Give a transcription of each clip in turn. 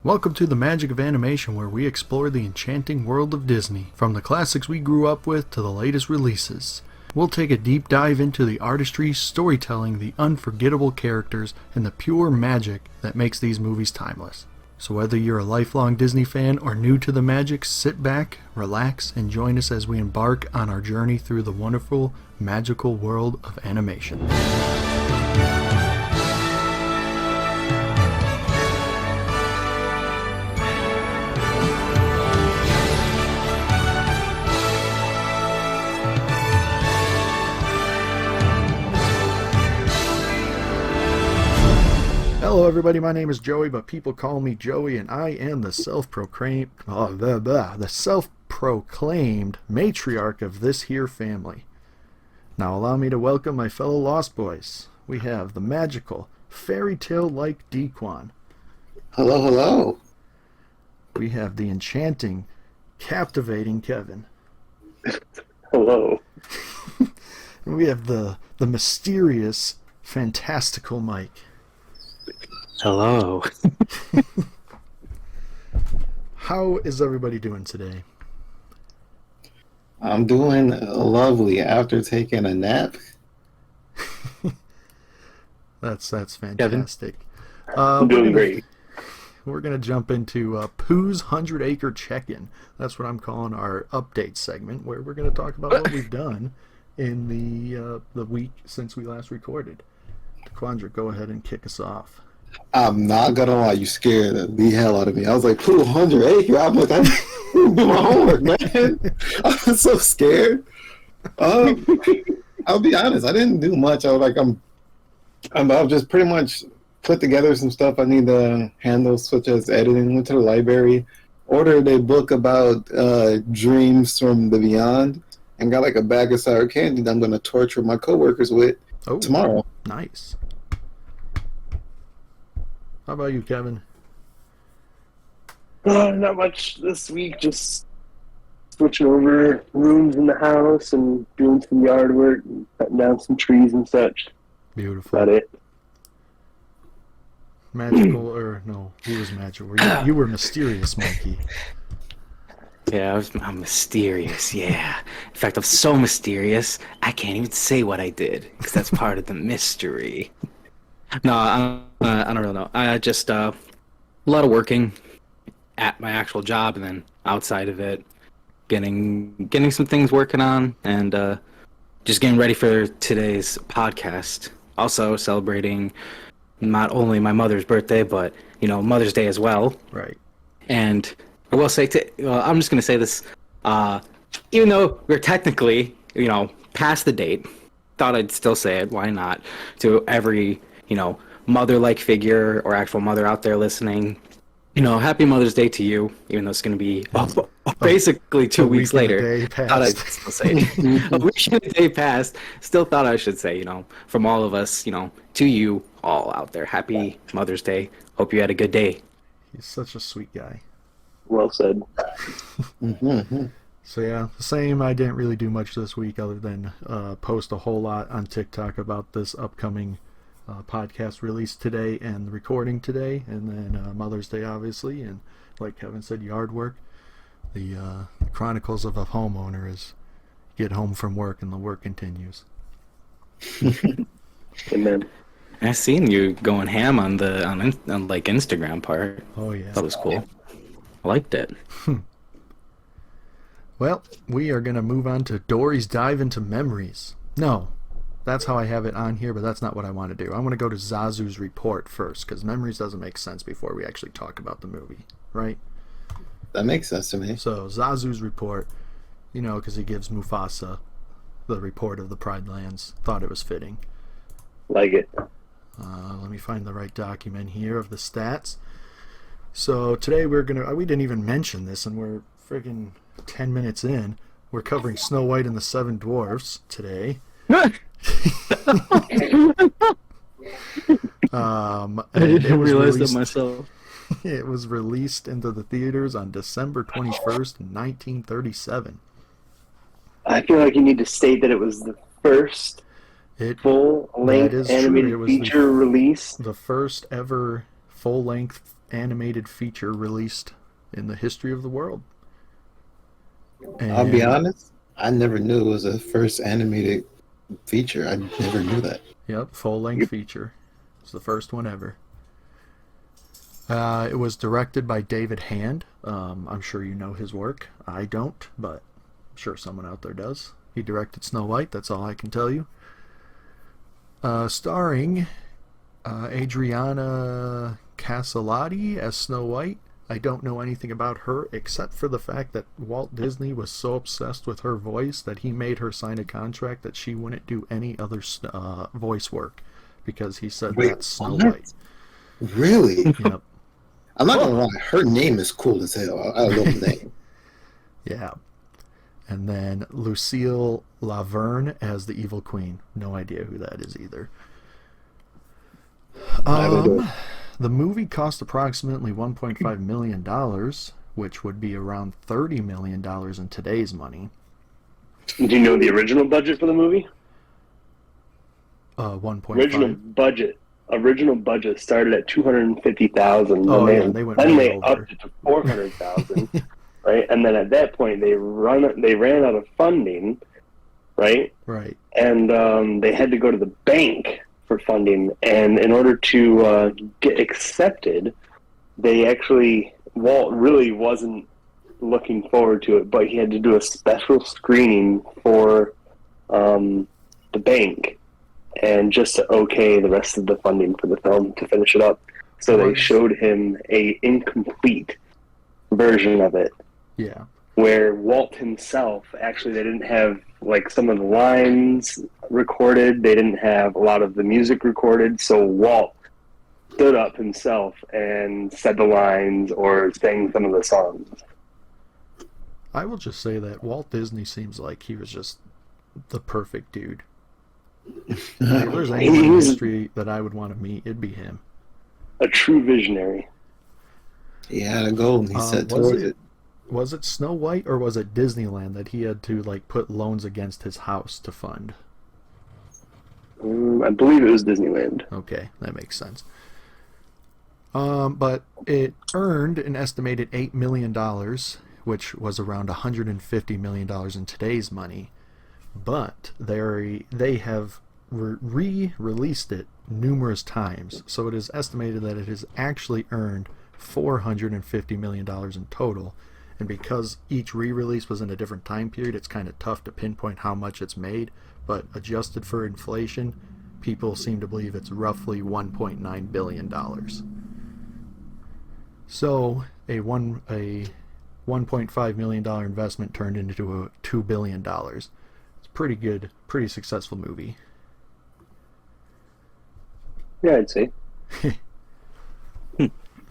Welcome to the Magic of Animation, where we explore the enchanting world of Disney, from the classics we grew up with to the latest releases. We'll take a deep dive into the artistry, storytelling, the unforgettable characters, and the pure magic that makes these movies timeless. So whether you're a lifelong Disney fan or new to the magic, sit back, relax, and join us as we embark on our journey through the wonderful, magical world of animation. Hello everybody, my name is Joey, but people call me Joey, and I am the self-proclaimed matriarch of this here family. Now allow me to welcome my fellow Lost Boys. We have the magical, Fairytale-like Dequan. Hello, hello. We have the enchanting, captivating Kevin. Hello. And we have the mysterious, fantastical Mike. Hello. How is everybody doing today? I'm doing lovely after taking a nap. That's fantastic. I'm doing great. We're going to jump into Pooh's 100 Acre Check-In. That's what I'm calling our update segment, where we're going to talk about what we've done in the week since we last recorded. Quandra, go ahead and kick us off. I'm not gonna lie, you scared the hell out of me. I was like, "Cool, 100 acre." I'm like, I didn't do my homework, man. I was so scared. I'll be honest, I didn't do much. I've just pretty much put together some stuff I need to handle, such as editing. Went to the library, ordered a book about dreams from the beyond, and got like a bag of sour candy that I'm gonna torture my coworkers with tomorrow. Nice. How about you, Kevin? Not much this week. Just switching over rooms in the house and doing some yard work and cutting down some trees and such. Beautiful. About it. Magical, or no, he was magical. You were mysterious, Mikey. Yeah, I'm mysterious, yeah. In fact, I'm so mysterious, I can't even say what I did, because that's part of the mystery. No, I don't really know. I just, a lot of working at my actual job, and then outside of it, getting some things working on, and just getting ready for today's podcast. Also celebrating not only my mother's birthday, but, Mother's Day as well. Right. And I will say, I'm just going to say this, even though we're technically, past the date, thought I'd still say it, why not, to every, mother-like figure or actual mother out there listening, happy Mother's Day to you, even though it's going to be basically 2 weeks later. Thought I'd still say it. A week and a day passed, still thought I should say, from all of us, to you all out there, happy Mother's Day. Hope you had a good day. He's such a sweet guy. Well said. So yeah, the same. I didn't really do much this week other than post a whole lot on TikTok about this upcoming podcast release today and recording today, and then Mother's Day, obviously, and like Kevin said, yard work. The Chronicles of a Homeowner is get home from work and the work continues. Amen. I seen you going ham on the on like Instagram part. Oh yeah, that was cool. I liked it. Well, we are going to move on to Dory's Dive into Memories. No, that's how I have it on here, but that's not what I want to do. I want to go to Zazu's report first, because Memories doesn't make sense before we actually talk about the movie, right? That makes sense to me. So, Zazu's report, because he gives Mufasa the report of the Pride Lands. Thought it was fitting. Like it. Let me find the right document here of the stats. So today we didn't even mention this, and we're friggin' 10 minutes in. We're covering Snow White and the Seven Dwarfs today. I didn't realize that myself. It was released into the theaters on December 21st, 1937. I feel like you need to state that it was the first full-length animated feature release. The first ever full-length animated feature released in the history of the world. And, I'll be honest, I never knew it was a first animated feature. I never knew that. Yep, full-length feature. It's the first one ever. It was directed by David Hand. I'm sure you know his work. I don't, but I'm sure someone out there does. He directed Snow White, that's all I can tell you. Starring Adriana Caselotti as Snow White. I don't know anything about her except for the fact that Walt Disney was so obsessed with her voice that he made her sign a contract that she wouldn't do any other voice work because he said that's Snow White. Really? Yep. I'm not gonna lie, her name is cool as hell. I love the name. Yeah. And then Lucille Laverne as the Evil Queen. No idea who that is either. The movie cost approximately $1.5 million, which would be around $30 million in today's money. Do you know the original budget for the movie? 1.5. Original budget started at $250,000. Oh, and yeah, they went then way they over. upped it to $400,000, right? And then at that point, they ran out of funding, right? Right. And they had to go to the bank for funding. And in order to get accepted, Walt really wasn't looking forward to it, but he had to do a special screening for the bank. And just to okay the rest of the funding for the film to finish it up. So they showed him a incomplete version of it. Yeah. Where Walt himself, actually they didn't have like some of the lines recorded, they didn't have a lot of the music recorded, so Walt stood up himself and said the lines or sang some of the songs. I will just say that Walt Disney seems like he was just the perfect dude. If there's anyone in history that I would want to meet, it'd be him. A true visionary. He had a goal and he set towards it. Was it Snow White or was it Disneyland that he had to like put loans against his house to fund? I believe it was Disneyland. Okay, that makes sense. But it earned an estimated $8 million, which was around $150 million in today's money. But they have re-released it numerous times, so it is estimated that it has actually earned $450 million in total. And because each re-release was in a different time period, it's kind of tough to pinpoint how much it's made, but adjusted for inflation, people seem to believe it's roughly $1.9 billion. So a $1.5 million investment turned into a $2 billion. Pretty good, pretty successful movie. Yeah, I'd say.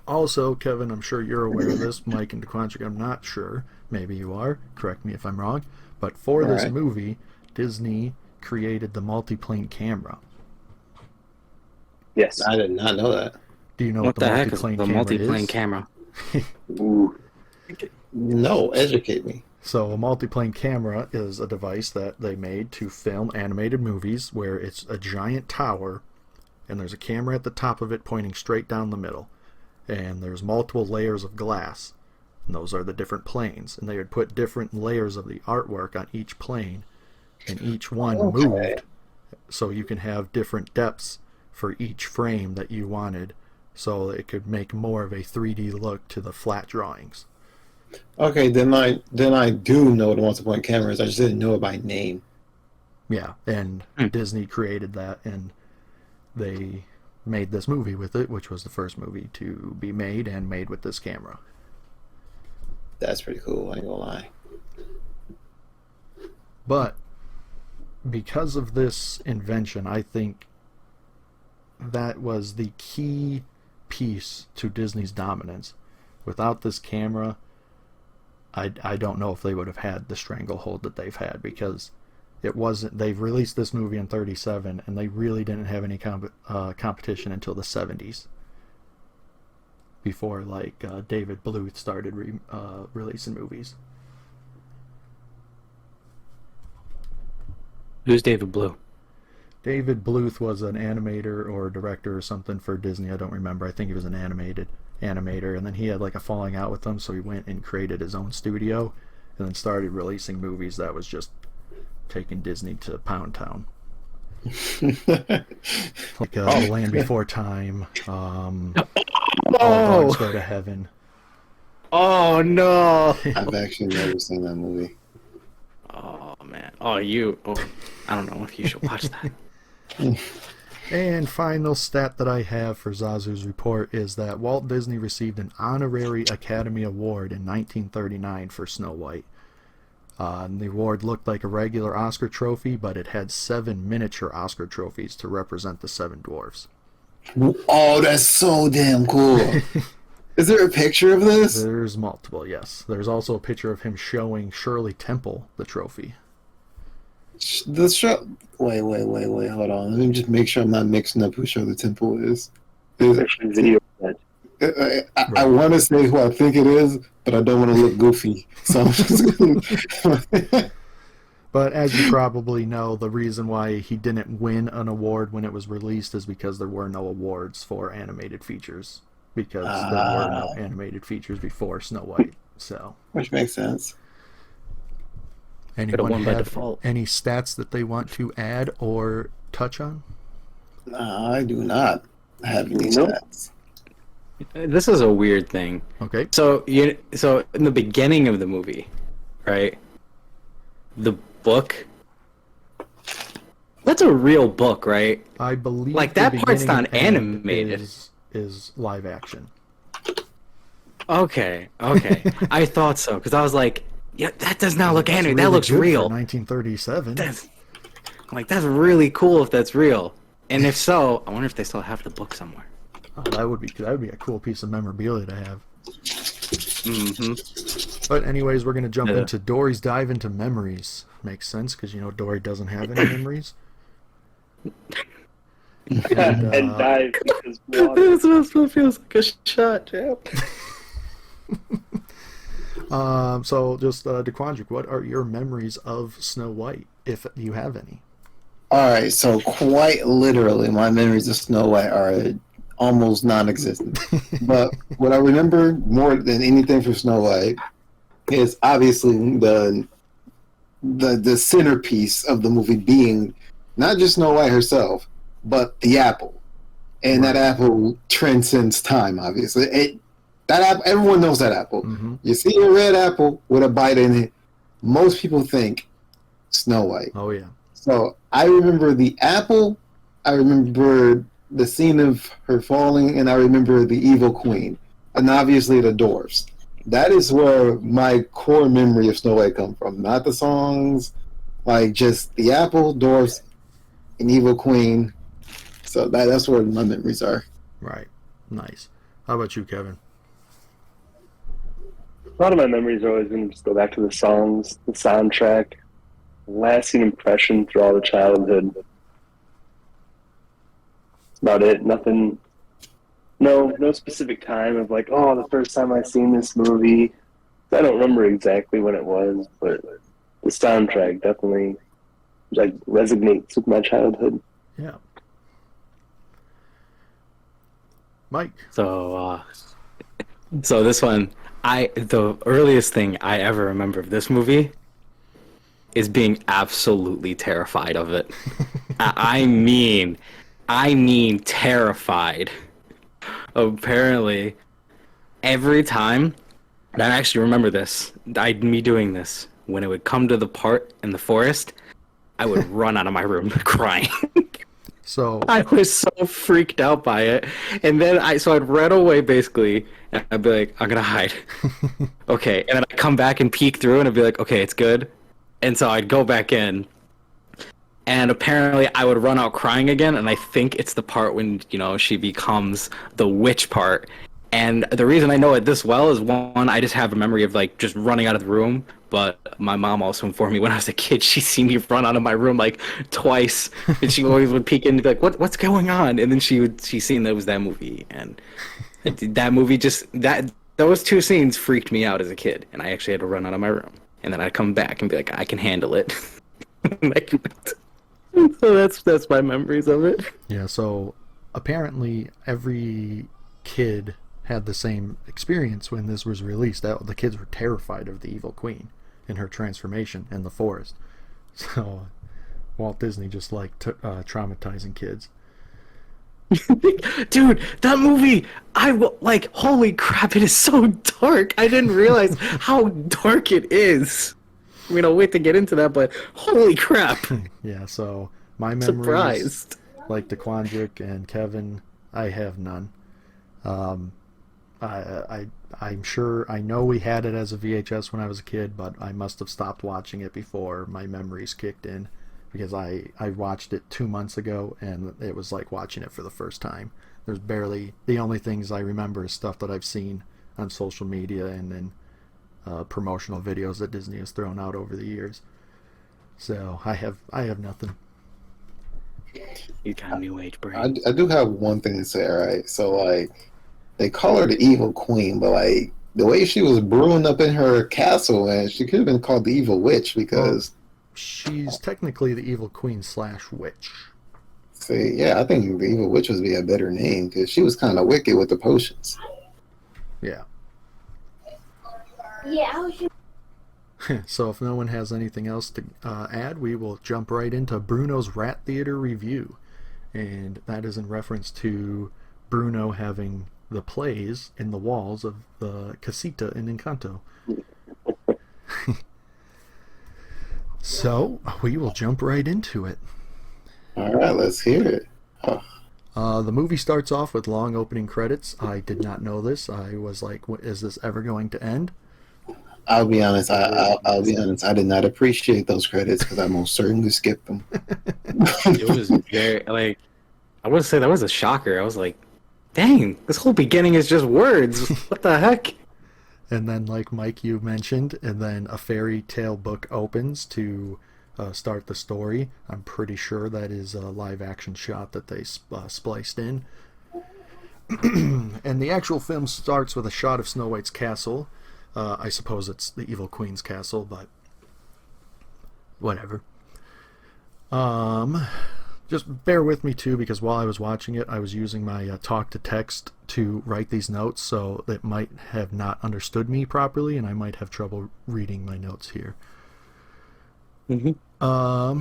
Also, Kevin, I'm sure you're aware of this. Mike and DeQuantric, I'm not sure. Maybe you are. Correct me if I'm wrong. But for this movie, Disney created the multiplane camera. Yes. I did not know that. Do you know What what the heck is the multiplane camera camera? Ooh. No, educate me. So a multiplane camera is a device that they made to film animated movies where it's a giant tower and there's a camera at the top of it pointing straight down the middle. And there's multiple layers of glass. And those are the different planes. And they would put different layers of the artwork on each plane. And each one moved. So you can have different depths for each frame that you wanted. So it could make more of a 3D look to the flat drawings. Okay, then I do know what the multi-point camera is. I just didn't know it by name. Yeah, and Disney created that, and they made this movie with it, which was the first movie to be made and made with this camera. That's pretty cool, I ain't gonna lie. But because of this invention, I think that was the key piece to Disney's dominance. Without this camera, I don't know if they would have had the stranglehold that they've had, because it wasn't. They've released this movie in 1937, and they really didn't have any competition until the 1970s. Before David Bluth started releasing movies. Who's David Blue? David Bluth was an animator or director or something for Disney. I don't remember. I think he was an animated animator, and then he had like a falling out with them, so he went and created his own studio, and then started releasing movies that was just taking Disney to Pound Town. Like The Land Before Time, All Dogs Go to Heaven. Oh no! I've actually never seen that movie. Oh man! I don't know if you should watch that. And final stat that I have for Zazu's report is that Walt Disney received an honorary Academy Award in 1939 for Snow White. The award looked like a regular Oscar trophy, but it had 7 miniature Oscar trophies to represent the Seven Dwarfs. Oh, that's so damn cool. Is there a picture of this? There's multiple, yes. There's also a picture of him showing Shirley Temple the trophy. The show. Wait, hold on. Let me just make sure I'm not mixing up who Shirley Temple is. There's actually video of that. I want to say who I think it is, but I don't want to look goofy. So I'm just gonna... But as you probably know, the reason why he didn't win an award when it was released is because there were no awards for animated features. Because there were no animated features before Snow White. So, which makes sense. Anyone have any stats that they want to add or touch on? I do not have any stats. This is a weird thing. Okay. So in the beginning of the movie, right? The book. That's a real book, right? I believe like that part's not animated. Is live action. Okay. I thought so because I was like, yeah, that does not look animated. Really that looks real. 1937. That's really cool if that's real. And if so, I wonder if they still have the book somewhere. Oh, that would be a cool piece of memorabilia to have. Mm-hmm. But anyways, we're gonna jump into Dory's dive into memories. Makes sense because Dory doesn't have any memories. And dive because water. This feels like a shot, Jam. So just DeQuandrick, what are your memories of Snow White, if you have any? All right, so quite literally, my memories of Snow White are almost non-existent. But what I remember more than anything from Snow White is obviously the centerpiece of the movie being not just Snow White herself, but the apple, and that apple transcends time. Obviously, that apple, everyone knows that apple. Mm-hmm. You see a red apple with a bite in it, most people think Snow White. Oh yeah. So I remember the apple, I remember the scene of her falling, and I remember the evil queen, and obviously the dwarfs. That is where my core memory of Snow White come from. Not the songs, like just the apple, dwarfs, and evil queen. So that's where my memories are. Right. Nice. How about you, Kevin? A lot of my memories are always going to just go back to the songs, the soundtrack, lasting impression through all the childhood. That's about it. Nothing. No specific time of like, oh, the first time I seen this movie. I don't remember exactly when it was, but the soundtrack definitely resonates with my childhood. Yeah. Mike. So this one, the earliest thing I ever remember of this movie is being absolutely terrified of it. I mean terrified. Apparently, every time, and I actually remember this, me doing this, when it would come to the part in the forest, I would run out of my room crying. So I was so freaked out by it, and then I'd run away basically, and I'd be like, I'm gonna hide. Okay, and then I'd come back and peek through, and I'd be like, okay, it's good. And so I'd go back in, and apparently I would run out crying again, and I think it's the part when, she becomes the witch part. And the reason I know it this well is, one, I just have a memory of just running out of the room, but my mom also informed me when I was a kid, she'd seen me run out of my room twice, and she always would peek in and be like, what's going on? And then she seen that it was that movie, and that movie those two scenes freaked me out as a kid, and I actually had to run out of my room. And then I'd come back and be like, I can handle it. So that's my memories of it. Yeah, so apparently every kid had the same experience when this was released. The kids were terrified of the evil queen and her transformation in the forest. So Walt Disney just liked traumatizing kids. Dude, that movie, like, holy crap, it is so dark. I didn't realize how dark it is. I mean, I'll wait to get into that, but holy crap. Yeah, so my memories, Surprised. like DeQuandrick and Kevin, I have none. I'm sure, I know we had it as a VHS when I was a kid, but I must have stopped watching it before my memories kicked in, because I watched it 2 months ago, and it was like watching it for the first time. There's barely, the only things I remember is stuff that I've seen on social media and then promotional videos that Disney has thrown out over the years. So I have nothing. You got a new age brain. I do have one thing to say, right? So, like, they call her the evil queen, but, like, the way she was brewing up in her castle, and she could have been called the evil witch, because... She's technically the evil queen / witch. See, yeah, I think the evil witch would be a better name, because she was kind of wicked with the potions. Yeah. Yeah, I was So if no one has anything else to add, we will jump right into Bruno's Rat Theater review. And that is in reference to Bruno having the plays in the walls of the casita in Encanto. So we will jump right into it. All right, let's hear it. The movie starts off with long opening credits. I did not know this. I was like, is this ever going to end? I'll be honest. I'll be honest. I did not appreciate those credits because I most certainly skipped them. It was very, like, I would say that was a shocker. I was like, dang, this whole beginning is just words. What the heck? And then, like Mike, you mentioned, and then a fairy tale book opens to start the story. I'm pretty sure that is a live action shot that they spliced in. And the actual film starts with a shot of Snow White's castle. I suppose it's the Evil Queen's castle, but whatever. Just bear with me too, because while I was watching it, I was using my talk to text to write these notes, so it might have not understood me properly, and I might have trouble reading my notes here. Mm-hmm.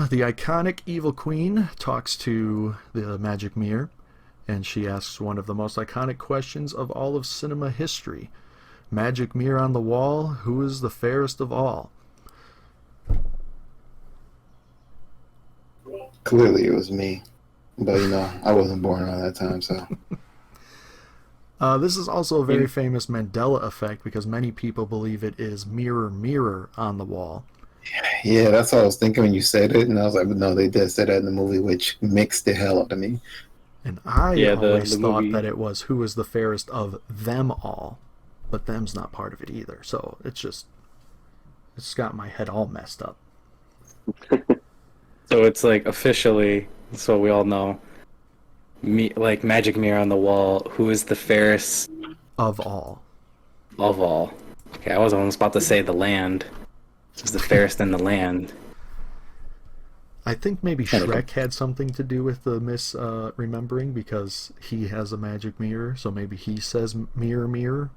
The iconic Evil Queen talks to the magic mirror, and she asks one of the most iconic questions of all of cinema history. Magic mirror on the wall, who is the fairest of all? Clearly, it was me, but I wasn't born around that time, so. This is also a very famous Mandela effect, because many people believe it is mirror, mirror on the wall. Yeah, that's what I was thinking when you said it, and I was like, no, they did say that in the movie, which mixed the hell out of me. And I always the thought movie... that it was who is the fairest of them all, but them's not part of it either. So it's got my head all messed up. So it's like officially, so we all know, like magic mirror on the wall, who is the fairest Of all. of all? Okay, I was almost about to say the land. Who's the fairest in the land? I think maybe Shrek had something to do with the remembering, because he has a magic mirror, so maybe he says mirror, mirror.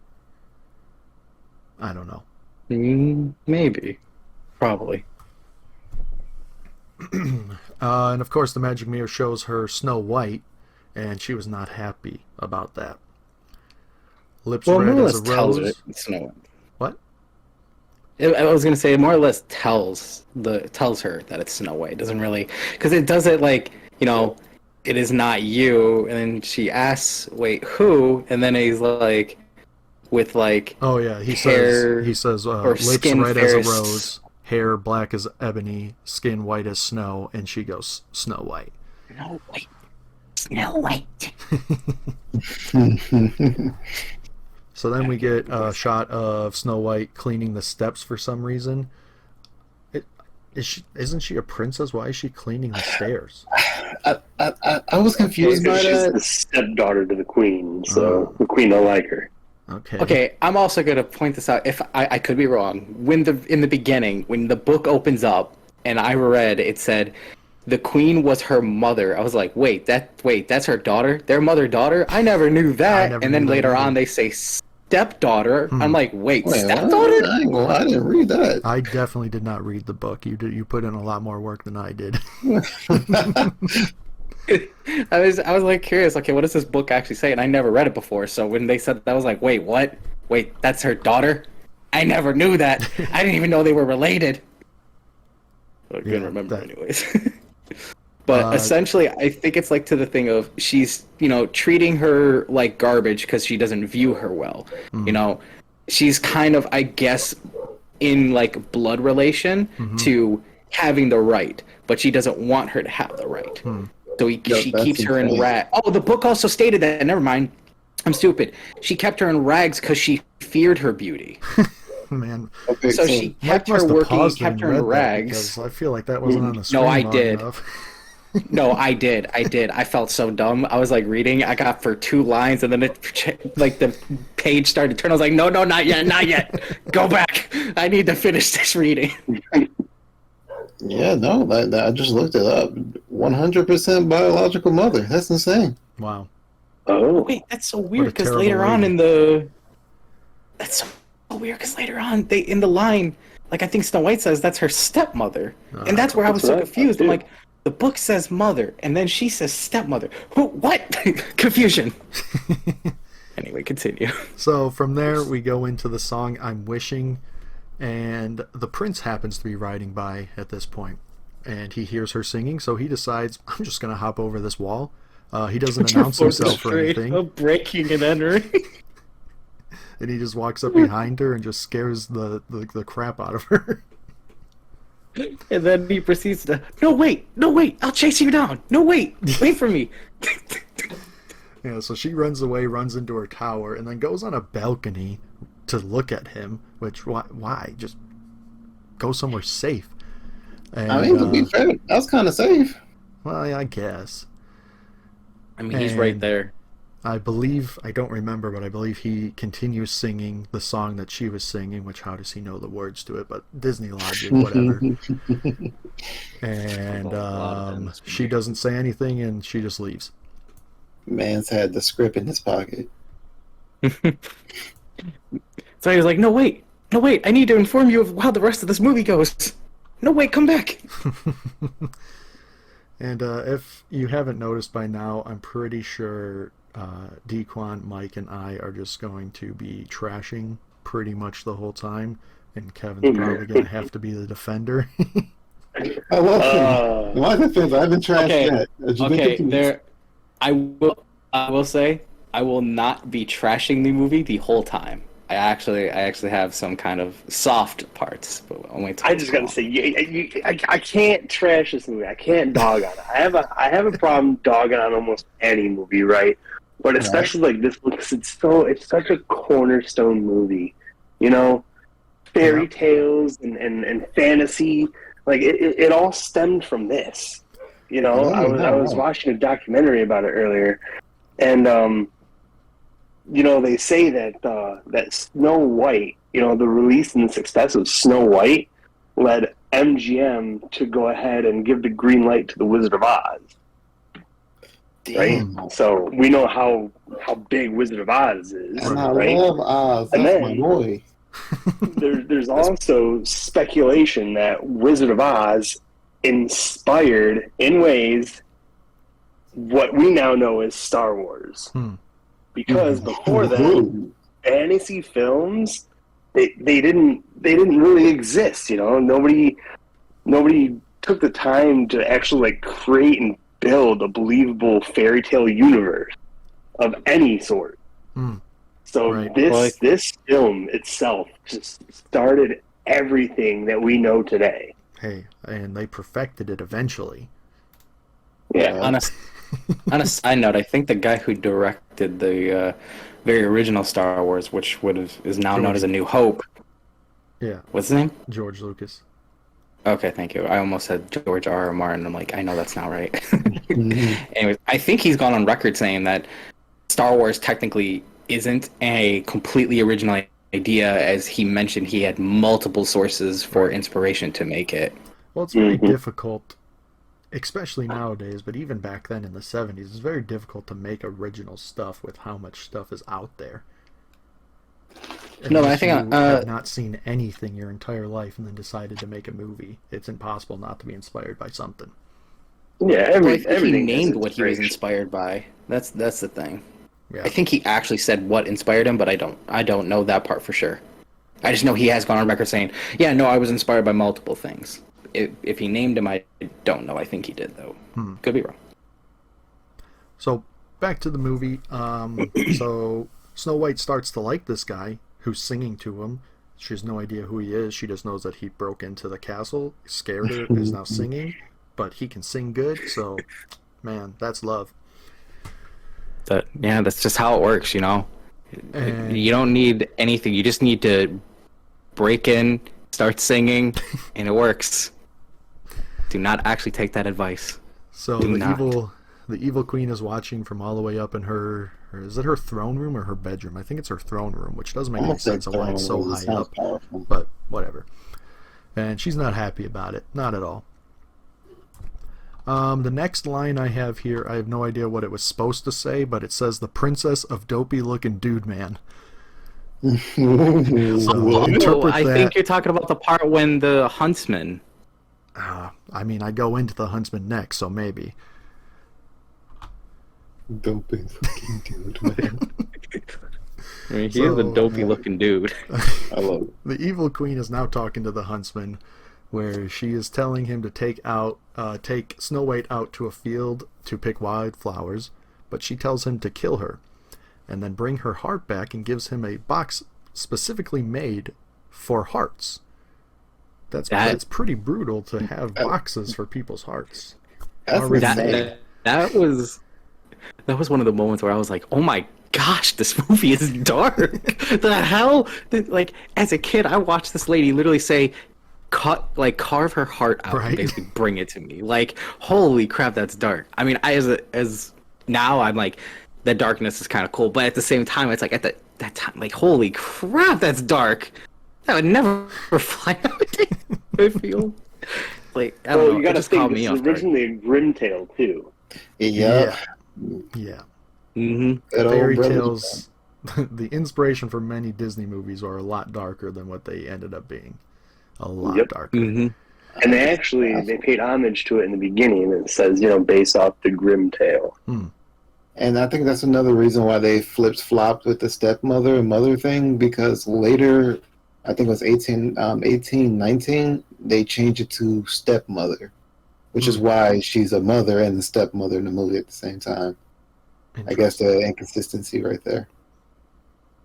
I don't know. Maybe. Probably. And of course the magic mirror shows her Snow White, and she was not happy about that. Lips Well, red more or as a less tells rose. it it's Snow White. What? I was gonna say it more or less tells her that it's Snow White. It doesn't really, because it does it like, it is not you, and then she asks, wait, who? And then he's like, with like, Oh yeah, he hair says or lips skin red as a fairest. rose, hair black as ebony, skin white as snow, and she goes Snow White. Snow White. Snow White. So then we get a shot of Snow White cleaning the steps for some reason. Isn't she a princess? Why is she cleaning the stairs? I was confused by She's that. the stepdaughter to the queen, so the queen don't like her. Okay. Okay, I'm also gonna point this out. If I could be wrong, in the beginning, when the book opens up and I read, it said, the queen was her mother. I was like, wait, that's her daughter? Their mother-daughter? I never knew that. never And then knew that later either. on, they say stepdaughter. I'm like, wait, Wait, what? stepdaughter? I ain't gonna lie, I didn't read that. I definitely did not read the book. You put in a lot more work than I did. I was like curious, okay, what does this book actually say? And I never read it before. So when they said that, I was like, wait, what? Wait, that's her daughter? I never knew that. I didn't even know they were related. I couldn't remember anyways. But essentially, I think it's like to the thing of she's, treating her like garbage because she doesn't view her well. She's kind of, I guess, in like blood relation to having the right, but she doesn't want her to have the right. So she keeps her in rags. Oh, the book also stated that. Never mind. I'm stupid. She kept her in rags because she feared her beauty. Man. Okay, So she kept her working, kept her in rags. Because I feel like that wasn't on the screen No, I long did. enough. No, I did. I felt so dumb. I was like reading. I got for 2 lines, and then the page started to turn. I was like, no, not yet. Go back. I need to finish this reading. Yeah, no, I just looked it up. 100% biological mother. That's insane. Wow. Oh, Wait, that's so weird because terrible later on lady. that's so weird because later on in the line, like I think Snow White says that's her stepmother, and that's where I was so That's what I confused. thought, I'm too. like, the book says mother, and then she says stepmother. What? Confusion. Anyway, continue. So from there, we go into the song I'm Wishing, and the prince happens to be riding by at this point, and he hears her singing, so he decides, I'm just going to hop over this wall. He doesn't announce himself or anything, Breaking and entering. and he just walks up behind her and just scares the crap out of her. And then he proceeds to, no wait, I'll chase you down. No wait for me. Yeah, so she runs away, runs into her tower, and then goes on a balcony to look at him, which, why? Just go somewhere safe. And, I mean, to be fair, that's kind of safe. well, yeah, I guess. I mean, he's right there. I believe, I don't remember, but I believe he continues singing the song that she was singing, which how does he know the words to it? But Disney logic, whatever. And she doesn't say anything, and she just leaves. Man's had the script in his pocket. So he was like, no wait, I need to inform you of how the rest of this movie goes. No wait, come back. And if you haven't noticed by now, I'm pretty sure Dequan, Mike, and I are just going to be trashing pretty much the whole time, and Kevin's probably going to have to be the defender. I love him. My defense, I haven't trashed yet. I will say, I will not be trashing the movie the whole time. I actually have some kind of soft parts, but I'll wait till I just gotta say, I can't trash this movie. I can't dog on it. I have a problem dogging on almost any movie, right? But especially like this one, because it's such a cornerstone movie. Fairy tales and fantasy, like it all stemmed from this. I was watching a documentary about it earlier, and they say that that Snow White, the release and the success of Snow White led MGM to go ahead and give the green light to the Wizard of Oz. Damn. Right? So we know how big Wizard of Oz is. And I right? love Oz. That's And my then- boy. There's also speculation that Wizard of Oz inspired, in ways, what we now know as Star Wars. Because before that, fantasy films they didn't really exist. Nobody took the time to actually like create and build a believable fairy tale universe of any sort. So Right. this film itself just started everything that we know today. Hey, and they perfected it eventually. Yeah. On a side note, I think the guy who directed the very original Star Wars, which is now known as A New Hope, Yeah, what's his name? George Lucas. Okay, thank you. I almost said George R.R. Martin. I'm like, I know that's not right. Anyways, I think he's gone on record saying that Star Wars technically isn't a completely original idea, as he mentioned he had multiple sources for inspiration to make it. Well, it's very difficult especially nowadays, but even back then in the 70s, it's very difficult to make original stuff with how much stuff is out there. No, I Unless think you have not seen anything your entire life and then decided to make a movie, it's impossible not to be inspired by something. Yeah, well, I think he everything has named what he was inspiration. inspired by. That's the thing. Yeah. I think he actually said what inspired him, but I don't know that part for sure. I just know he has gone on record saying, "Yeah, no, I was inspired by multiple things." If he named him, I don't know. I think he did though. Could be wrong. So back to the movie. So Snow White starts to like this guy who's singing to him. She has no idea who he is. She just knows that he broke into the castle, scared her, is now singing, but he can sing good. So, man, that's love. That's just how it works, you know. And You don't need anything. You just need to break in, start singing, and it works. Do not actually take that advice. so Do the not. evil queen is watching from all the way up in her is it her throne room or her bedroom? I think it's her throne room, which doesn't make any sense of why it's so high up. Powerful. But whatever. And she's not happy about it. Not at all. The next line I have here, I have no idea what it was supposed to say, but it says the princess of dopey looking dude man. So interpret I that. think you're talking about the part when the huntsman. I mean, I go into the huntsman next, so maybe. Doping fucking dude, man. I mean, he's So, a dopey looking dude. I love it. The evil queen is now talking to the huntsman, where she is telling him to take Snow White out to a field to pick wildflowers, but she tells him to kill her, and then bring her heart back and gives him a box specifically made for hearts. That's pretty brutal to have boxes for people's hearts. That's Already insane. made. That was one of the moments where I was like, oh my gosh, this movie is dark. The hell? Like, as a kid, I watched this lady literally say, carve her heart out Right. and basically bring it to me. Like, holy crap, that's dark. I mean, as now I'm like, the darkness is kind of cool, but at the same time, it's like at that time, like, holy crap, that's dark. That would never fly nowadays. I feel like I don't Well, know. you It got to just caught think me this off is guard. originally a Grimtale too. Yeah. Yeah. Mm-hmm. That old Fairy brother- tales, the inspiration for many Disney movies are a lot darker than what they ended up being. A lot Yep. darker. Mm-hmm. And they paid homage to it in the beginning. And it says, based off the Grimtale. And I think that's another reason why they flopped with the stepmother and mother thing, because later, I think it was 1819, they changed it to stepmother, which is why she's a mother and a stepmother in the movie at the same time. I guess the inconsistency right there.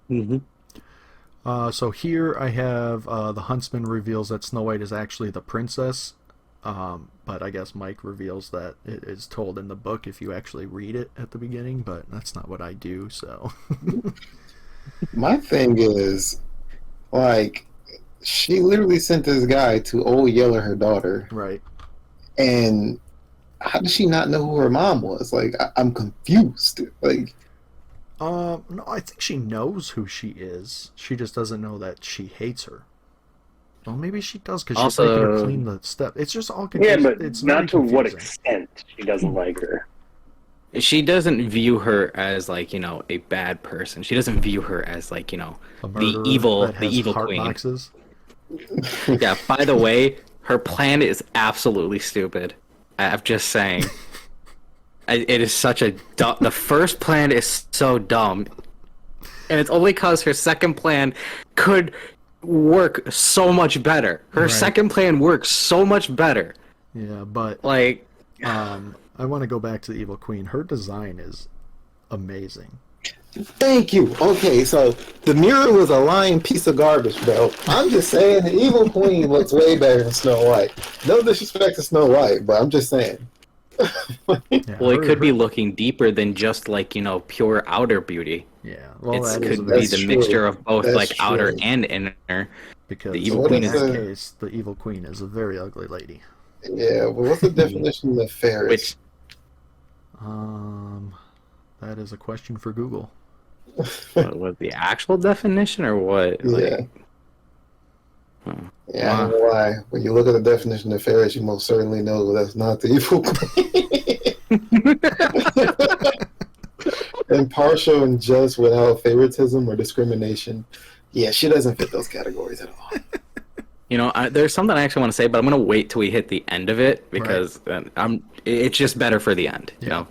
Mm-hmm. So here I have the huntsman reveals that Snow White is actually the princess, but I guess Mike reveals that it is told in the book if you actually read it at the beginning, but that's not what I do, so... My thing is, like, she literally sent this guy to old Yeller, her daughter, Right. and how does she not know who her mom was? Like, I'm confused. Like, No, I think she knows who she is. She just doesn't know that she hates her. Well, maybe she does because she's making her clean the step. It's just all Yeah, confusing. but it's not to very what confusing. extent she doesn't like her. She doesn't view her as like, a bad person. She doesn't view her as like, A the murderer evil that has heart queen. boxes. Yeah, by the way, her plan is absolutely stupid. I'm just saying. It is such a dumb... The first plan is so dumb. And it's only because her second plan could work so much better. Her Right. second plan works so much better. Yeah, but Like, I want to go back to the Evil Queen. Her design is amazing. thank you. Okay, so the mirror was a lying piece of garbage, bro. I'm just saying the evil queen looks way better than Snow White. No disrespect to Snow White, but I'm just saying. Yeah, well, it could be looking deeper than just like, pure outer beauty. Yeah, well, It that is could a be very- the mixture of both That's like outer true. and inner. because the Evil What Queen in is that the- case, the Evil Queen is a very ugly lady. Yeah, well, what's the definition of fairest? Which That is a question for Google. what was the actual definition or what? Yeah. Yeah, I don't know why. When you look at the definition of fairies, you most certainly know that's not the evil queen. Impartial and just without favoritism or discrimination. Yeah, she doesn't fit those categories at all. You know, there's something I actually want to say, but I'm gonna wait till we hit the end of it because it's just better for the end. You know,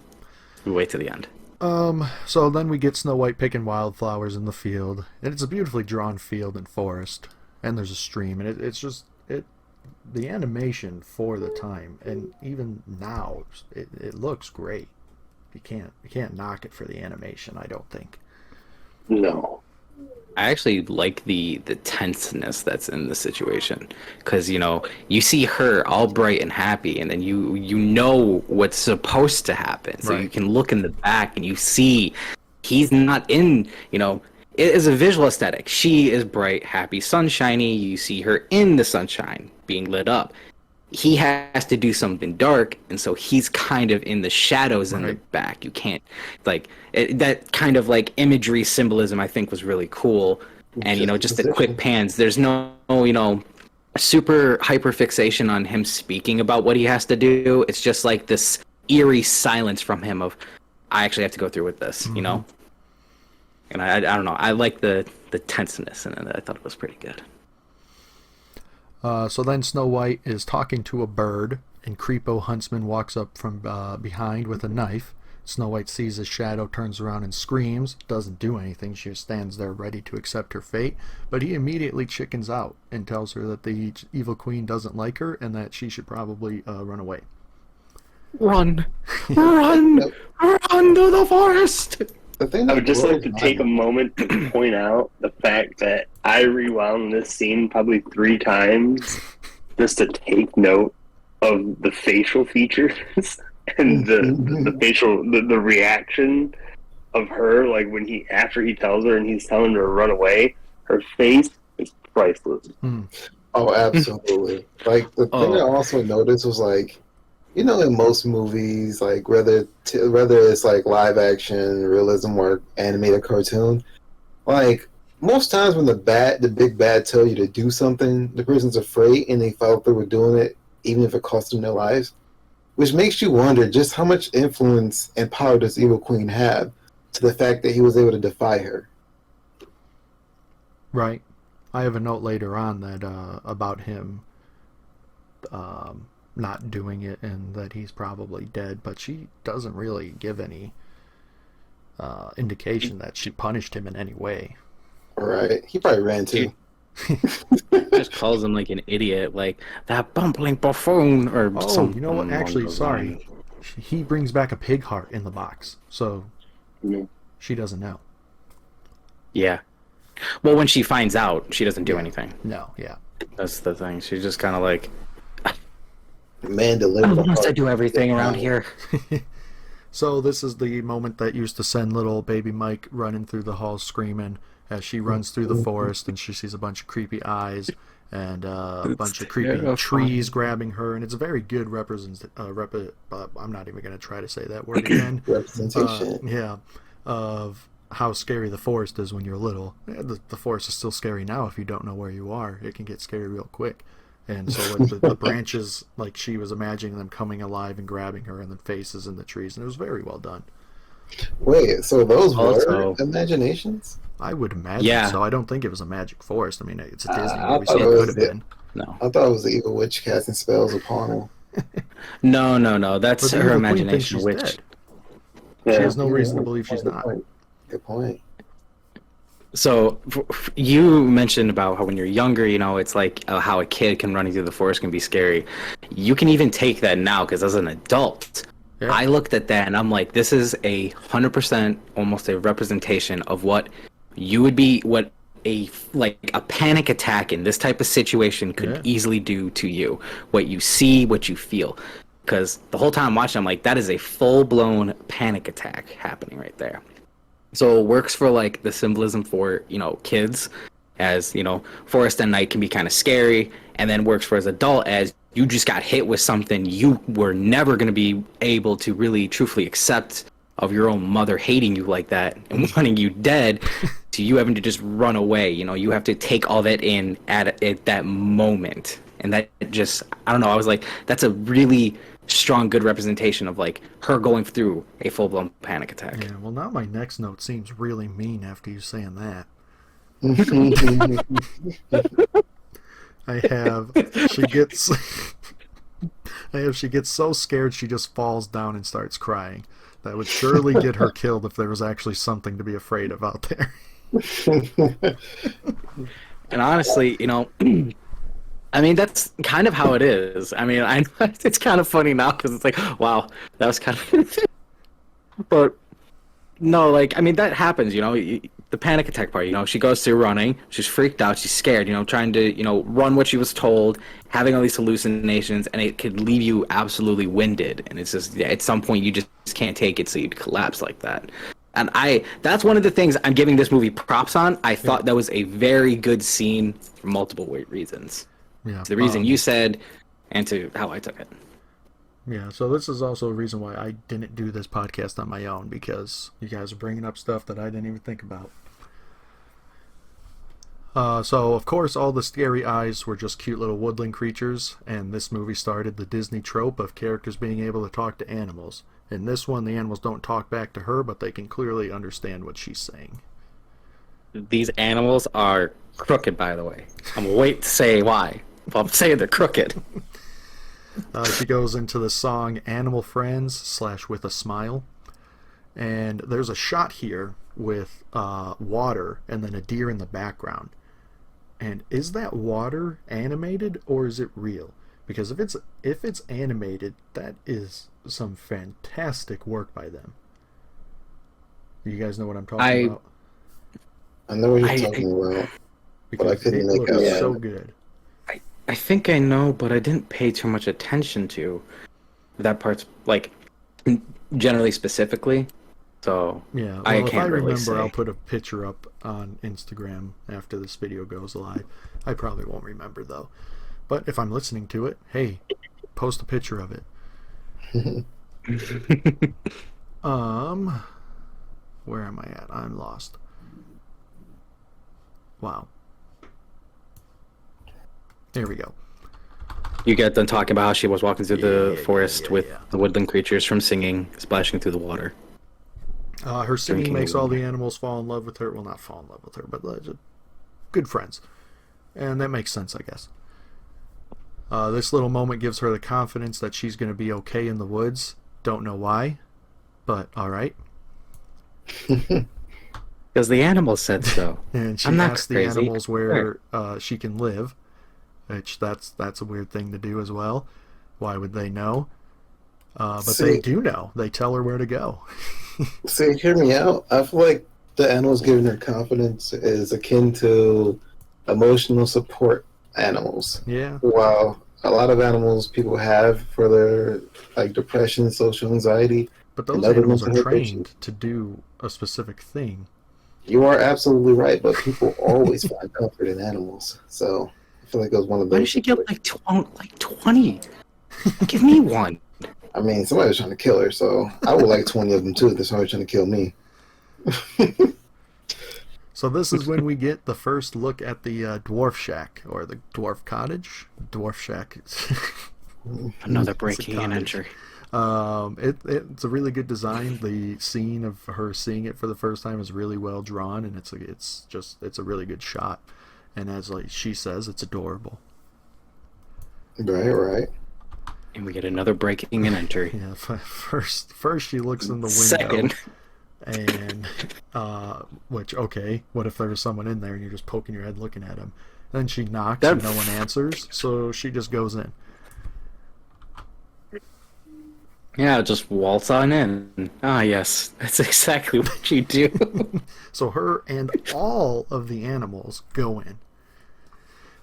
we wait to the end. So then we get Snow White picking wildflowers in the field, and it's a beautifully drawn field and forest, and there's a stream, and it's just the animation for the time, and even now it looks great. You can't knock it for the animation, I don't think. No. I actually like the tenseness that's in the situation because you see her all bright and happy, and then you know what's supposed to happen, so you can look in the back and you see he's not in. It is a visual aesthetic. She is bright, happy, sunshiny. You see her in the sunshine being lit up. He has to do something dark, and so he's kind of in the shadows in the back. You can't that kind of imagery symbolism I think was really cool. And just the quick pans. There's no super hyper fixation on him speaking about what he has to do. It's just like this eerie silence from him of, I actually have to go through with this, And I don't know. I like the tenseness in it. I thought it was pretty good. So then Snow White is talking to a bird, and Creepo Huntsman walks up from behind with a knife. Snow White sees his shadow, turns around and screams. Doesn't do anything. She just stands there ready to accept her fate. But he immediately chickens out and tells her that the evil queen doesn't like her and that she should probably run away. Run! Run! Run to the forest! I would just like to take a moment to point out the fact that I rewound this scene probably 3 times just to take note of the facial features and the facial the reaction of her, when after he tells her and he's telling her to run away, her face is priceless. Oh, absolutely. The thing I also noticed was in most movies, whether it's live action, realism, or animated cartoon, most times when the big bad tell you to do something, the person's afraid and they follow through with doing it, even if it costs them their lives. Which makes you wonder just how much influence and power does Evil Queen have to the fact that he was able to defy her. Right. I have a note later on that about him not doing it and that he's probably dead, but she doesn't really give any indication that she punished him in any way. Right. He probably ran too. Just calls him an idiot, that bumbling buffoon or something. You know what? Actually, sorry. He brings back a pig heart in the box, so she doesn't know. Yeah. Well, when she finds out, she doesn't do anything. No, yeah. That's the thing. She's just kind of man delivered. I must do everything around here. So this is the moment that used to send little baby Mike running through the halls screaming as she runs through the forest and she sees a bunch of creepy eyes and a bunch of creepy trees grabbing her, and it's a very good I'm not even going to try to say that word again. Representation. Of how scary the forest is when you're little. The forest is still scary now if you don't know where you are. It can get scary real quick. And so the branches, she was imagining them coming alive and grabbing her, and the faces in the trees, and it was very well done. Wait, so those were imaginations? I would imagine so. I don't think it was a magic forest. I mean, it's a Disney movie, so it could have been. No. I thought it was the evil witch casting spells upon her. No. That's her imagination witch. She has no reason to believe she's not. Good point. So you mentioned about how when you're younger, it's how a kid can run through the forest can be scary. You can even take that now because as an adult, I looked at that and I'm like, this is 100% almost a representation of what you would be, what a panic attack in this type of situation could easily do to you. What you see, what you feel. Because the whole time I'm watching, I'm like, that is a full-blown panic attack happening right there. So it works for the symbolism for, kids, as, forest at night can be kind of scary, and then works for as adult as you just got hit with something you were never going to be able to really truthfully accept of your own mother hating you like that and wanting you dead to you having to just run away. You know, you have to take all that in at that moment. And that just, I don't know, I was like, that's a really strong, good representation of like her going through a full-blown panic attack. Yeah, well, now my next note seems really mean after you saying that. I have she gets so scared she just falls down and starts crying. That would surely get her killed if there was actually something to be afraid of out there. And honestly, you know, I mean, that's kind of how it is. I mean, I know it's kind of funny now because it's like, wow, that was kind of... But, no, like, I mean, that happens, you know, the panic attack part, you know, she goes through running, she's freaked out, she's scared, you know, trying to, you know, run what she was told, having all these hallucinations, and it could leave you absolutely winded. And it's just, at some point, you just can't take it, so you'd collapse like that. And that's one of the things I'm giving this movie props on. I thought that was a very good scene for multiple reasons. Yeah, To the reason you said, and to how I took it. Yeah, so this is also a reason why I didn't do this podcast on my own, because you guys are bringing up stuff that I didn't even think about. So, of course, all the scary eyes were just cute little woodland creatures, and this movie started the Disney trope of characters being able to talk to animals. In this one, the animals don't talk back to her, but they can clearly understand what she's saying. These animals are crooked, by the way. I'm gonna wait to say why. Well, I'm saying they're crooked. She goes into the song Animal Friends / With a Smile. And there's a shot here with water and then a deer in the background. And is that water animated or is it real? Because if it's animated, that is some fantastic work by them. You guys know what I'm talking about? I know what you're talking about, but I couldn't make out. It's so good. I think I know, but I didn't pay too much attention to that part's, like, generally specifically. So, yeah, well, I if can't I really remember, say. I'll put a picture up on Instagram after this video goes live. I probably won't remember, though. But if I'm listening to it, hey, post a picture of it. Where am I at? I'm lost. Wow. There we go. You get done talking about how she was walking through the forest with the woodland creatures from singing, splashing through the water. Her singing Drinking makes the all the water. animals fall in love with her. Well, not fall in love with her, but good friends. And that makes sense, I guess. This little moment gives her the confidence that she's going to be okay in the woods. Don't know why, but all right. Because the animals said so. And she I'm not asks crazy. the animals where she can live, which that's a weird thing to do as well. Why would they know? But they do know. They tell her where to go. See, hear me out. I feel like the animals giving her confidence is akin to emotional support animals. Yeah. While a lot of animals people have for their like depression, social anxiety, But those and other animals are mental health issues. trained to do a specific thing. You are absolutely right, but people always find comfort in animals. So I feel like it was one of those. Why did she get like 20? Give me one. I mean, somebody was trying to kill her, so I would like 20 of them too. If somebody trying to kill me. So this is when we get the first look at the dwarf shack, or the dwarf cottage. Dwarf shack. Another It's a breaking and cottage. entry. It's a really good design. The scene of her seeing it for the first time is really well drawn, and it's a really good shot. And as like she says, it's adorable. Right. And we get another breaking and entry. Yeah. First she looks in the window. Second. And which, okay, what if there was someone in there and you're just poking your head looking at him? Then she knocks and no one answers, so she just goes in. Yeah, just waltz on in. Ah, yes, that's exactly what you do. So her and all of the animals go in.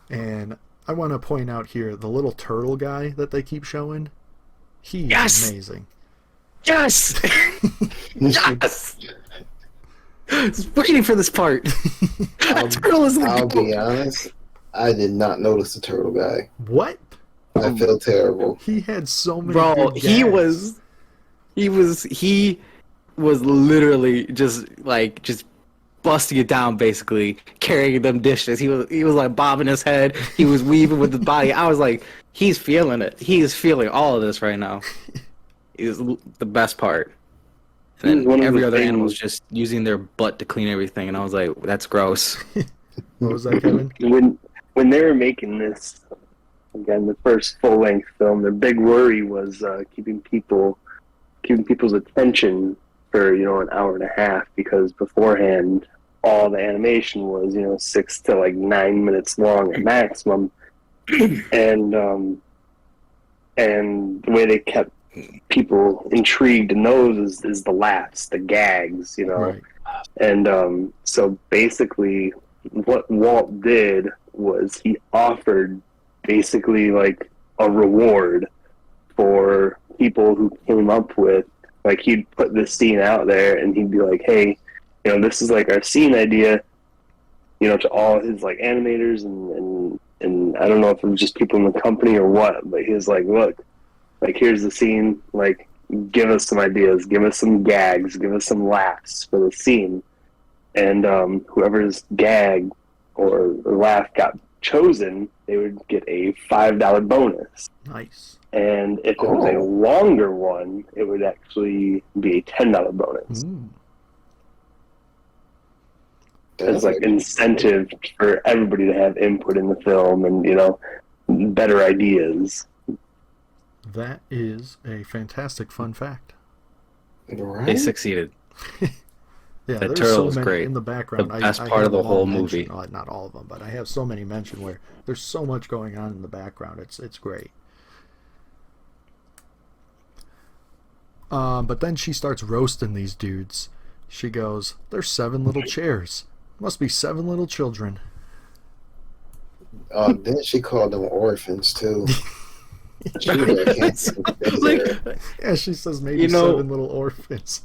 And I want to point out here the little turtle guy that they keep showing. He's amazing. Yes! Yes! I was waiting for this part. That turtle is I'll like, be honest. I did not notice the turtle guy. What? I feel terrible. He had so many bro, good gags. he was literally just busting it down, basically carrying them dishes. He was like bobbing his head. He was weaving with his body. I was like, he's feeling it. He is feeling all of this right now. It was the best part. And One then of every the other things- animal's just using their butt to clean everything, and I was like, that's gross. What was that, Kevin? When they were making this, again, the first full-length film, their big worry was keeping people's attention for an hour and a half, because beforehand all the animation was 6 to 9 minutes long at maximum, and the way they kept people intrigued in those is the laughs, the gags, Right. and so basically what Walt did was he offered basically a reward for people who came up with, he'd put this scene out there and he'd be like, hey, this is our scene idea, to all his animators and I don't know if it was just people in the company or what, but he was like, look, here's the scene, give us some ideas, give us some gags, give us some laughs for the scene, and whoever's gag or laugh got chosen, they would get a $5 bonus. Nice. And if it was a longer one, it would actually be a $10 bonus. Ooh. As incentive for everybody to have input in the film and better ideas. That is a fantastic fun fact. Right? They succeeded. Yeah, That there's turtle so was many great. in the background. The best I part have of the them all whole mentioned. movie. Not all of them, but I have so many mentioned where there's so much going on in the background. It's great. But then she starts roasting these dudes. She goes, "There's 7 little chairs. Must be 7 little children." Then she called them orphans too. She was like, "Can't Yeah, she says maybe You know- 7 little orphans.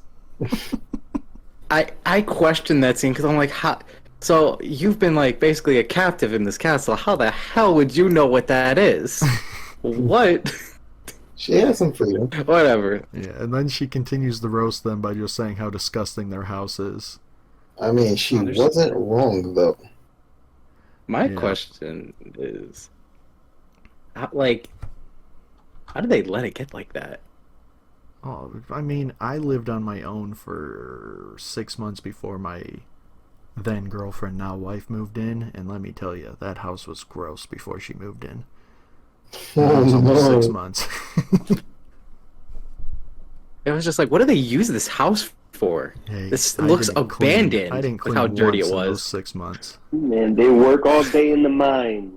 I questioned that scene because I'm like, how? So you've been basically a captive in this castle. How the hell would you know what that is? What? She has some freedom. Whatever. Yeah, and then she continues to roast them by just saying how disgusting their house is. I mean, she wasn't wrong though. My Yeah. question is, how did they let it get like that? Oh, I mean, I lived on my own for 6 months before my then girlfriend, now wife, moved in, and let me tell you, that house was gross before she moved in. It was almost 6 months. It was just what do they use this house for? Hey, This I looks didn't clean- abandoned. I didn't with clean how dirty once it in those was. 6 months. Man, they work all day in the mines.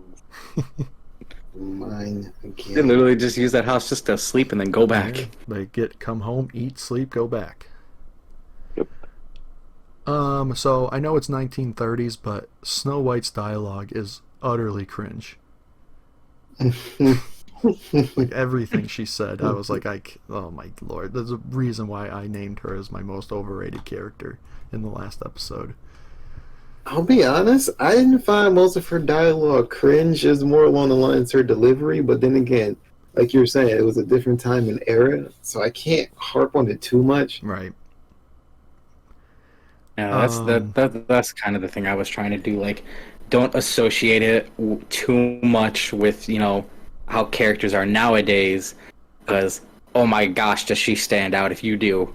Mine They again. literally just use that house just to sleep and then go back. Yeah, they come home, eat, sleep, go back. Yep. So I know it's 1930s, but Snow White's dialogue is utterly cringe. Everything she said, I was like, oh my lord. There's a reason why I named her as my most overrated character in the last episode. I'll be honest, I didn't find most of her dialogue cringe. It was more along the lines of her delivery, but then again, like you were saying, it was a different time and era, so I can't harp on it too much. Right. Yeah, that's kind of the thing I was trying to do. Don't associate it too much with how characters are nowadays, because oh my gosh, does she stand out if you do,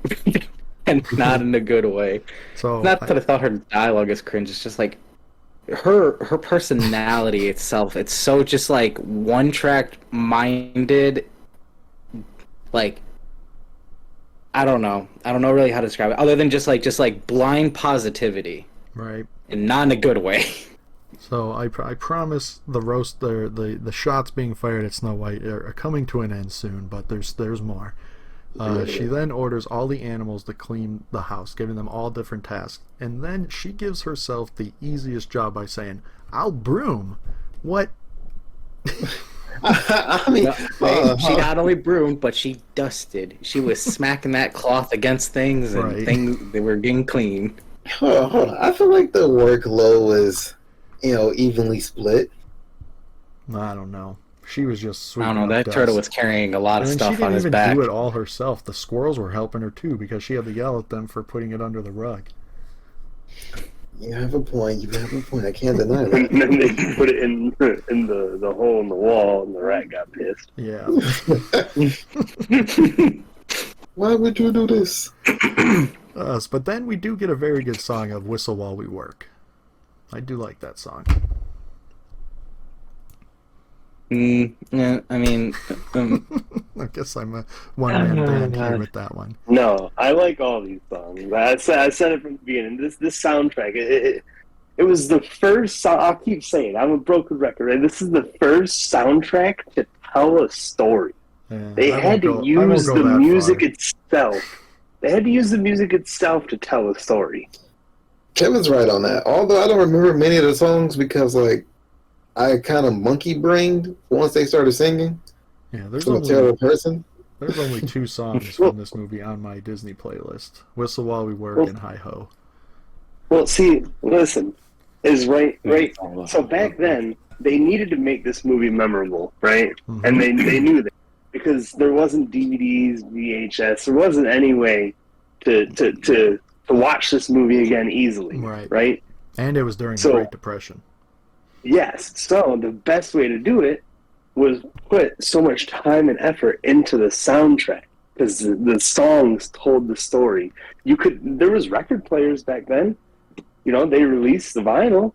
and not in a good way. So Not that I thought her dialogue is cringe. It's just her personality itself. It's so just one track minded. I don't know really how to describe it, other than just blind positivity, right. and not in a good way. So I promise the roast, the shots being fired at Snow White are coming to an end soon, but there's more. She then orders all the animals to clean the house, giving them all different tasks, and then she gives herself the easiest job by saying, "I'll broom." What? I mean, She not only broomed, but she dusted. She was smacking that cloth against things, and Right. things they were getting clean. hold on. I feel like the workload was, evenly split. I don't know. She was just I sweeping don't know. up That turtle was dust. carrying a lot of And she stuff didn't on his even back. do it all herself. The squirrels were helping her too because she had to yell at them for putting it under the rug. You have a point. You have a point. I can't deny And that. then they put it in the hole in the wall, and the rat got pissed. Yeah. Why would you do this? But then we do get a very good song of Whistle While We Work. I do like that song. Yeah, I mean, I guess I'm a one-man band here with that one. No, I like all these songs. I said it from the beginning. This soundtrack, it was the first song. I'll keep saying, I'm a broken record. Right? This is the first soundtrack to tell a story. Yeah, They had to use the music itself. They had to use the music itself to tell a story. Kevin's right on that. Although I don't remember many of the songs because, like, I kind of monkey-brained once they started singing. Yeah, I'm a terrible person. There's only 2 songs from this movie on my Disney playlist: "Whistle While We Work" and "Hi Ho." Well, see, listen, is right. So back then, they needed to make this movie memorable, right? Mm-hmm. And they knew that because there wasn't DVDs, VHS, there wasn't any way to watch this movie again easily, right? And it was during the Great Depression. Yes, so the best way to do it was put so much time and effort into the soundtrack because the songs told the story. There was record players back then. You know, they released the vinyl,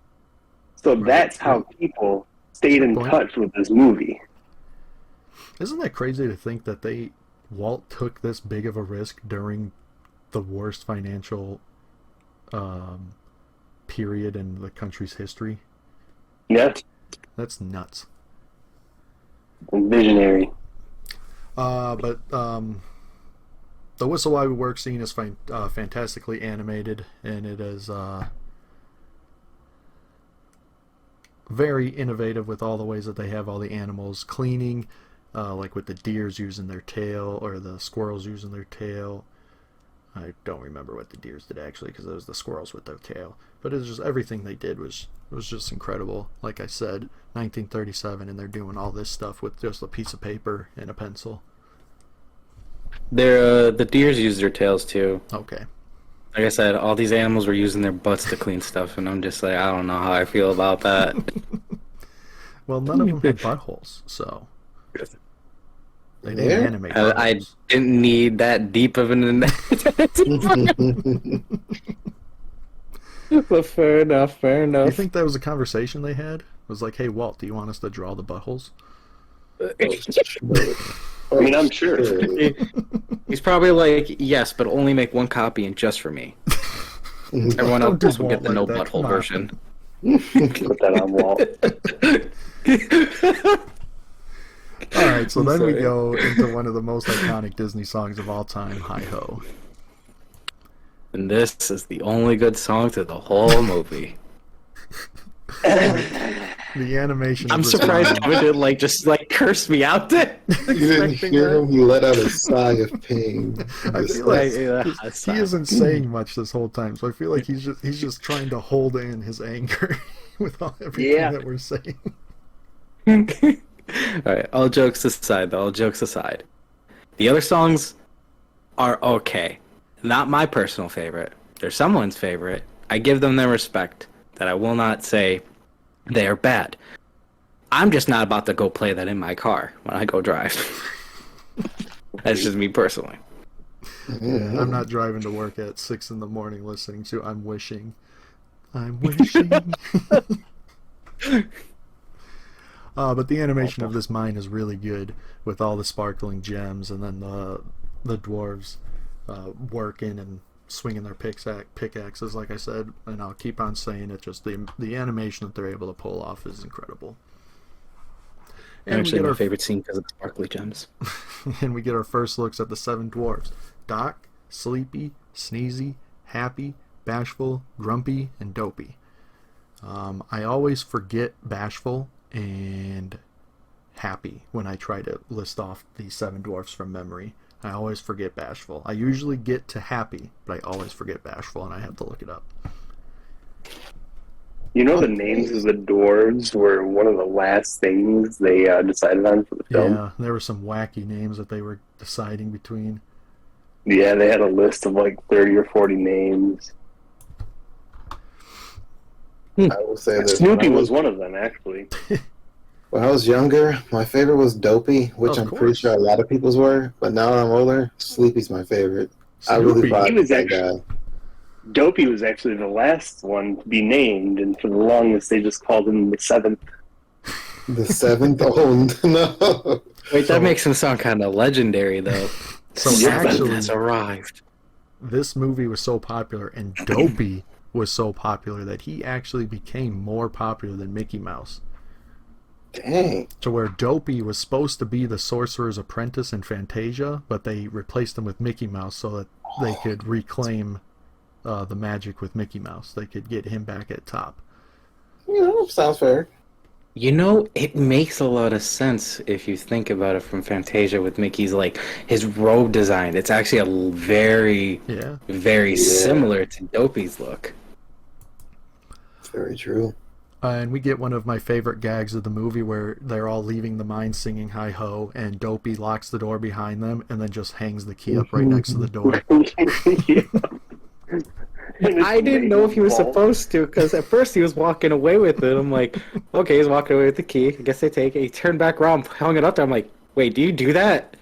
so that's how people stayed in touch with this movie. Isn't that crazy to think that Walt took this big of a risk during the worst financial period in the country's history? Yeah. That's nuts. Visionary. But the Whistle While We Work scene is fantastically animated, and it is very innovative with all the ways that they have all the animals cleaning, like with the deers using their tail or the squirrels using their tail. I don't remember what the deers did actually because it was the squirrels with their tail. But it's just everything they did was just incredible. Like I said, 1937, and they're doing all this stuff with just a piece of paper and a pencil. the deers use their tails too. Okay. Like I said, all these animals were using their butts to clean stuff, and I'm just like, I don't know how I feel about that. Well, none of them had buttholes, so they didn't animate buttholes. I didn't need that deep of an But fair enough. Do you think that was a conversation they had? It was like, hey, Walt, do you want us to draw the buttholes? I mean, I'm sure. He's probably like, yes, but only make one copy and just for me. Everyone else will get the no butthole version. Put that on Walt. Alright, so then we go into one of the most iconic Disney songs of all time, Hi Ho. And this is the only good song to the whole movie. The animation. I'm surprised Kevin didn't just curse me out there. You didn't hear him. He let out a sigh of pain. I feel like he isn't saying much this whole time, so I feel like he's just trying to hold in his anger with everything that we're saying. All right, all jokes aside, the other songs are okay. Not my personal favorite. They're someone's favorite. I give them their respect. That I will not say they are bad. I'm just not about to go play that in my car when I go drive. That's just me personally. Yeah, I'm not driving to work at 6 a.m. listening to I'm Wishing. But the animation of this mine is really good with all the sparkling gems and then the dwarves working and swinging their pickaxes, like I said, and I'll keep on saying it. Just the animation that they're able to pull off is incredible. And actually, my favorite scene because of the sparkly gems. And we get our first looks at the Seven Dwarfs: Doc, Sleepy, Sneezy, Happy, Bashful, Grumpy, and Dopey. I always forget Bashful and Happy when I try to list off the Seven Dwarfs from memory. I always forget Bashful. I usually get to Happy, but I always forget Bashful, and I have to look it up. You know, I'm the names of pleased. the dwarves were one of the last things they decided on for the film. Yeah, there were some wacky names that they were deciding between. Yeah, they had a list of like 30 or 40 names. I will say this: Snoopy was one of them, actually. when I was younger, my favorite was Dopey, which Of I'm pretty course. sure a lot of people's were. But now that I'm older, Sleepy's my favorite. I really Snoopy. He vibe with was that actually guy. Dopey was actually the last one to be named, and for the longest they just called him the seventh. The seventh? Oh no! Wait, So- that makes him sound kind of legendary, though. So Seven actually, has arrived. this movie was so popular and Dopey was so popular that he actually became more popular than Mickey Mouse. Dang. To where Dopey was supposed to be the sorcerer's apprentice in Fantasia, but they replaced him with Mickey Mouse so that they could reclaim the magic with Mickey Mouse. They could get him back at top. You know, sounds fair. You know, it makes a lot of sense if you think about it from Fantasia with Mickey's, like, his robe design. It's actually a very, Yeah. very Yeah. similar to Dopey's look. Very true. And we get one of my favorite gags of the movie where they're all leaving the mine singing Hi Ho, and Dopey locks the door behind them and then just hangs the key up right next to the door. I didn't know if he was supposed to, because at first he was walking away with it. I'm like, okay, he's walking away with the key. I guess they take it. He turned back around, hung it up there. I'm like, wait, do you do that?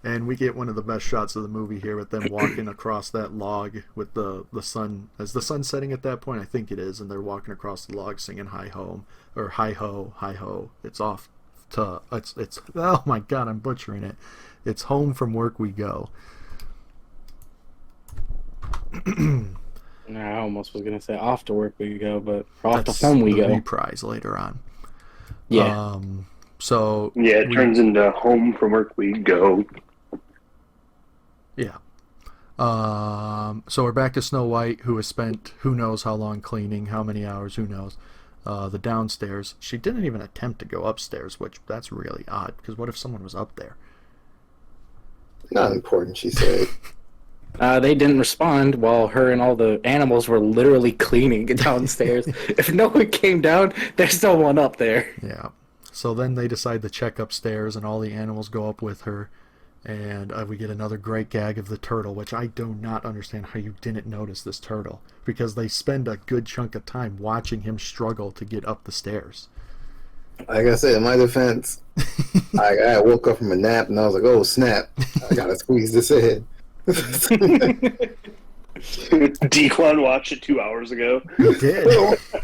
And we get one of the best shots of the movie here with them walking across that log with the sun. Is the sun setting at that point? I think it is. And they're walking across the log singing Hi Ho, or Hi Ho, Hi Ho. It's off to, it's, oh my God, I'm butchering it. It's Home from Work We Go. I almost was going to say off to work we go, but off That's to home we the go. reprise later on. Yeah. So Yeah, it turns into home from work we go. Yeah. So we're back to Snow White, who has spent who knows how long cleaning, how many hours, who knows. The downstairs. She didn't even attempt to go upstairs, which that's really odd, because what if someone was up there? Not important, she said. They didn't respond while her and all the animals were literally cleaning downstairs. If no one came down, there's no one up there. Yeah. So then they decide to check upstairs, and all the animals go up with her. And we get another great gag of the turtle, which I do not understand how you didn't notice this turtle, because they spend a good chunk of time watching him struggle to get up the stairs. Like I said, in my defense, I woke up from a nap and I was like, oh, snap. I gotta squeeze this in. Dequan watched it 2 hours ago. He did.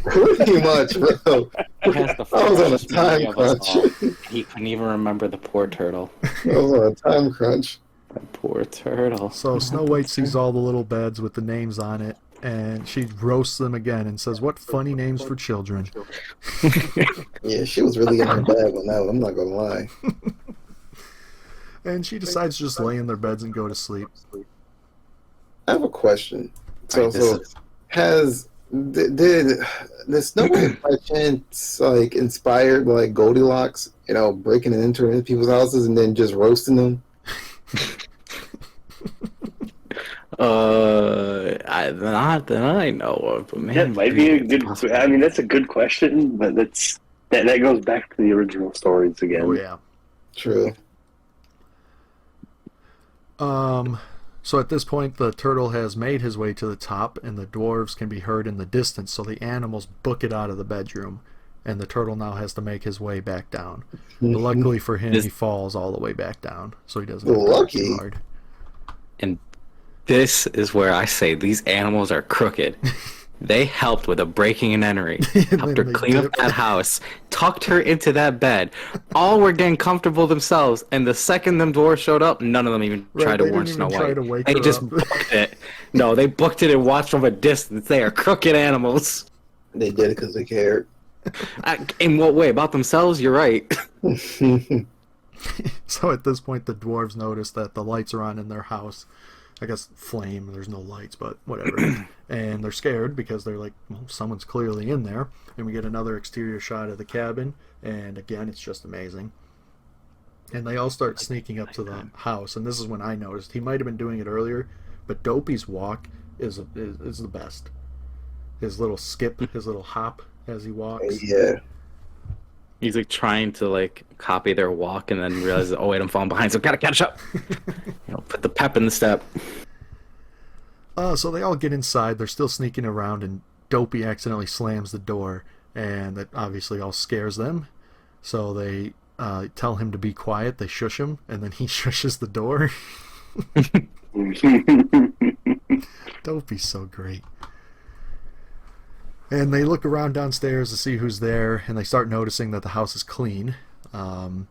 Pretty much, bro. He has the I was on a fastest memory time of us all. crunch. He couldn't even remember the poor turtle. I was on a time crunch. Poor turtle. So Snow White sees all the little beds with the names on it, and she roasts them again and says, "What funny names for children." Yeah, she was really in her bag on that one, I'm not gonna lie. And she decides to just lay in their beds and go to sleep. I have a question. Alright, Did Snow White by chance like inspired like Goldilocks, breaking and entering into people's houses and then just roasting them? Not that I know of, but man, That might be a it's good. possible. I mean, that's a good question, but that goes back to the original stories again. Oh yeah. True. So at this point, the turtle has made his way to the top, and the dwarves can be heard in the distance. So the animals book it out of the bedroom, and the turtle now has to make his way back down. But luckily for him, he falls all the way back down, so he doesn't have to work too Lucky. hard. And this is where I say these animals are crooked. They helped with a breaking and entering, helped her then they clean up dipped. that house, tucked her into that bed. All were getting comfortable themselves, and the second them dwarves showed up, none of them even Right, tried to they warn didn't Snow even try White. to wake They her just up. booked it. No, they booked it and watched from a distance. They are crooked animals. They did it because they cared. In what way? About themselves? You're right. So at this point, the dwarves notice that the lights are on in their house. I guess flame, there's no lights, but whatever. And they're scared because they're like, well, someone's clearly in there. And we get another exterior shot of the cabin, and again, it's just amazing. And they all start sneaking up to the house, and this is when I noticed. He might have been doing it earlier, but Dopey's walk is the best. his little skip, his little hop as he walks. Yeah. He's like trying to like copy their walk and then realizes, oh wait, I'm falling behind, so gotta catch up. Put the pep in the step. So they all get inside. They're still sneaking around, and Dopey accidentally slams the door, and that obviously all scares them. So they tell him to be quiet. They shush him, and then he shushes the door. Dopey's so great. And they look around downstairs to see who's there, and they start noticing that the house is clean. And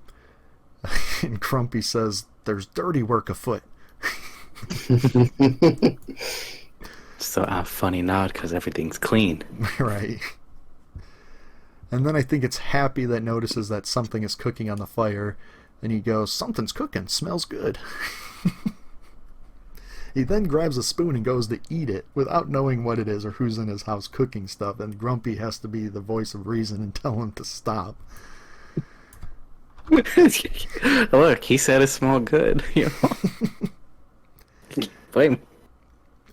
Grumpy says, "There's dirty work afoot." So funny nod because everything's clean. Right. And then I think it's Happy that notices that something is cooking on the fire, and he goes, "Something's cooking, smells good." He then grabs a spoon and goes to eat it without knowing what it is or who's in his house cooking stuff, and Grumpy has to be the voice of reason and tell him to stop. Look, he said it smelled good. Blame him.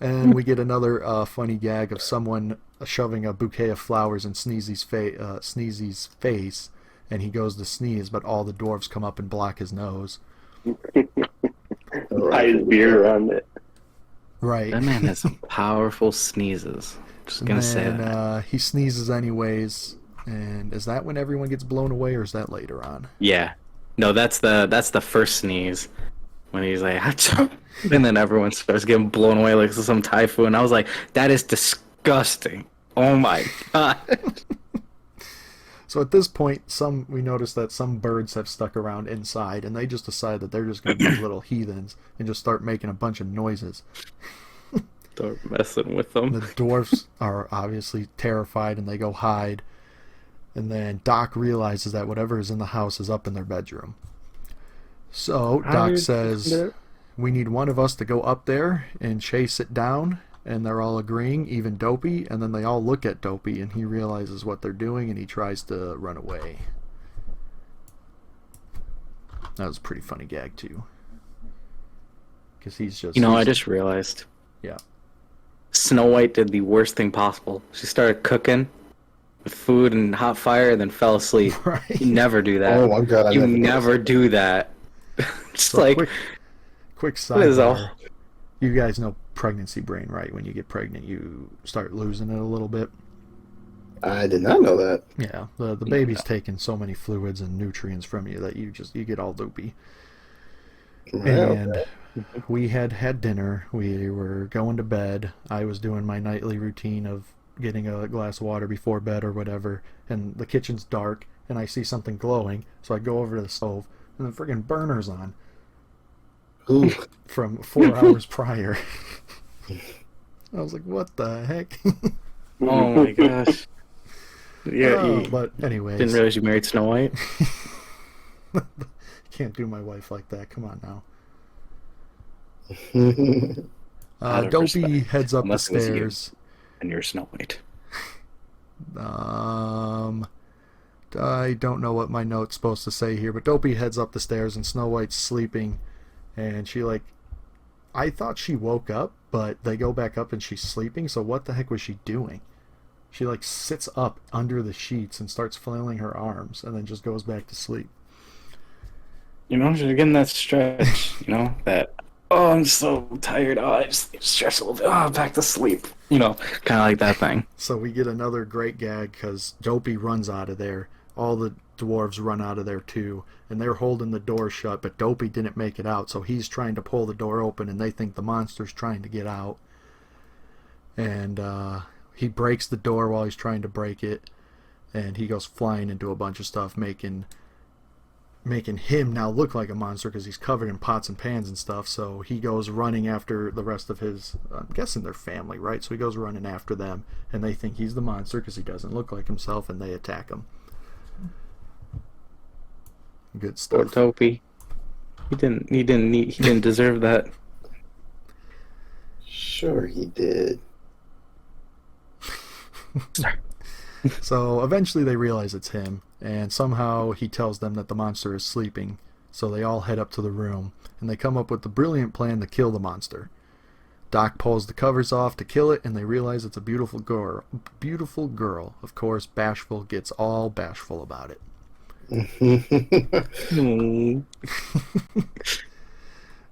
And we get another funny gag of someone shoving a bouquet of flowers in Sneezy's face, and he goes to sneeze, but all the dwarves come up and block his nose. Hide his beer around it. Right. That man has some powerful sneezes. Just gonna say that. He sneezes anyways, and is that when everyone gets blown away, or is that later on? Yeah. No, that's the first sneeze. When he's like, "Achoo," and then everyone starts getting blown away like some typhoon. I was like, that is disgusting. Oh my god. So at this point, we notice that some birds have stuck around inside, and they just decide that they're just going to be little heathens and just start making a bunch of noises. Start messing with them. The dwarfs are obviously terrified, and they go hide. And then Doc realizes that whatever is in the house is up in their bedroom. So Doc says, "We need one of us to go up there and chase it down." And they're all agreeing, even Dopey, and then they all look at Dopey, and he realizes what they're doing, and he tries to run away. That was a pretty funny gag, too. Because he's just... I just realized. Yeah. Snow White did the worst thing possible. She started cooking with food and hot fire, and then fell asleep. Right. You never do that. Oh my god! You never do that. Just So like... Quick What is all... sidebar. You guys know pregnancy brain, right? When you get pregnant, you start losing it a little bit. I did not know that. Yeah, the baby's taking so many fluids and nutrients from you that you get all loopy. And we had dinner. We were going to bed. I was doing my nightly routine of getting a glass of water before bed or whatever, and the kitchen's dark, and I see something glowing, so I go over to the stove, and the friggin' burner's on. Ooh. From 4 hours prior. I was like, what the heck? Oh my gosh. Yeah, but anyways. didn't realize you married Snow White. Can't do my wife like that. Come on now. Out of Dopey respect. heads up Unless the it was you. stairs. And you're Snow White. I don't know what my note's supposed to say here, but Dopey heads up the stairs and Snow White's sleeping, and she I thought she woke up, but they go back up and she's sleeping, so what the heck was she doing? She sits up under the sheets and starts flailing her arms and then just goes back to sleep. She's getting that stretch, that, oh, I'm so tired, oh, I just need to stretch a little bit, oh, back to sleep. Kind of like that thing. So we get another great gag because Dopey runs out of there. All the dwarves run out of there too, and they're holding the door shut, but Dopey didn't make it out, so he's trying to pull the door open, and they think the monster's trying to get out. And he breaks the door while he's trying to break it, and he goes flying into a bunch of stuff, making him now look like a monster because he's covered in pots and pans and stuff. So he goes running after the rest of his, I'm guessing their family, right? So he goes running after them, and they think he's the monster because he doesn't look like himself, and they attack him. Good Poor stuff. Dopey. He didn't deserve that. Sure he did. Sorry. So eventually they realize it's him, and somehow he tells them that the monster is sleeping. So they all head up to the room, and they come up with the brilliant plan to kill the monster. Doc pulls the covers off to kill it, and they realize it's a beautiful girl. Beautiful girl. Of course, Bashful gets all bashful about it.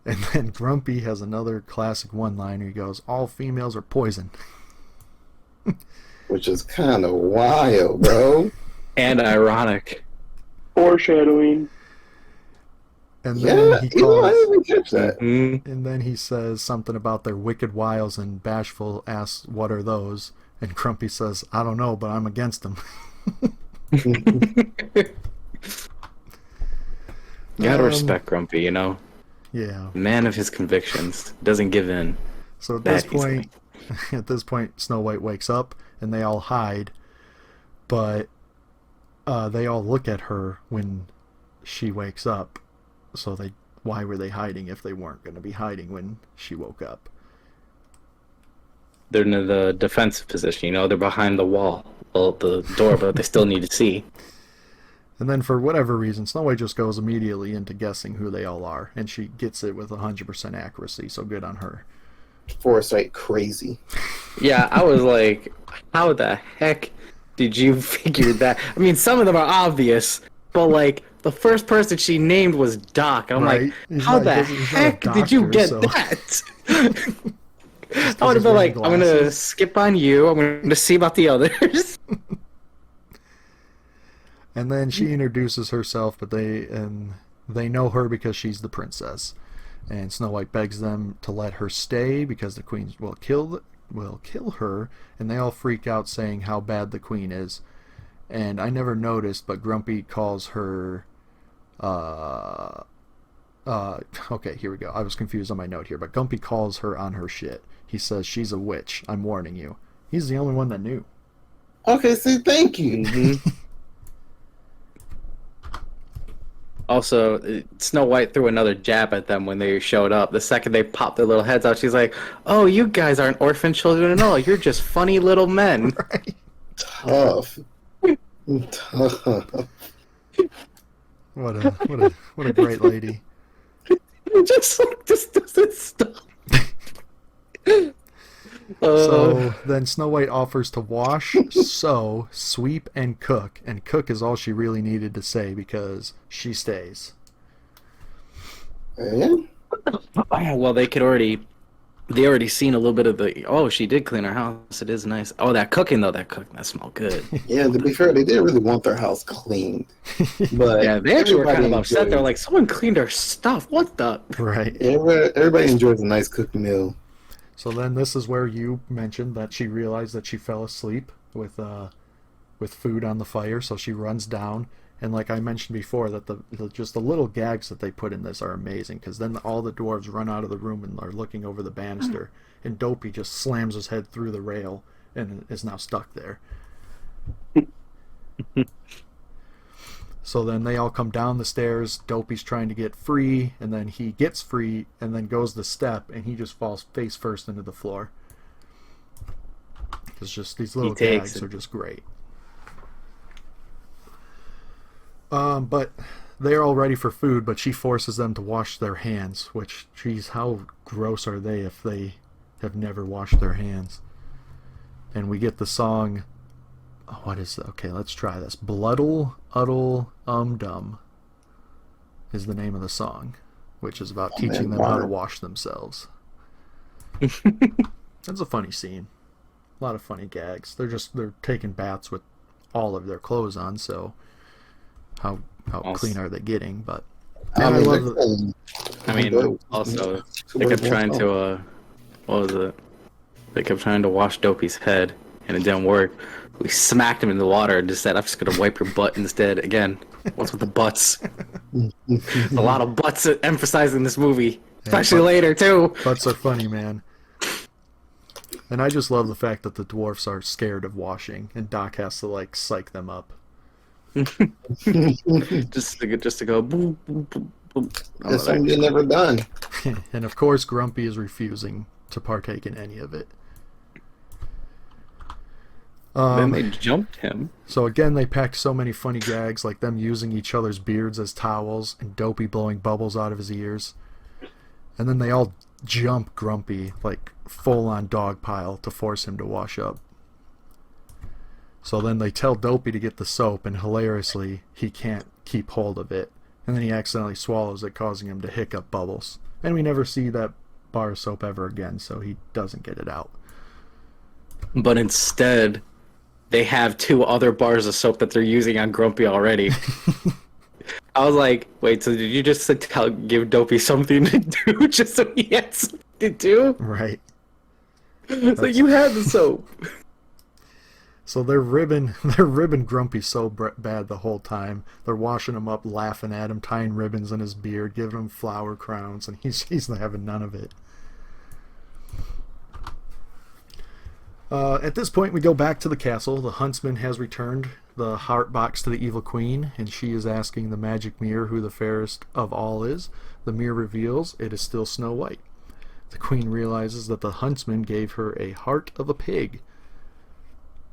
And then Grumpy has another classic one-liner. He goes, "All females are poison." Which is kind of wild, bro. And ironic. Foreshadowing. And then Yeah, he I didn't calls, even catch that. and then he says something about their wicked wiles, and Bashful asks, "What are those?" And Grumpy says, "I don't know, but I'm against them." You gotta respect Grumpy, you know? Yeah. Man of his convictions. Doesn't give in. So at that this point, Snow White wakes up, and they all hide, but they all look at her when she wakes up. So why were they hiding if they weren't going to be hiding when she woke up? They're in the defensive position, you know? They're behind the wall, well, the door, but they still need to see. And then for whatever reason, Snow White just goes immediately into guessing who they all are, and she gets it with 100% accuracy, so good on her. Foresight crazy. Yeah, I was like, how the heck did you figure that? I mean, some of them are obvious, but like, the first person she named was Doc. I'm Right. like, He's how not- the he's not a heck did you doctor, get so- that? I would he's have been wearing like, I'm gonna glasses. skip on you. I'm gonna see about the others. And then she introduces herself, but they know her because she's the princess. And Snow White begs them to let her stay because the queen will kill her, and they all freak out saying how bad the queen is. And I never noticed, but Grumpy calls her okay, here we go. I was confused on my note here, but Grumpy calls her on her shit. He says, "She's a witch. I'm warning you." He's the only one that knew. Okay, see, thank you. Also, Snow White threw another jab at them when they showed up. The second they popped their little heads out, she's like, "Oh, you guys aren't orphan children at all. You're just funny little men." Right? Tough. Tough. What a great lady. Just like, this doesn't stop. So then Snow White offers to wash, sew, sweep, and cook is all she really needed to say because she stays. Yeah. Well, they already seen a little bit of she did clean her house. It is nice. Oh, that cooking, that smelled good. Yeah, to be fair, they didn't really want their house cleaned. But Yeah, they actually were kind of everybody upset. They're enjoys- like, someone cleaned our stuff. What the? Right. Everybody enjoys a nice cooked meal. So then this is where you mentioned that she realized that she fell asleep with food on the fire, so she runs down. And like I mentioned before, that just the little gags that they put in this are amazing, because then all the dwarves run out of the room and are looking over the banister, and Dopey just slams his head through the rail and is now stuck there. So then they all come down the stairs. Dopey's trying to get free, and then he gets free and then goes the step, and he just falls face first into the floor. It's just these little gags are just great. But they're all ready for food, but she forces them to wash their hands, which, geez, how gross are they if they have never washed their hands? And we get the song, what is it? Okay, let's try this. Bloodle, Uddle, Dum is the name of the song, which is about teaching them how to wash themselves. That's a funny scene. A lot of funny gags. They're taking baths with all of their clothes on, so how clean are they getting? But I mean, also they kept trying to what was it? They kept trying to wash Dopey's head, and it didn't work. We smacked him in the water and just said, "I'm just gonna wipe your butt instead." Again, what's with the butts? A lot of butts emphasized in this movie, especially later too. Butts are funny, man. And I just love the fact that the dwarfs are scared of washing, and Doc has to like psych them up. just to go boom, boom, boom, boom. That's something you've never done. And of course, Grumpy is refusing to partake in any of it. Then they jumped him. So again, they packed so many funny gags, like them using each other's beards as towels, and Dopey blowing bubbles out of his ears. And then they all jump Grumpy, like full on dog pile, to force him to wash up. So then they tell Dopey to get the soap, and hilariously, he can't keep hold of it. And then he accidentally swallows it, causing him to hiccup bubbles. And we never see that bar of soap ever again, so he doesn't get it out. But instead, they have 2 other bars of soap that they're using on Grumpy already. I was like, wait, so did you just give Dopey something to do just so he had something to do? Right. It's like, you had the soap. So they're ribbing Grumpy so bad the whole time. They're washing him up, laughing at him, tying ribbons in his beard, giving him flower crowns, and he's having none of it. At this point, we go back to the castle. The huntsman has returned the heart box to the evil queen, and she is asking the magic mirror who the fairest of all is. The mirror reveals it is still Snow White. The queen realizes that the huntsman gave her a heart of a pig.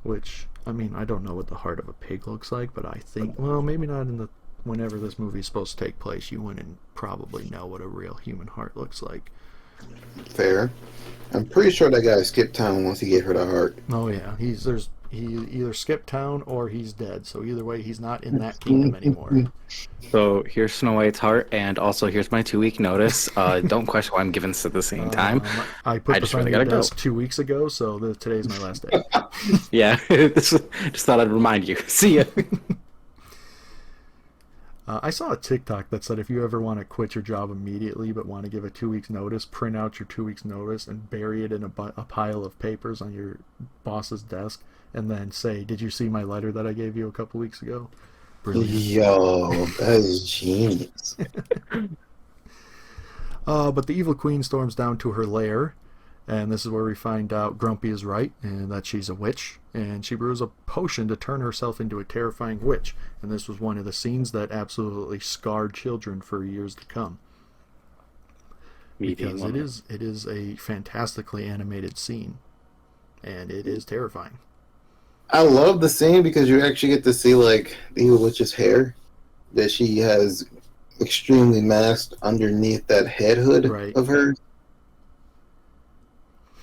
Which, I mean, I don't know what the heart of a pig looks like, but I think, well, maybe not whenever this movie is supposed to take place, you wouldn't probably know what a real human heart looks like. Fair. I'm pretty sure that guy skipped town once he gave her the heart. Oh yeah, he either skipped town or he's dead. So either way, he's not in that kingdom anymore. So here's Snow White's heart, and also here's my 2-week notice. Don't question why I'm giving this at the same time. I put this on really your gotta desk 2 weeks ago, so today's my last day. Yeah, just thought I'd remind you. See ya. I saw a TikTok that said if you ever want to quit your job immediately but want to give a 2 weeks notice, print out your 2 weeks notice and bury it in a pile of papers on your boss's desk, and then say, "Did you see my letter that I gave you a couple weeks ago?" Brilliant. Yo, that is genius. But the evil queen storms down to her lair, and this is where we find out Grumpy is right and that she's a witch, and she brews a potion to turn herself into a terrifying witch. And this was one of the scenes that absolutely scarred children for years to come. Because it is a fantastically animated scene, and it is terrifying. I love the scene because you actually get to see like the evil witch's hair that she has extremely masked underneath that head hood of hers.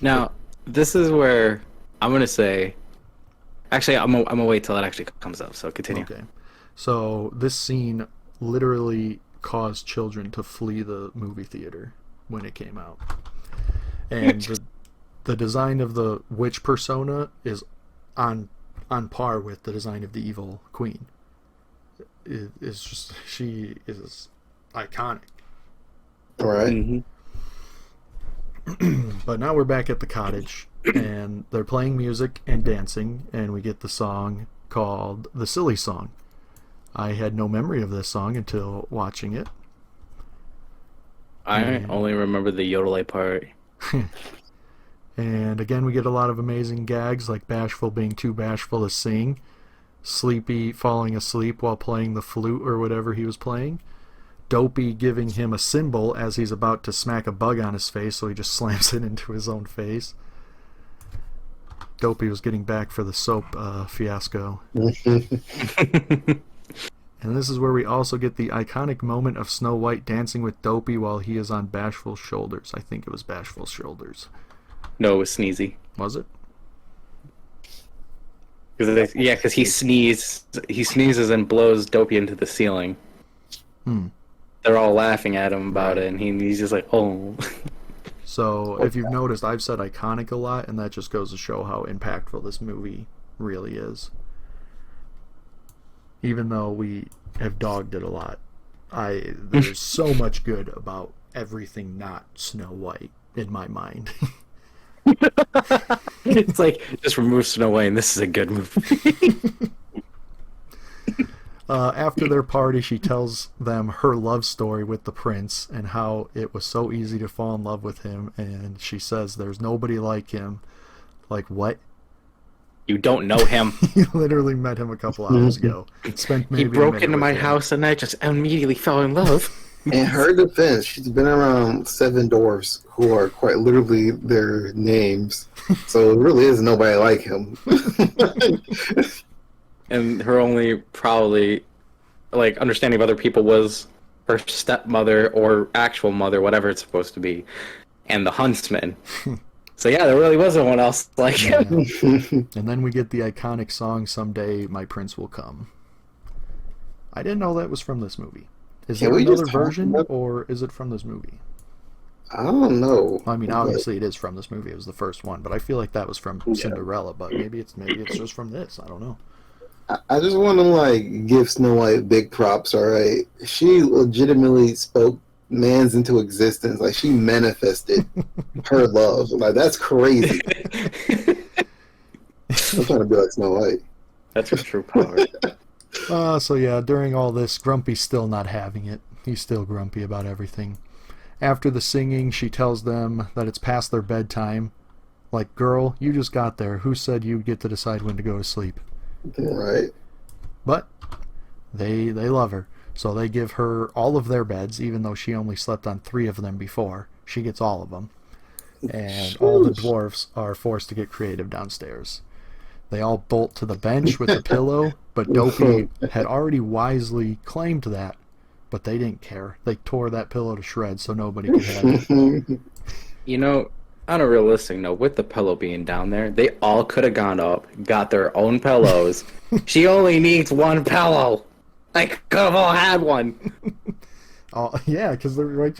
Now, this is where I'm gonna say. Actually, I'm gonna wait till it actually comes up. So continue. Okay. So this scene literally caused children to flee the movie theater when it came out, and the design of the witch persona is on par with the design of the evil queen. It's just, she is iconic. Right. Mm-hmm. But now we're back at the cottage, and they're playing music and dancing, and we get the song called The Silly Song. I had no memory of this song until watching it. I only remember the yodelay part. And again, we get a lot of amazing gags, like Bashful being too bashful to sing, Sleepy falling asleep while playing the flute or whatever he was playing, Dopey giving him a cymbal as he's about to smack a bug on his face, so he just slams it into his own face. Dopey was getting back for the soap fiasco. And this is where we also get the iconic moment of Snow White dancing with Dopey while he is on Bashful's shoulders. I think it was Bashful's shoulders. No, it was Sneezy. Was it? Because he sneezes and blows Dopey into the ceiling. They're all laughing at him about it, and he's just like, oh. So, if you've noticed, I've said iconic a lot, and that just goes to show how impactful this movie really is. Even though we have dogged it a lot, there's so much good about everything not Snow White in my mind. It's like, just remove Snow White and this is a good movie. After their party, she tells them her love story with the prince and how it was so easy to fall in love with him, and she says there's nobody like him. Like, what? You don't know him. You literally met him a couple hours ago. Spent maybe he broke into my house and I just immediately fell in love. In her defense, she's been around Seven Dwarfs, who are quite literally their names. So it really is nobody like him. And her only probably understanding of other people was her stepmother or actual mother, whatever it's supposed to be, and the huntsman. So yeah, there really wasn't one else like him. And then we get the iconic song, Someday My Prince Will Come. I didn't know that was from this movie. Is there another version, or is it from this movie? I don't know. I mean, obviously it is from this movie. It was the first one, but I feel like that was from Cinderella. But maybe it's just from this. I don't know. I just want to like give Snow White big props. All right, she legitimately spoke mans into existence. Like she manifested her love. Like that's crazy. I'm trying to be like Snow White. That's her true power. So yeah, during all this, Grumpy's still not having it. He's still grumpy about everything. After the singing, she tells them that it's past their bedtime. Like, girl, you just got there. Who said you'd get to decide when to go to sleep? Right. But they love her. So they give her all of their beds, even though she only slept on 3 of them before. She gets all of them. And all the dwarfs are forced to get creative downstairs. They all bolt to the bench with the pillow, but Dopey had already wisely claimed that. But they didn't care. They tore that pillow to shreds so nobody could have it. You know, on a realistic note, with the pillow being down there, they all could have gone up, got their own pillows. She only needs one pillow. They could have all had one. Oh, yeah, because they're right,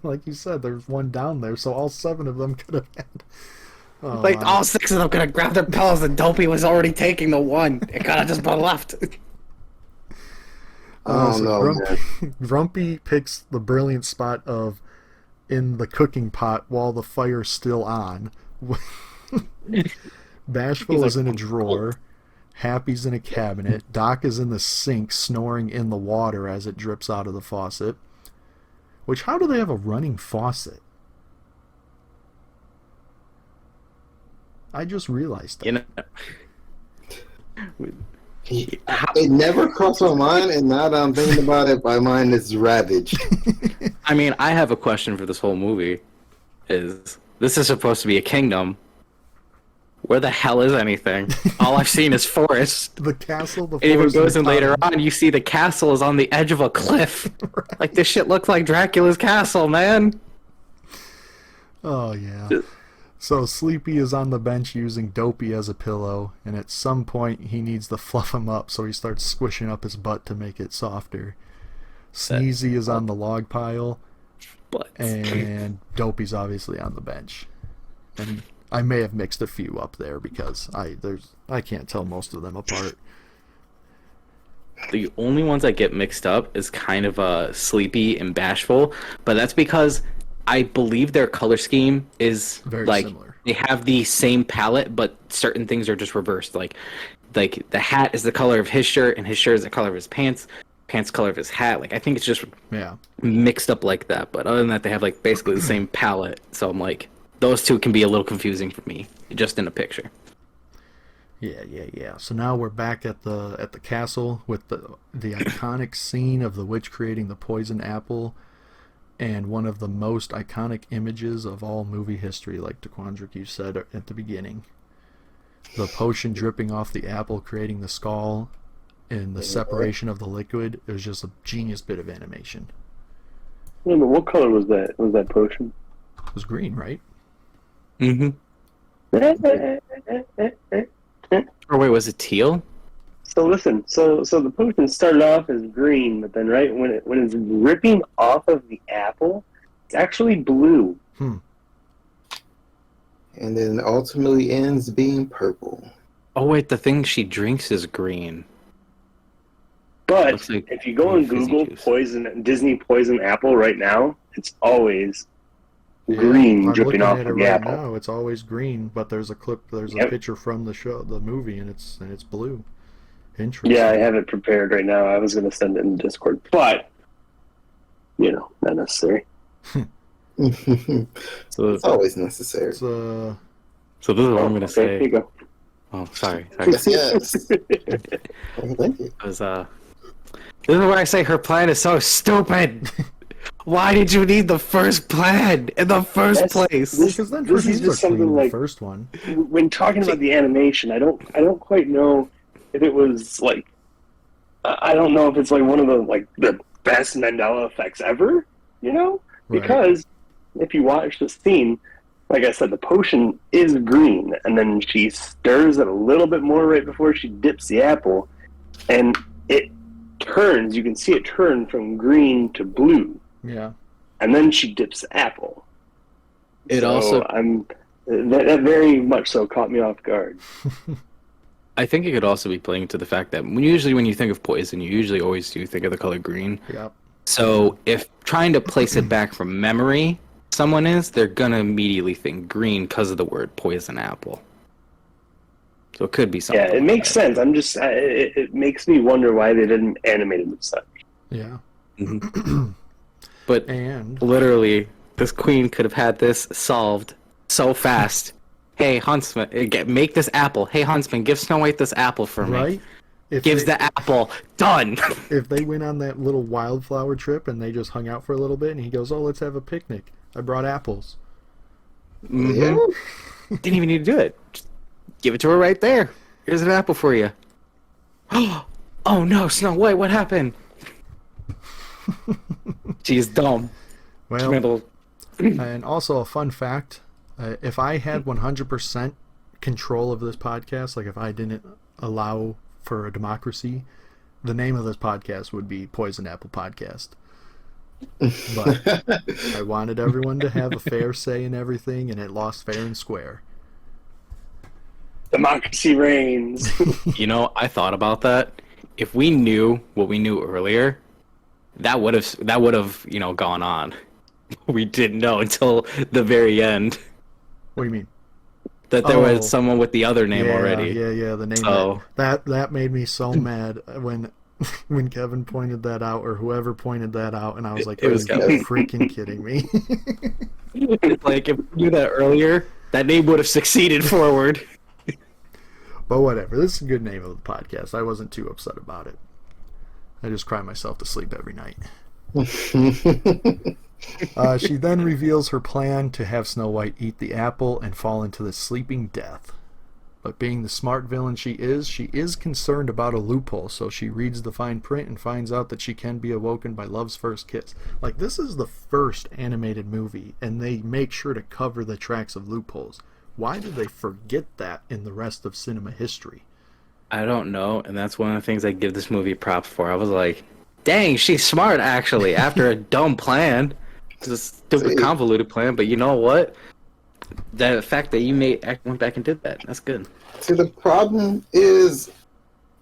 like you said, there's one down there, so all 7 of them could have had. Oh, like all 6 of them could have grabbed their pillows, and Dopey was already taking the one. It could have just been left. Grumpy picks the brilliant spot of in the cooking pot while the fire's still on. Bashful is in a drawer. Happy's in a cabinet. Doc is in the sink snoring in the water as it drips out of the faucet. Which, how do they have a running faucet? I just realized that. You know, It never crossed my mind, and now that I'm thinking about it, my mind is ravaged. I mean, I have a question for this whole movie. This is supposed to be a kingdom. Where the hell is anything? All I've seen is forest. The castle, the forest. It even goes in later on, you see the castle is on the edge of a cliff. Right. Like, this shit looks like Dracula's castle, man. Oh, yeah. So Sleepy is on the bench using Dopey as a pillow, and at some point he needs to fluff him up, so he starts squishing up his butt to make it softer. Sneezy is on the log pile, and Dopey's obviously on the bench. And I may have mixed a few up there because I can't tell most of them apart. The only ones that get mixed up is kind of Sleepy and Bashful, but that's because I believe their color scheme is very like similar. They have the same palette, but certain things are just reversed. Like the hat is the color of his shirt, and his shirt is the color of his pants. Pants color of his hat. Like, I think it's just mixed up like that. But other than that, they have like basically the same palette. So I'm like, those two can be a little confusing for me, just in a picture. Yeah. So now we're back at the castle with the iconic scene of the witch creating the poison apple. And one of the most iconic images of all movie history, like Taquandrick, you said at the beginning. The potion dripping off the apple, creating the skull, and the separation of the liquid. It was just a genius bit of animation. Yeah, but what color was that? Was that potion? It was green, right? Mm-hmm. Or wait, was it teal? So listen, so the potion started off as green, but then when it's ripping off of the apple, it's actually blue. And then ultimately ends being purple. Oh wait, the thing she drinks is green. But like if you go and Google Disney poison apple right now, it's always green dripping off of the apple. No, it's always green, but there's a picture from the movie, and it's blue. Interesting. Yeah, I have it prepared right now. I was going to send it in Discord, but not necessary. So it's always necessary. So this is what I'm going to say. Here you go. Oh, sorry. Yes. Thank you. This is where I say her plan is so stupid. Why did you need the first plan in the first place? Because then this is just something like the first one. When talking about the animation, I don't quite know if it was like, I don't know if it's like one of the best Mandela effects ever, you know? Right. Because if you watch the scene, like I said, the potion is green, and then she stirs it a little bit more right before she dips the apple, and it turns. You can see it turn from green to blue, Yeah. and then she dips the apple. It also, that very much so caught me off guard. I think it could also be playing to the fact that usually when you think of poison, you usually always do think of the color green. Yeah. So if trying to place it back from memory, someone is, they're gonna immediately think green because of the word poison apple. So it could be something. Yeah, it makes sense. I'm just it makes me wonder why they didn't animate it as such. Yeah. But And literally, this queen could have had this solved so fast. Hey, Huntsman, make this apple. Hey, Huntsman, give Snow White this apple for me. right? If Gives they, the apple. Done. if they went on that little wildflower trip and they just hung out for a little bit and he goes, "Oh, let's have a picnic. I brought apples." Didn't even need to do it. Just give it to her right there. Here's an apple for you. Oh no, Snow White, what happened? She's dumb. Well, and also a fun fact, if I had 100% control of this podcast, like if I didn't allow for a democracy, the name of this podcast would be Poison Apple Podcast. But I wanted everyone to have a fair say in everything, and it lost fair and square. Democracy reigns. You know, I thought about that. If we knew what we knew earlier, that would have gone on. We didn't know until the very end What do you mean? that there was someone with the other name already. Yeah, the name. So that made me so mad when Kevin pointed that out, or whoever pointed that out, and I was like, It was "Are you Kevin. freaking kidding me?" It's like if we knew that earlier, that name would have succeeded forward. But whatever. This is a good name of the podcast. I wasn't too upset about it. I just cry myself to sleep every night. She then reveals her plan to have Snow White eat the apple and fall into the sleeping death. But being the smart villain she is concerned about a loophole, so she reads the fine print and finds out that she can be awoken by love's first kiss. Like, this is the first animated movie, and they make sure to cover the tracks of loopholes. Why did they forget that in the rest of cinema history? I don't know, and that's one of the things I give this movie props for. I was like, dang, she's smart, actually, after a dumb plan. It's a stupid, convoluted plan, but you know what? The fact that you went back and did that, that's good. See, the problem is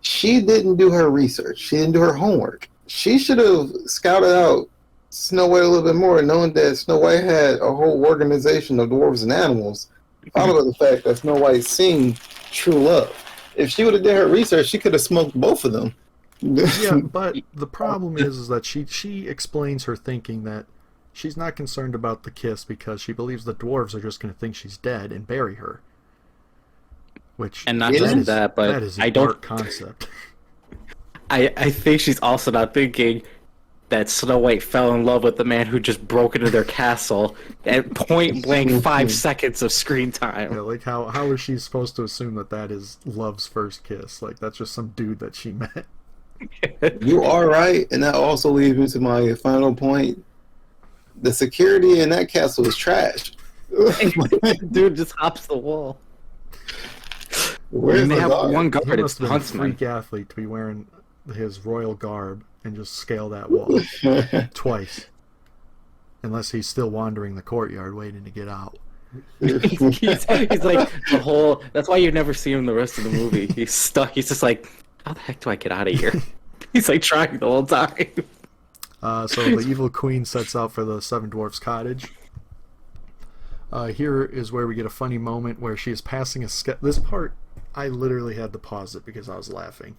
she didn't do her research. She didn't do her homework. She should have scouted out Snow White a little bit more, knowing that Snow White had a whole organization of dwarves and animals. Thought about the fact that Snow White seen true love. If she would have did her research, she could have smoked both of them. Yeah, but the problem is that she explains her thinking that she's not concerned about the kiss because she believes the dwarves are just going to think she's dead and bury her. Which And not just that, but that is a I don't dark concept. I think she's also not thinking that Snow White fell in love with the man who just broke into their castle at point blank 5 seconds of screen time. Yeah, like how is she supposed to assume that is love's first kiss? Like, that's just some dude that she met. You are right, and that also leads me to my final point. The security in that castle is trash. Dude just hops the wall. Where's And they the have guard? one He guard, it's must have been a Huntsman. freak athlete to be wearing his royal garb and just scale that wall twice. Unless he's still wandering the courtyard waiting to get out. he's like the whole. That's why you never see him the rest of the movie. He's stuck. He's just like, how the heck do I get out of here? He's like trying the whole time. So the evil queen sets out for the Seven Dwarfs cottage. Here is where we get a funny moment where she is passing a this part, I literally had to pause it because I was laughing.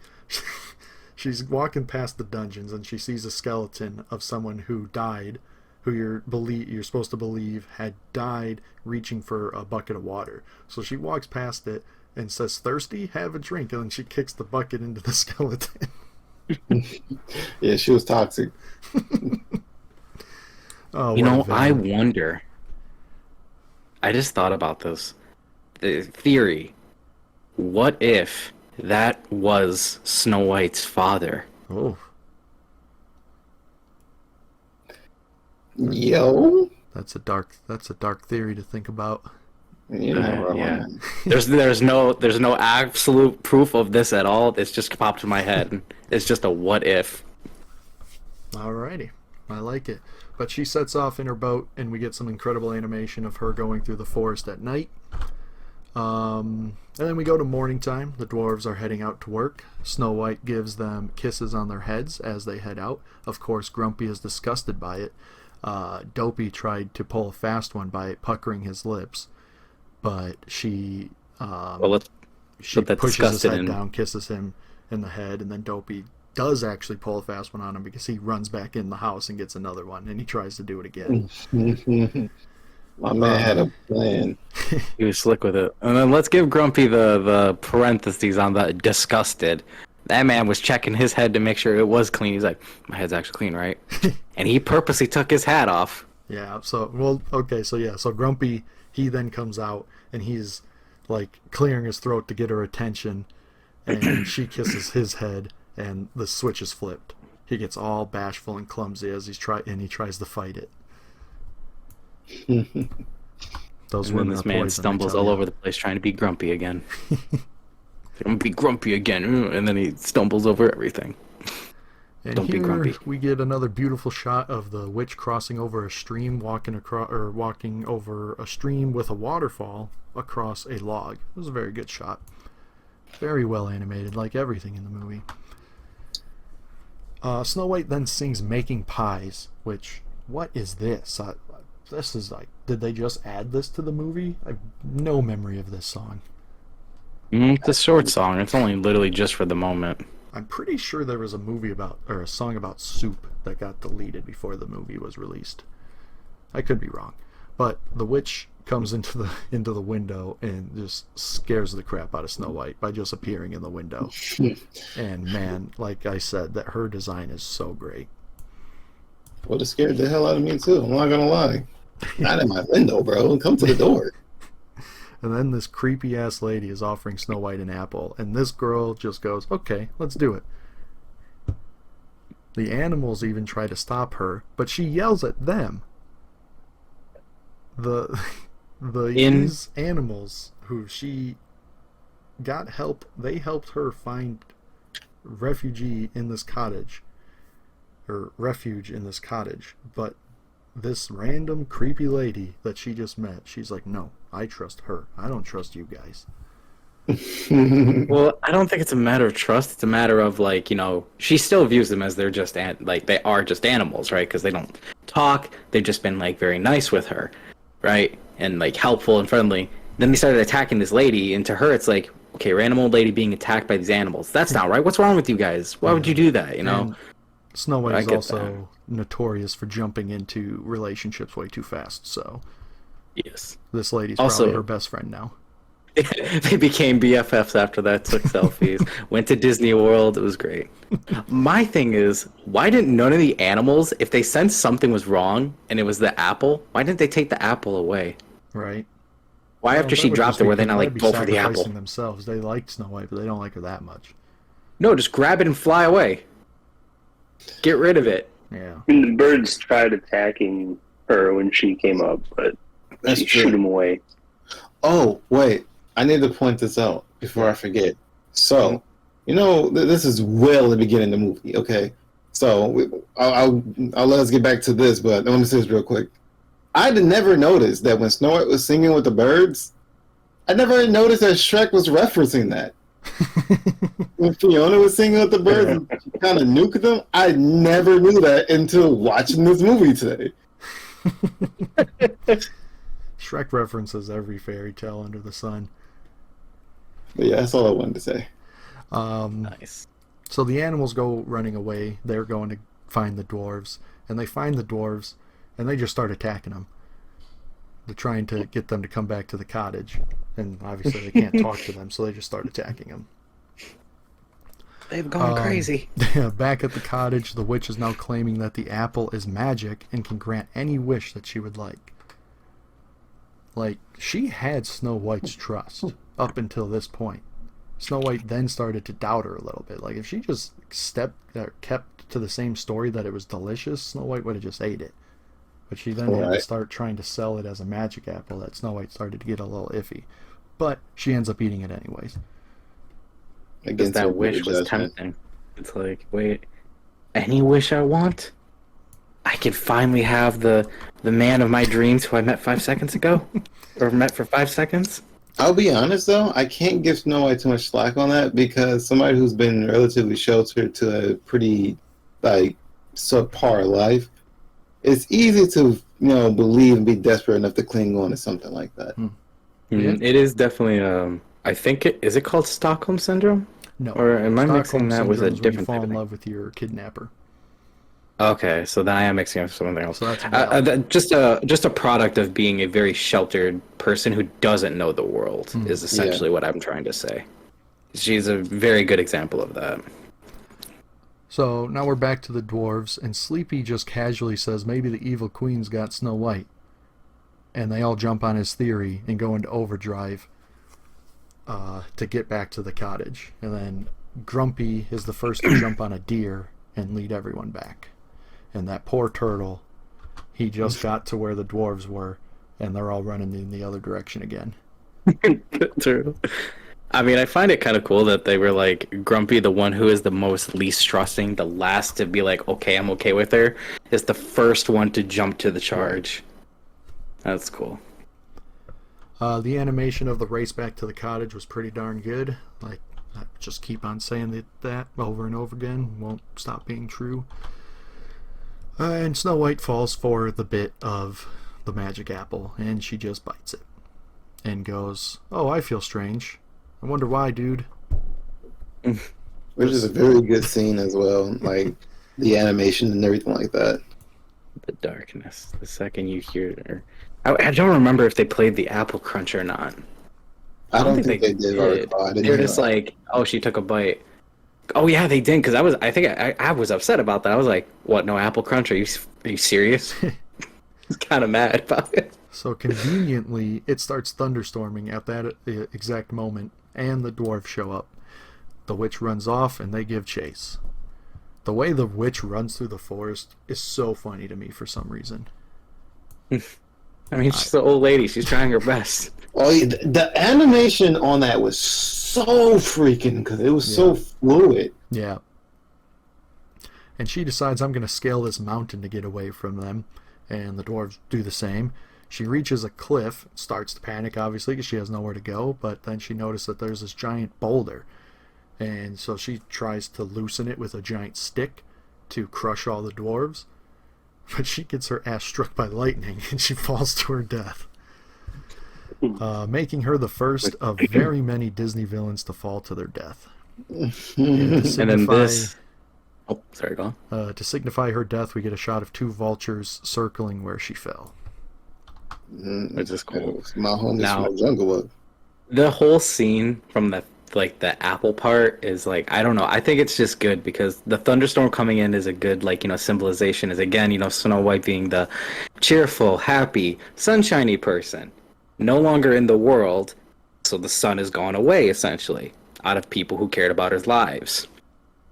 She's walking past the dungeons and she sees a skeleton of someone who died, who you're supposed to believe had died reaching for a bucket of water. So she walks past it and says, "Thirsty? Have a drink." And then she kicks the bucket into the skeleton. Yeah, she was toxic. Oh, You what a know, I villain. wonder. I just thought about this. The theory. What if that was Snow White's father? Oh. Yo, That's a dark theory to think about. you know, Yeah. There's no absolute proof of this at all. It's just popped in my head. It's just a what if. Alrighty, I like it. But she sets off in her boat, and we get some incredible animation of her going through the forest at night. And then we go to morning time. The dwarves are heading out to work. Snow White gives them kisses on their heads as they head out. Of course, Grumpy is disgusted by it. Dopey tried to pull a fast one by puckering his lips, but she Let's she put that pushes his disgusted head in. down, kisses him in the head, and then Dopey does actually pull a fast one on him because he runs back in the house and gets another one, and he tries to do it again. My man had a plan. He was slick with it. And then let's give Grumpy the parentheses on that disgusted. That man was checking his head to make sure it was clean. He's like, my head's actually clean, right? And he purposely took his hat off. Yeah, so so Grumpy, he then comes out and he's like clearing his throat to get her attention, and she kisses his head and the switch is flipped. He gets all bashful and clumsy as he tries to fight it. Those And then women this are man poison, I stumbles tell all ya. over the place trying to be grumpy again. I'm gonna be grumpy again, and then he stumbles over everything. And Don't be here grumpy. we get another beautiful shot of the witch crossing over a stream, walking over a stream with a waterfall across a log. It was a very good shot. Very well animated, like everything in the movie. Snow White then sings "Making Pies," which, what is this? This is like, did they just add this to the movie? I have no memory of this song. It's a short song. It's only literally just for the moment. I'm pretty sure there was a song about soup that got deleted before the movie was released. I could be wrong, but the witch comes into the window and just scares the crap out of Snow White by just appearing in the window. And man, like I said, that her design is so great. Would have scared the hell out of me too. I'm not gonna lie. Not in my window, bro. Come to the door. And then this creepy ass lady is offering Snow White an apple, and this girl just goes, "Okay, let's do it." The animals even try to stop her, but she yells at them. These animals who she got help, they helped her find refuge in this cottage, but this random creepy lady that she just met, she's like, "No, I trust her. I don't trust you guys." Well, I don't think it's a matter of trust. It's a matter of like, she still views them as they're just they are just animals, right? Because they don't talk. They've just been like very nice with her, right? And like helpful and friendly. Then they started attacking this lady, and to her, it's like, okay, random old lady being attacked by these animals. That's not right. What's wrong with you guys? Why would you do that? And Snow White I is get also notorious for jumping into relationships way too fast. So Yes. this lady's Also- probably her best friend now. They became BFFs after that, took selfies, went to Disney World. It was great. My thing is, why didn't none of the animals, if they sensed something was wrong and it was the apple, why didn't they take the apple away? Right. Why after she dropped it, were they not like, go for the apple? sacrificing themselves. They like Snow White, but they don't like her that much. No, just grab it and fly away. Get rid of it. Yeah. I mean, the birds tried attacking her when she came up, but That's she true. shoot them away. Oh, wait. I need to point this out before I forget. So, this is well in the beginning of the movie, okay? So, I'll let us get back to this, but let me say this real quick. I had never noticed that when Snow White was singing with the birds, I never noticed that Shrek was referencing that. When Fiona was singing with the birds and she kind of nuked them, I never knew that until watching this movie today. Shrek references every fairy tale under the sun. But yeah, that's all I wanted to say. Nice. So the animals go running away. They're going to find the dwarves, and they find the dwarves, and they just start attacking them. They're trying to get them to come back to the cottage, and obviously they can't talk to them, so they just start attacking them. They've gone crazy. Back at the cottage, the witch is now claiming that the apple is magic and can grant any wish that she would like. Like, she had Snow White's trust up until this point. Snow White then started to doubt her a little bit. Like, if she just kept to the same story that it was delicious, Snow White would have just ate it. But she then had to Right. start trying to sell it as a magic apple that Snow White started to get a little iffy. But she ends up eating it anyways. Because Against her that wish better was judgment. tempting. It's like, wait, any wish I want? I could finally have the man of my dreams who I met 5 seconds ago? Or met for 5 seconds? I'll be honest though, I can't give Snow White too much slack on that because somebody who's been relatively sheltered to a pretty like subpar life, it's easy to believe and be desperate enough to cling on to something like that. Yeah. It is definitely, I think is it called Stockholm Syndrome? No. Or am I mixing Stockholm that with a syndrome is when you different fall type in of thing? love with your kidnapper. Okay, so then I am mixing up something else. So that's valid. Just a product of being a very sheltered person who doesn't know the world is essentially what I'm trying to say. She's a very good example of that. So now we're back to the dwarves, and Sleepy just casually says maybe the evil queen's got Snow White. And they all jump on his theory and go into overdrive to get back to the cottage. And then Grumpy is the first to jump on a deer and lead everyone back. And that poor turtle, he just got to where the dwarves were, and they're all running in the other direction again. True. I mean, I find it kind of cool that they were like Grumpy, the one who is the most least trusting, the last to be like, okay, I'm okay with her, is the first one to jump to the charge. That's cool. The animation of the race back to the cottage was pretty darn good. Like, I just keep on saying that over and over again. Won't stop being true. And Snow White falls for the bit of the magic apple, and she just bites it. And goes, oh, I feel strange. I wonder why, dude. Which is a very good scene as well. Like the animation and everything like that. The darkness. The second you hear her. I don't remember if they played the apple crunch or not. I don't think they did. Or I didn't They were hear just that. like, oh, she took a bite. Oh yeah, they didn't, because I was upset about that. I was like, what? No apple crunch? Are you serious? I was kind of mad about it. So conveniently, it starts thunderstorming at that exact moment, and the dwarves show up. The witch runs off, and they give chase. The way the witch runs through the forest is so funny to me for some reason. I mean, she's an old lady. She's trying her best. Oh, yeah, the animation on that was so freaking because it was so fluid. Yeah. And she decides, I'm going to scale this mountain to get away from them. And the dwarves do the same. She reaches a cliff, starts to panic, obviously, because she has nowhere to go. But then she notices that there's this giant boulder. And so she tries to loosen it with a giant stick to crush all the dwarves. But she gets her ass struck by lightning, and she falls to her death. Making her the first of very many Disney villains to fall to their death. And then this... Oh, sorry, go on. To signify her death, we get a shot of two vultures circling where she fell. Which is cool. My homies Now- from the Jungle Book. The whole scene from the apple part is like, I don't know. I think it's just good because the thunderstorm coming in is a good symbolization. Is again, Snow White being the cheerful, happy, sunshiny person, no longer in the world. So the sun has gone away essentially out of people who cared about his lives.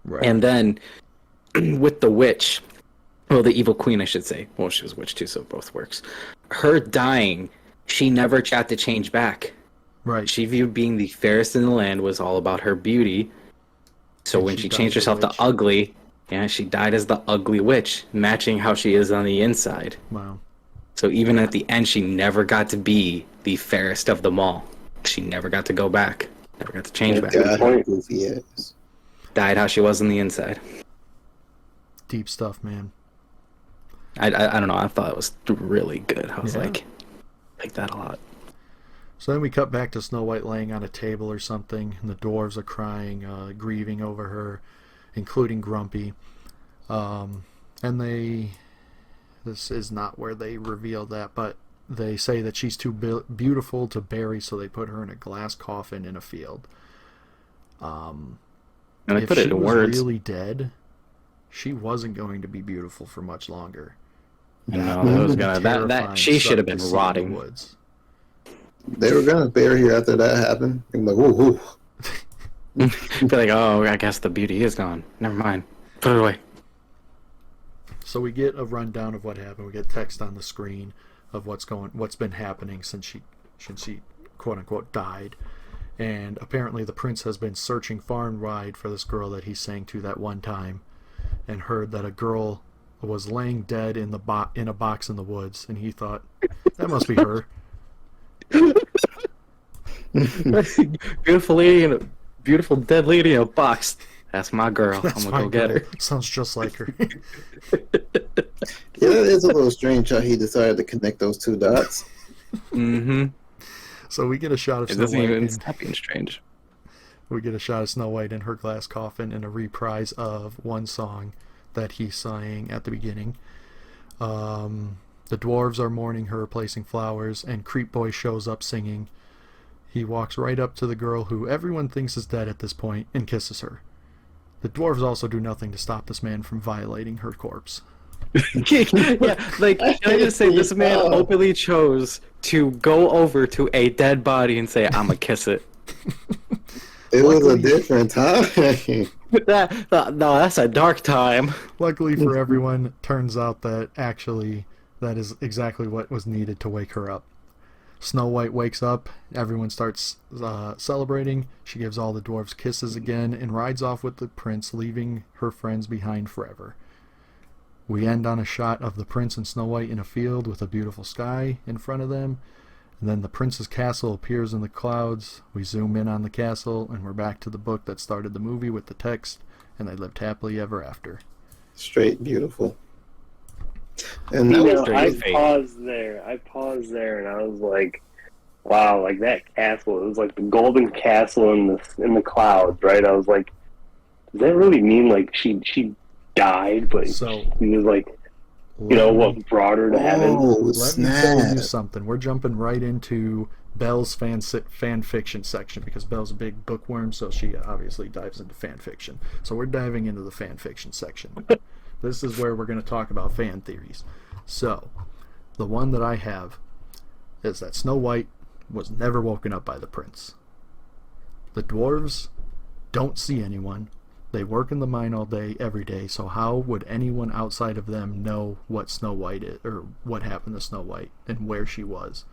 Right. And then with the witch, well, the evil queen, I should say. Well, she was a witch too, so it both works. Her dying, she never tried to change back. Right. She viewed being the fairest in the land was all about her beauty. So And when she she died changed as a herself to witch. ugly, she died as the ugly witch, matching how she is on the inside. Wow. So even at the end, she never got to be the fairest of them all. She never got to go back. Never got to change back. Good God, point. how goofy it is. Died how she was on the inside. Deep stuff, man. I don't know. I thought it was really good. I was Yeah. like that a lot. So then we cut back to Snow White laying on a table or something, and the dwarves are crying, grieving over her, including Grumpy. And this is not where they reveal that, but they say that she's too beautiful to bury, so they put her in a glass coffin in a field. And they If put it she in was words. really dead, she wasn't going to be beautiful for much longer. No, that was gonna that Terrifying she should have sight to been see in the rotting. woods. They were gonna bury her after that happened. I'm like, whoa, whoa. Be like, oh, I guess the beauty is gone. Never mind. Put it away. So we get a rundown of what happened. We get text on the screen of what's been happening since she quote unquote died. And apparently the prince has been searching far and wide for this girl that he sang to that one time, and heard that a girl was laying dead in a box in the woods, and he thought, that must be her. Beautiful lady and a beautiful dead lady in a box. That's my girl. That's I'm gonna go get her. Sounds just like her. Yeah, it is a little strange how he decided to connect those two dots. Mm-hmm. So we get a shot of It Snow doesn't White. even stop being strange. We get a shot of Snow White in her glass coffin and a reprise of one song that he sang at the beginning. The dwarves are mourning her, placing flowers, and Creep Boy shows up singing. He walks right up to the girl who everyone thinks is dead at this point and kisses her. The dwarves also do nothing to stop this man from violating her corpse. Yeah, like, can I just say, this man openly chose to go over to a dead body and say, "I'm gonna kiss it." It was a different time. No, that's a dark time. Luckily for everyone, turns out that actually that is exactly what was needed to wake her up. Snow White wakes up, everyone starts celebrating, she gives all the dwarves kisses again, and rides off with the prince, leaving her friends behind forever. We end on a shot of the prince and Snow White in a field with a beautiful sky in front of them, and then the prince's castle appears in the clouds. We zoom in on the castle, and we're back to the book that started the movie with the text, and they lived happily ever after. Straight beautiful. And You that know, was great. I paused there, and I was like, "Wow!" Like that castle, it was like the golden castle in the clouds, right? I was like, "Does that really mean like she died, but So, he was like, you know, what brought her to heaven?" Oh, Let me tell you snap. something. We're jumping right into Belle's fan fiction section, because Belle's a big bookworm, so she obviously dives into fan fiction. So we're diving into the fan fiction section. This is where we're going to talk about fan theories. So, the one that I have is that Snow White was never woken up by the prince. The dwarves don't see anyone. They work in the mine all day, every day, so how would anyone outside of them know what Snow White is, or what happened to Snow White, and where she was?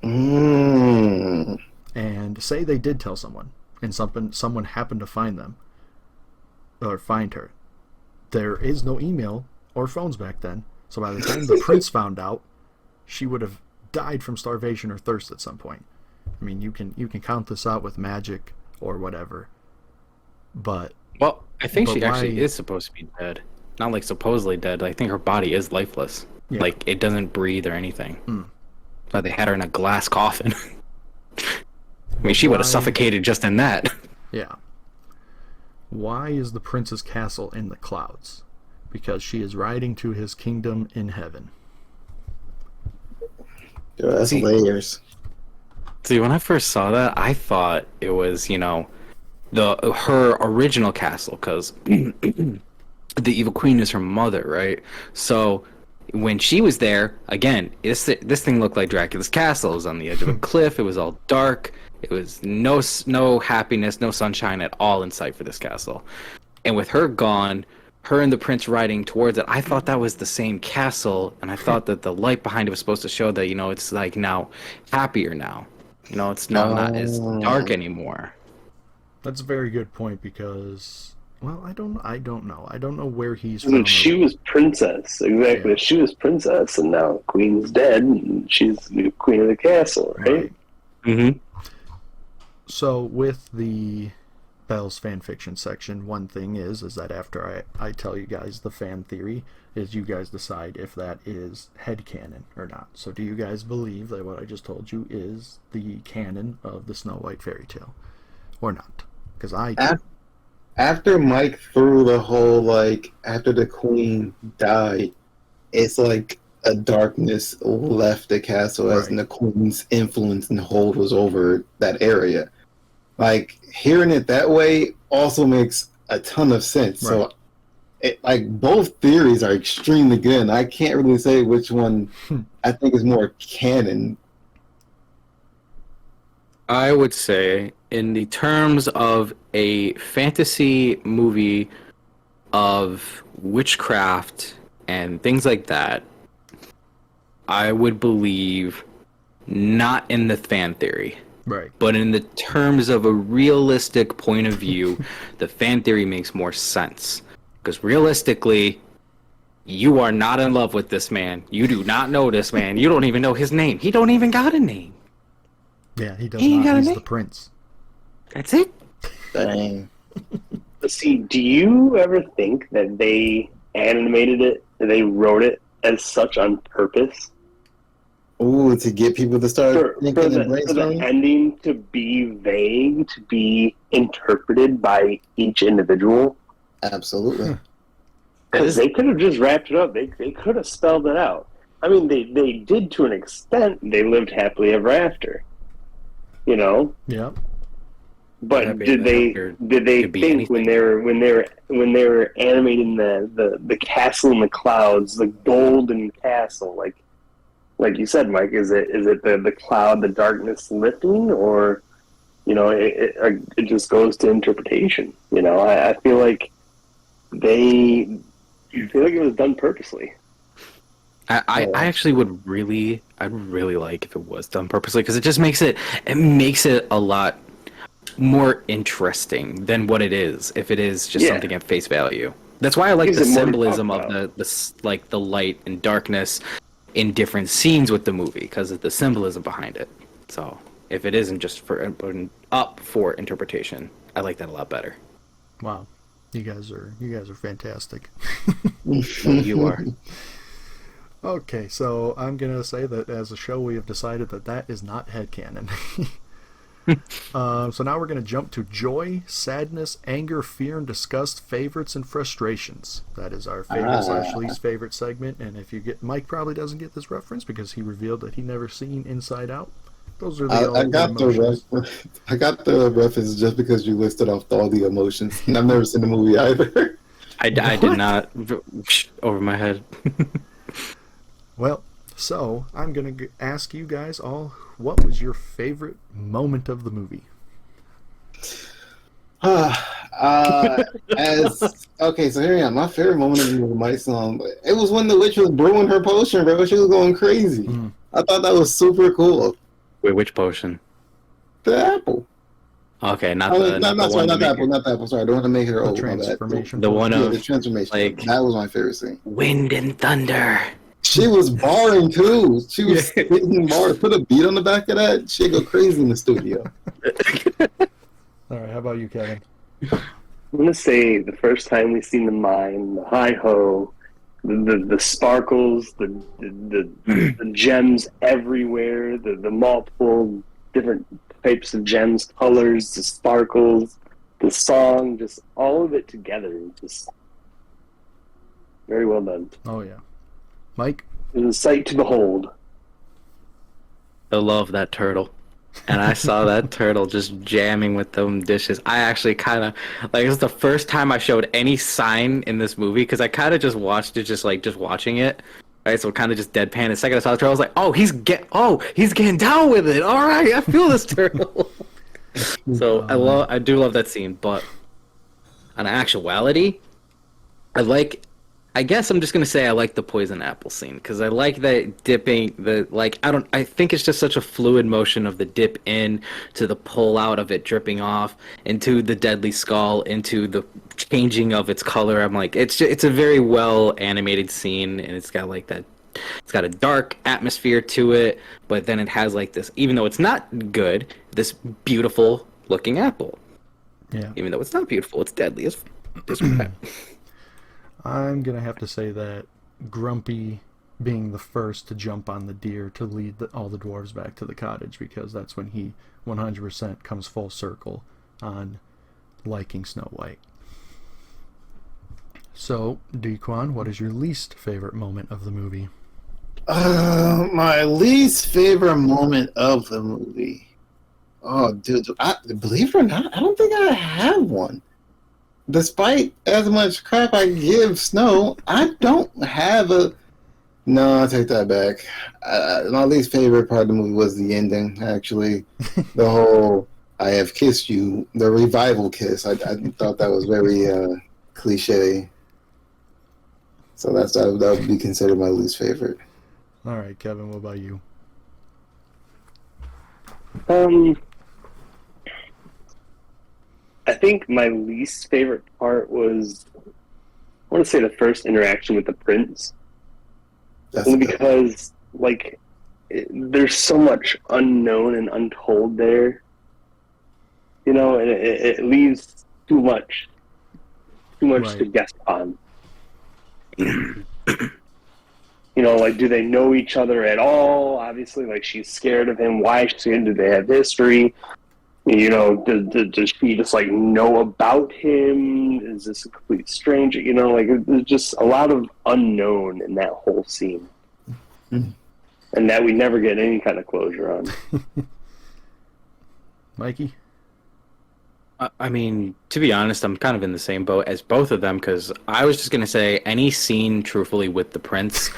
Mm. And say they did tell someone, and someone happened to find them, or find her. There is no email or phones back then, so by the time the prince found out, she would have died from starvation or thirst at some point. I mean, you can count this out with magic or whatever, but Well, I think But she actually why- is supposed to be dead. Not like supposedly dead. I think her body is lifeless. Yeah. Like, it doesn't breathe or anything. Hmm. So they had her in a glass coffin. I mean, she would have why- suffocated just in that. yeah. Why is the prince's castle in the clouds? Because she is riding to his kingdom in heaven. Yo, that's layers. See, when I first saw that, I thought it was, you know, her original castle, because the evil queen is her mother, right? So when she was there, again, this thing looked like Dracula's castle. It was on the edge of a cliff. It was all dark. It was no happiness, no sunshine at all in sight for this castle. And with her gone, her and the prince riding towards it, I thought that was the same castle, and I thought that the light behind it was supposed to show that, you know, it's like now happier now. You know, it's not as dark anymore. That's a very good point, because, well, I don't know. I don't know where he's I mean, from. she was princess, exactly. Yeah. She was princess, and now queen's dead, and she's the queen of the castle, right? Right. Mm-hmm. So with the Belle's fanfiction section, one thing is that after I tell you guys the fan theory, is you guys decide if that is headcanon or not. So do you guys believe that what I just told you is the canon of the Snow White fairy tale, or not? Because I do. After Mike threw the whole, like, after the queen died, it's like a darkness left the castle as Right. the queen's influence and hold was over that area. Like, hearing it that way also makes a ton of sense. Right. So, like, both theories are extremely good. And I can't really say which one I think is more canon. I would say, in the terms of a fantasy movie of witchcraft and things like that, I would believe not in the fan theory. Right. But in the terms of a realistic point of view, the fan theory makes more sense. Because realistically, you are not in love with this man. You do not know this man. You don't even know his name. He don't even got a name. Yeah, he does He ain't got not. a He's name. the prince. That's it. Dang. See, do you ever think that they animated it, that they wrote it as such on purpose? Ooh, to get people to start For thinking and the brainstorming? ending to be vague, to be interpreted by each individual? Absolutely. Because they could have just wrapped it up. They could have spelled it out. I mean, they did to an extent. They lived happily ever after. You know? Yeah. But Happy did ever they after could be think when anything. they were animating the castle in the clouds, the golden castle, like you said, Mike, is it the cloud, the darkness lifting, or it just goes to interpretation? You know, I feel like I feel like it was done purposely. I actually would really, I'd really like if it was done purposely, because it just makes it a lot more interesting than what it is if it is just something at face value. That's why I like Gives the it more to symbolism talk of the light and darkness in different scenes with the movie, because of the symbolism behind it. So if it isn't just up for interpretation, I like that a lot better. Wow. You guys are fantastic. You are. Okay, so I'm gonna say that as a show we have decided that is not headcanon. So now we're going to jump to joy, sadness, anger, fear, and disgust, favorites, and frustrations. That is our favorite / least favorite segment. And if you get, Mike probably doesn't get this reference because he revealed that he never seen Inside Out. Those are the I got emotions. I got the reference just because you listed off all the emotions, and I've never seen the movie either. I did not over my head. Well, so I'm going to ask you guys all, what was your favorite moment of the movie? Okay, so here I am. My favorite moment of the movie might sound. It was when the witch was brewing her potion, bro. She was going crazy. I thought that was super cool. Wait, which potion? The apple. Okay, not Oh, the not the apple. Sorry, I don't want to make her The old. transformation. The one of the transformation. like That was my favorite scene. wind and thunder. She was barring too. She was spitting bars. Put a beat on the back of that. She'd go crazy in the studio. All right, how about you, Kevin? I'm gonna say the first time we seen the mine, the hi ho, the sparkles, the gems everywhere, the multiple different types of gems, colors, the sparkles, the song, just all of it together, just very well done. Oh yeah, Mike. It was a sight to behold. I love that turtle. And I saw that turtle just jamming with them dishes. I actually kind of like, it was the first time I showed any sign in this movie, because I kind of just watched it, just watching it. Right, so kind of just deadpan. The second I saw the turtle, I was like, "Oh, he's getting down with it. All right, I feel this turtle." So I do love that scene, but on actuality, I guess I'm just gonna say I like the poison apple scene, because I like that dipping I think it's just such a fluid motion of the dip in to the pull out of it dripping off into the deadly skull, into the changing of its color. I'm like, it's a very well animated scene, and it's got like that. It's got a dark atmosphere to it, but then it has like this, even though it's not good, this beautiful looking apple. Yeah. Even though it's not beautiful, it's deadly as crap. I'm going to have to say that Grumpy being the first to jump on the deer to lead all the dwarves back to the cottage, because that's when he 100% comes full circle on liking Snow White. So, Dequan, what is your least favorite moment of the movie? My least favorite moment of the movie. Oh, dude, believe it or not, I don't think I have one. Despite as much crap I give Snow, I don't have a... No, I take that back. My least favorite part of the movie was the ending, actually. The whole, I have kissed you, the revival kiss. I thought that was very cliche. So that would be considered my least favorite. All right, Kevin, what about you? I think my least favorite part was, I want to say, the first interaction with the prince. That's Only good. because, like, there's so much unknown and untold there. You know, and it leaves too much to Right. guess on. You know, like, do they know each other at all? Obviously, like, she's scared of him. Why is she scared? Do they have history? You know, does she just, like, know about him? Is this a complete stranger? You know, like, there's just a lot of unknown in that whole scene. Mhm. And that we never get any kind of closure on. Mikey? I mean, to be honest, I'm kind of in the same boat as both of them because I was just going to say any scene, truthfully, with the prince.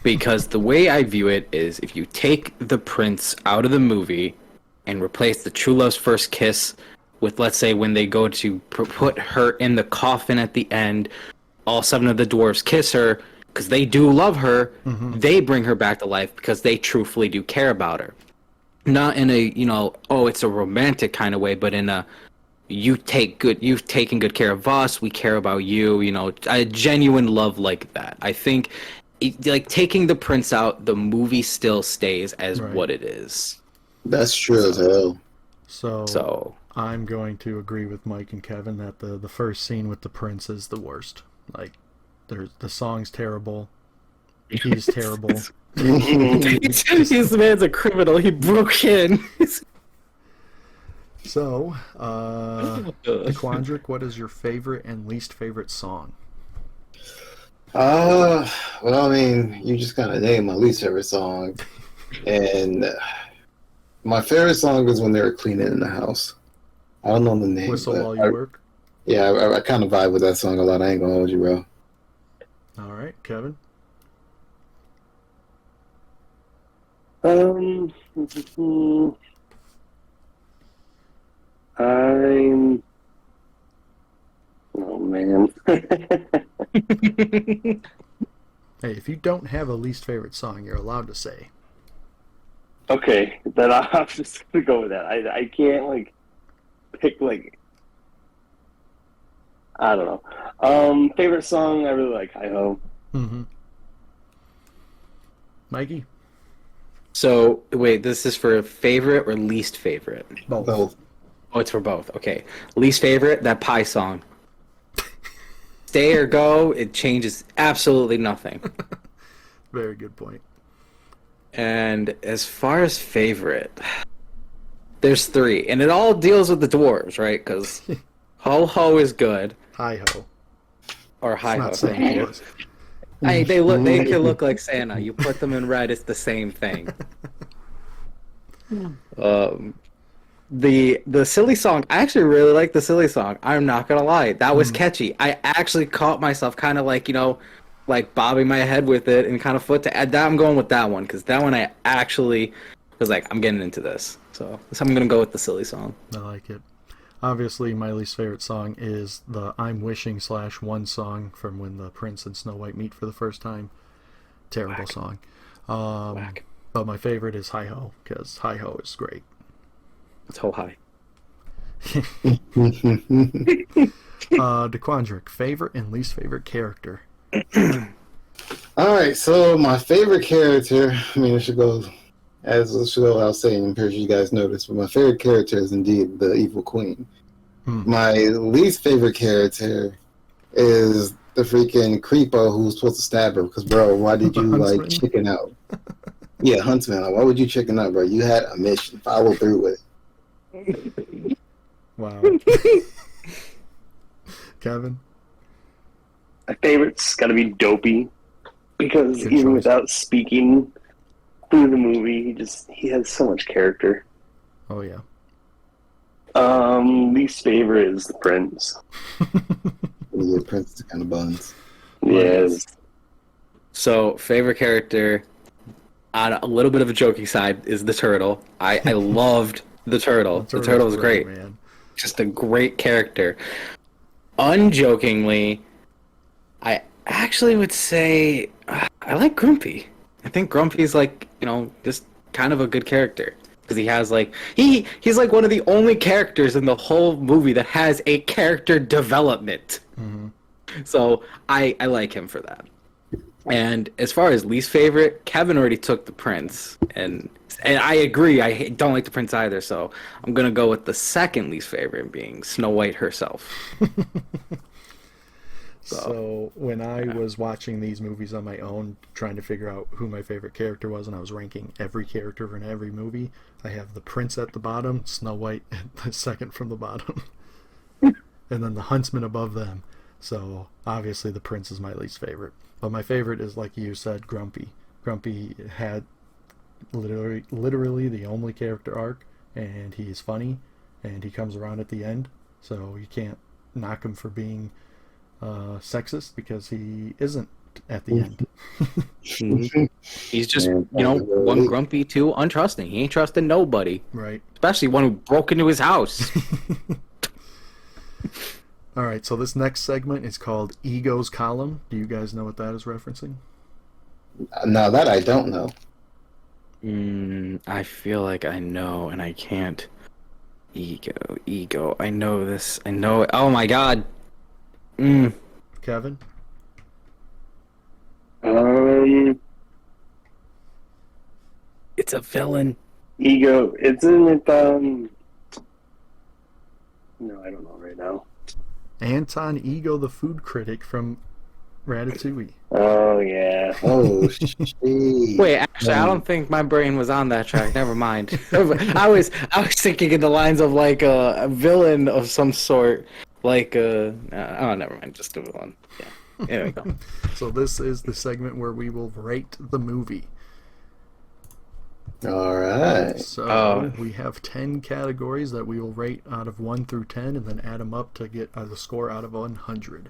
Because the way I view it is if you take the prince out of the movie and replace the true love's first kiss with, let's say, when they go to put her in the coffin at the end, all seven of the dwarves kiss her because they do love her. Mm-hmm. They bring her back to life because they truthfully do care about her. Not in a, oh, it's a romantic kind of way, but in a, you've taken good care of us, we care about you, a genuine love like that. I think like taking the prince out, the movie still stays as Right. what it is. That's true as hell. So I'm going to agree with Mike and Kevin that the first scene with the prince is the worst. Like, the song's terrible. He's terrible. This man's a criminal. He broke in. So, DeQuandrick, what is your favorite and least favorite song? Well, I mean, you just kind of named my least favorite song, and my favorite song is when they were cleaning in the house. I don't know the name. Whistle but While You Work? Yeah, I kind of vibe with that song a lot. I ain't gonna hold you, bro. All right, Kevin? Oh man. Hey, if you don't have a least favorite song, you're allowed to say. Okay, then I'm just gonna go with that. I can't, like, pick, like, I don't know. Favorite song, I really like Hi Ho. Mm-hmm. Mikey? So wait, this is for favorite or least favorite? Both. Both. Oh, it's for both. Okay, least favorite, that Pie song. Stay or go, it changes absolutely nothing. Very good point. And as far as favorite, there's three, and it all deals with the dwarves, right? Because Ho Ho is good, Hi Ho. or Hi It's Ho. not Santa Claus. They can look like Santa. You put them in red, it's the same thing. The silly song, I actually really like the silly song. I'm not gonna lie, that was catchy. I actually caught myself kind of like like bobbing my head with it and kind of foot to add that. I'm going with that one because that one I actually was like, I'm getting into this. So I'm gonna go with the silly song. I like it. Obviously, my least favorite song is the I'm Wishing /One song from when the Prince and Snow White meet for the first time. Terrible Whack. song. Whack. But my favorite is Hi Ho, because Hi Ho is great. It's Ho High. DeQuandrick, favorite and least favorite character? All right, so my favorite character, I mean, it should go without saying, I'm pretty sure you guys know this, but my favorite character is indeed the evil queen. My least favorite character is the freaking creepo who's supposed to stab her, because, bro, why did you, Huntsman? chicken out? Yeah, Huntsman, why would you chicken out, bro? You had a mission, follow through with it. Wow. Kevin? My favorite's got to be Dopey, because Good even choice. without speaking through the movie, he has so much character. Oh, yeah. Least favorite is the Prince. Yeah, Prince kind of buns. Yes. So favorite character, on a little bit of a joking side, is the turtle. I loved the turtle. The turtle was great. Man. Just a great character. Unjokingly, actually would say I like Grumpy. I think Grumpy's like, just kind of a good character because he has like he's like one of the only characters in the whole movie that has a character development. Mm-hmm. So I like him for that. And as far as least favorite, Kevin already took the prince, and I agree. Don't like the prince either. So I'm gonna go with the second least favorite, being Snow White herself. So when I was watching these movies on my own, trying to figure out who my favorite character was, and I was ranking every character in every movie, I have the prince at the bottom, Snow White at the second from the bottom, and then the huntsman above them. So obviously the prince is my least favorite. But my favorite is, like you said, Grumpy. Grumpy had literally the only character arc, and he's funny, and he comes around at the end. So you can't knock him for being sexist because he isn't at the end. He's just, one grumpy, two untrusting. He ain't trusting nobody. Right. Especially one who broke into his house. All right, so this next segment is called Ego's Column. Do you guys know what that is referencing? No, that I don't know. I feel like I know, and I can't. Ego. I know this. I know it. Oh my god. Kevin? It's a villain. Ego. Isn't it? No, I don't know right now. Anton Ego, the food critic from Ratatouille. Oh yeah. Oh shit. Wait, actually, I don't think my brain was on that track. Never mind. I was thinking in the lines of like a villain of some sort, like oh, never mind, just a villain. Yeah, there we go. So this is the segment where we will rate the movie. All right. So we have 10 categories that we will rate out of 1 through 10, and then add them up to get the score out of 100.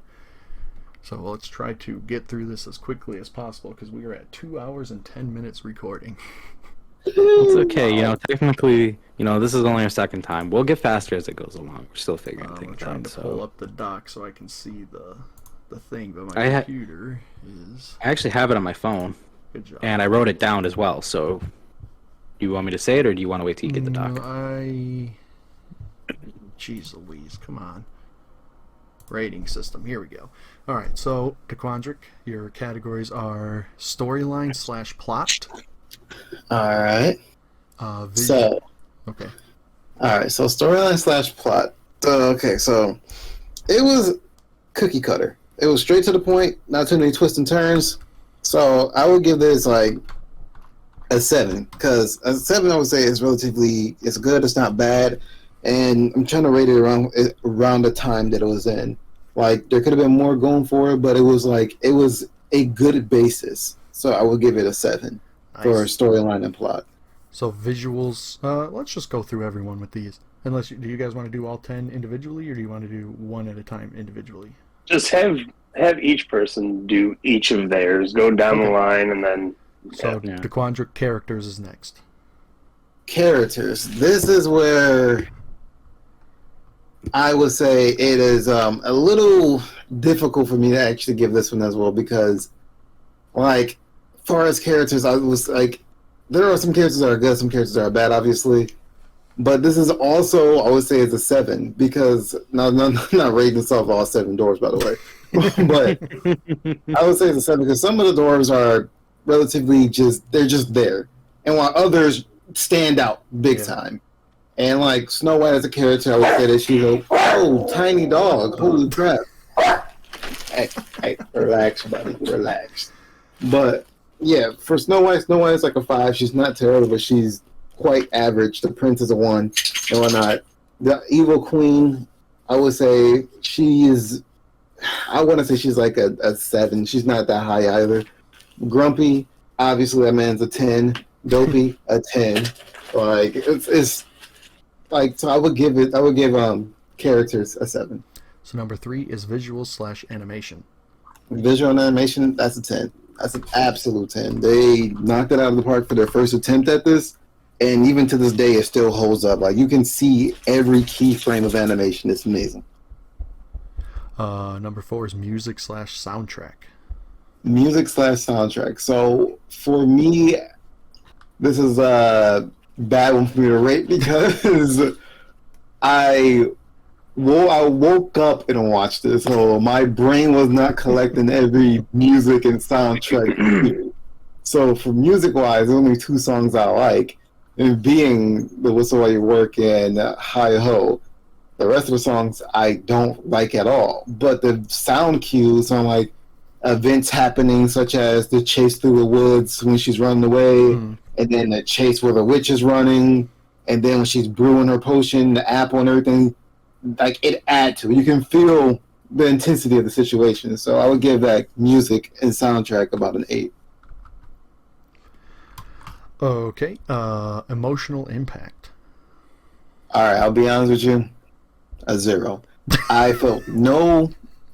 So let's try to get through this as quickly as possible because we are at 2 hours and 10 minutes recording. It's okay, technically, this is only our second time. We'll get faster as it goes along. We're still figuring things I'm trying out. to pull up the doc so I can see the thing, but my I computer is... I actually have it on my phone, Good job. and I wrote it down as well. So, do you want me to say it, or do you want to wait till you get the doc? Jeez Louise, come on. Rating system, here we go. Alright, so, Taquandrick, your categories are storyline / plot. Alright. Visual. Okay. Alright, so storyline / plot. Okay, so it was cookie cutter. It was straight to the point, not too many twists and turns. So I would give this like a 7, because a 7 I would say is relatively, it's good, it's not bad, and I'm trying to rate it around the time that it was in. Like there could have been more going for it, but it was a good basis. So I would give it a 7 for storyline and plot. So visuals, let's just go through everyone with these. Unless do you guys want to do all 10 individually, or do you want to do one at a time individually? Just have each person do each of theirs. Go down the line, and then. So the Quandric characters is next. Characters. This is where I would say it is a little difficult for me to actually give this one as well, because, like, as far as characters, I was like, there are some characters that are good, some characters that are bad, obviously. But this is also, I would say, it's a 7, because not rating this off all 7 dwarves, by the way. But I would say it's a 7 because some of the dwarves are relatively they're just there, and while others stand out big time. And like Snow White as a character, I would say that she's a tiny dog. Holy crap! Hey, relax, buddy, relax. But yeah, for Snow White is like a 5. She's not terrible, but she's quite average. The prince is a 1 and whatnot. The evil queen, I would say she is. I want to say she's like a 7. She's not that high either. Grumpy, obviously that man's a 10. Dopey, a 10. Like it's like, so I would give characters a 7. So number 3 is visuals / animation. Visual and animation, that's a 10. That's an absolute 10. They knocked it out of the park for their first attempt at this, and even to this day it still holds up. Like you can see every key frame of animation. It's amazing. Number 4 is music / soundtrack. music slash soundtrack. So for me, this is a bad one for me to rate because I I woke up and watched this, so my brain was not collecting every music and soundtrack. So for music wise, there's only two songs I like, and being the Whistle While You Work and Hi Ho. The rest of the songs I don't like at all. But the sound cues on like events happening, such as the chase through the woods when she's running away, and then the chase where the witch is running, and then when she's brewing her potion, the apple and everything, like it adds to it. You can feel the intensity of the situation. So I would give that music and soundtrack about an 8. Okay. Emotional impact. All right, I'll be honest with you, a 0. I felt no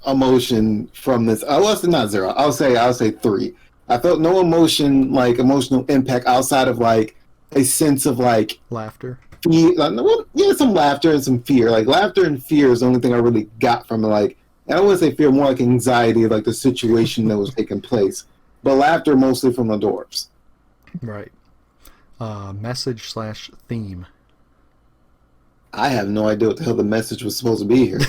emotion from this. I was not 0. I'll say 3. I felt no emotion, like emotional impact, outside of like a sense of like Laughter. Some laughter and some fear. Like laughter and fear is the only thing I really got from it. Like, and I wouldn't say fear, more like anxiety, like the situation that was taking place. But laughter mostly from the dwarves. Right. Message slash theme. I have no idea what the hell the message was supposed to be here.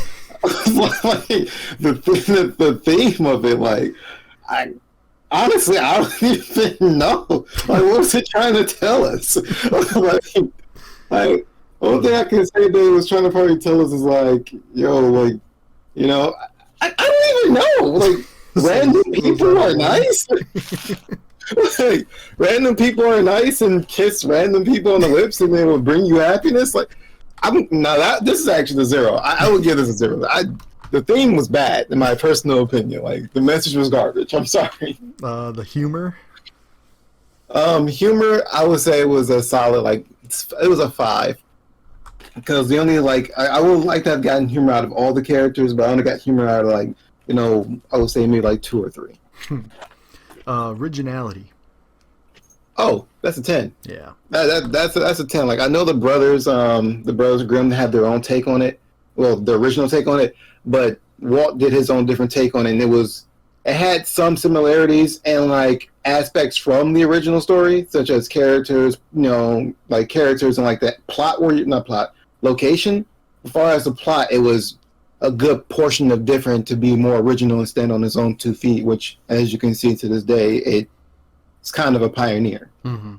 Like, the theme of it, like, I don't even know. Like, what was it trying to tell us? like, only thing I can say that it was trying to probably tell us is like, yo, like, you know, I don't even know. Like, random people are nice. Like, random people are nice and kiss random people on the lips and they will bring you happiness. Like, this is actually a 0. I would give this a 0. The theme was bad in my personal opinion. Like, the message was garbage. I'm sorry. The humor. Humor, I would say was a solid, like, it was a 5. Because the only, like, I would like to have gotten humor out of all the characters, but I only got humor out of, like, you know, I would say maybe like 2 or 3. Originality. Oh, that's a 10. Yeah. That's a 10. Like, I know the brothers Grimm had their own take on it. Well, the original take on it, but Walt did his own different take on it, and it had some similarities and like aspects from the original story, such as characters, you know, like characters and like that location. As far as the plot, it was a good portion of different to be more original and stand on its own 2 feet, which, as you can see to this day, it's kind of a pioneer. Mm-hmm.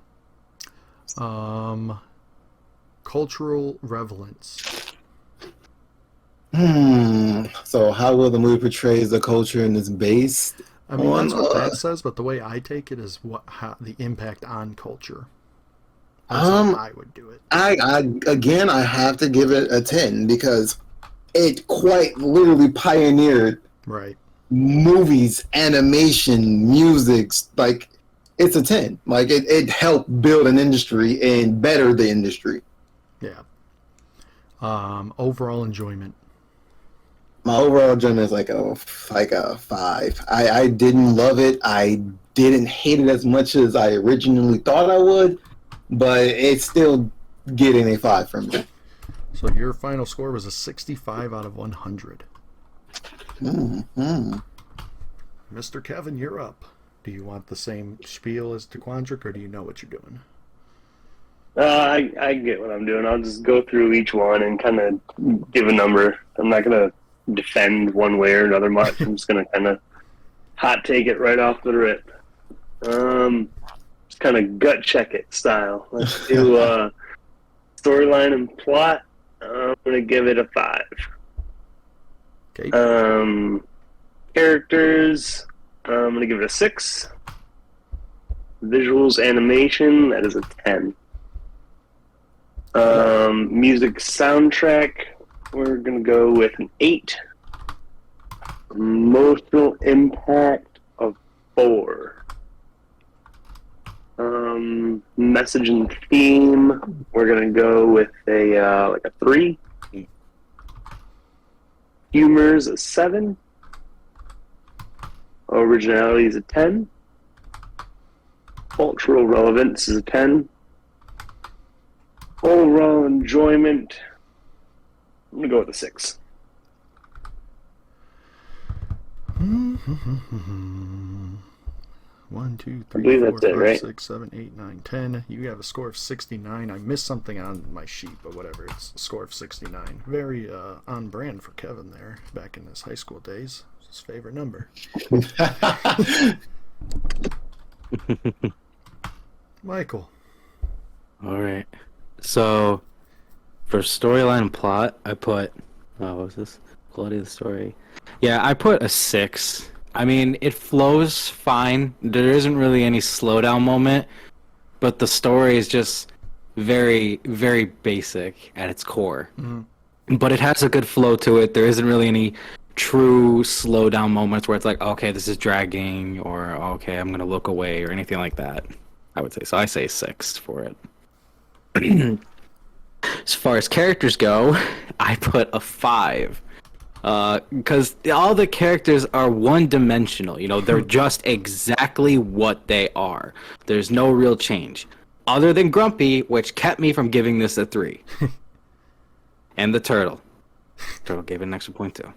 Cultural relevance. So how will the movie portrays the culture and its based? I mean, that's what that says, but the way I take it is how the impact on culture. That's how I would do it. I have to give it a 10 because it quite literally pioneered Right. movies, animation, music. Like, it's a 10. Like, it helped build an industry and better the industry. Yeah. Overall enjoyment. My overall enjoyment is like a 5. I didn't love it. I didn't hate it as much as I originally thought I would, but it's still getting a 5 from me. So your final score was a 65 out of 100. Mm-hmm. Mr. Kevin, you're up. Do you want the same spiel as Tequandrick, or do you know what you're doing? I get what I'm doing. I'll just go through each one and kind of give a number. I'm not going to defend one way or another much. I'm just going to kind of hot take it right off the rip. Just kind of gut check it style. Let's do storyline and plot. I'm going to give it a 5. Okay. Characters, I'm going to give it a 6. Visuals, animation, that is a 10. Music soundtrack, we're going to go with an 8. Emotional impact of 4. Message and theme, we're going to go with a 3. Humor's a 7. Originality is a 10. Cultural relevance is a 10. Overall enjoyment, I'm going to go with a 6. 1, 2, I 3, believe 4, that's it, 5, right? 6, 7, 8, 9, 10. You have a score of 69. I missed something on my sheet, but whatever. It's a score of 69. Very on brand for Kevin there back in his high school days. His favorite number. Michael. All right. So, for storyline and plot, I put. What was this? Quality of the story. Yeah, I put a 6. I mean, it flows fine. There isn't really any slowdown moment, but the story is just very, very basic at its core. Mm-hmm. But it has a good flow to it. There isn't really any true slowdown moments where it's like, okay, this is dragging, or okay, I'm gonna look away, or anything like that. I would say so. I say 6 for it. As far as characters go, I put a 5. Because all the characters are one-dimensional. You know, they're just exactly what they are. There's no real change. Other than Grumpy, which kept me from giving this a 3. And the turtle. Turtle gave it an extra point, too.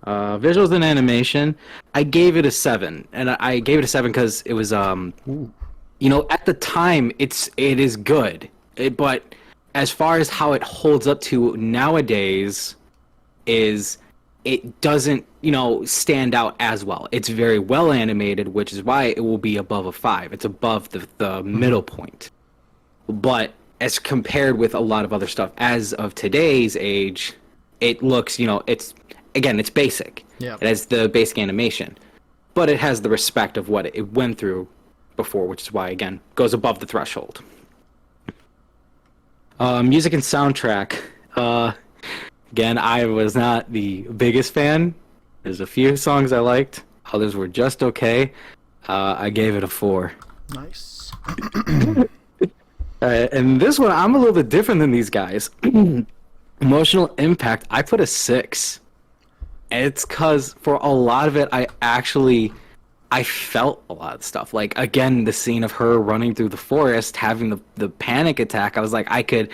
Visuals and animation, I gave it a 7. And I gave it a 7 because it was, you know, at the time, it is good. But as far as how it holds up to nowadays, is it doesn't, you know, stand out as well. It's very well animated, which is why it will be above a 5. It's above the middle point. But as compared with a lot of other stuff, as of today's age, it looks, you know, it's basic. Yeah. It has the basic animation. But it has the respect of what it went through before, which is why, again, goes above the threshold. Music and soundtrack. Again, I was not the biggest fan. There's a few songs I liked. Others were just okay. I gave it a 4. Nice. And this one, I'm a little bit different than these guys. Emotional impact, I put a 6. And it's because for a lot of it, I felt a lot of stuff. Like, again, the scene of her running through the forest, having the panic attack. I was like, I could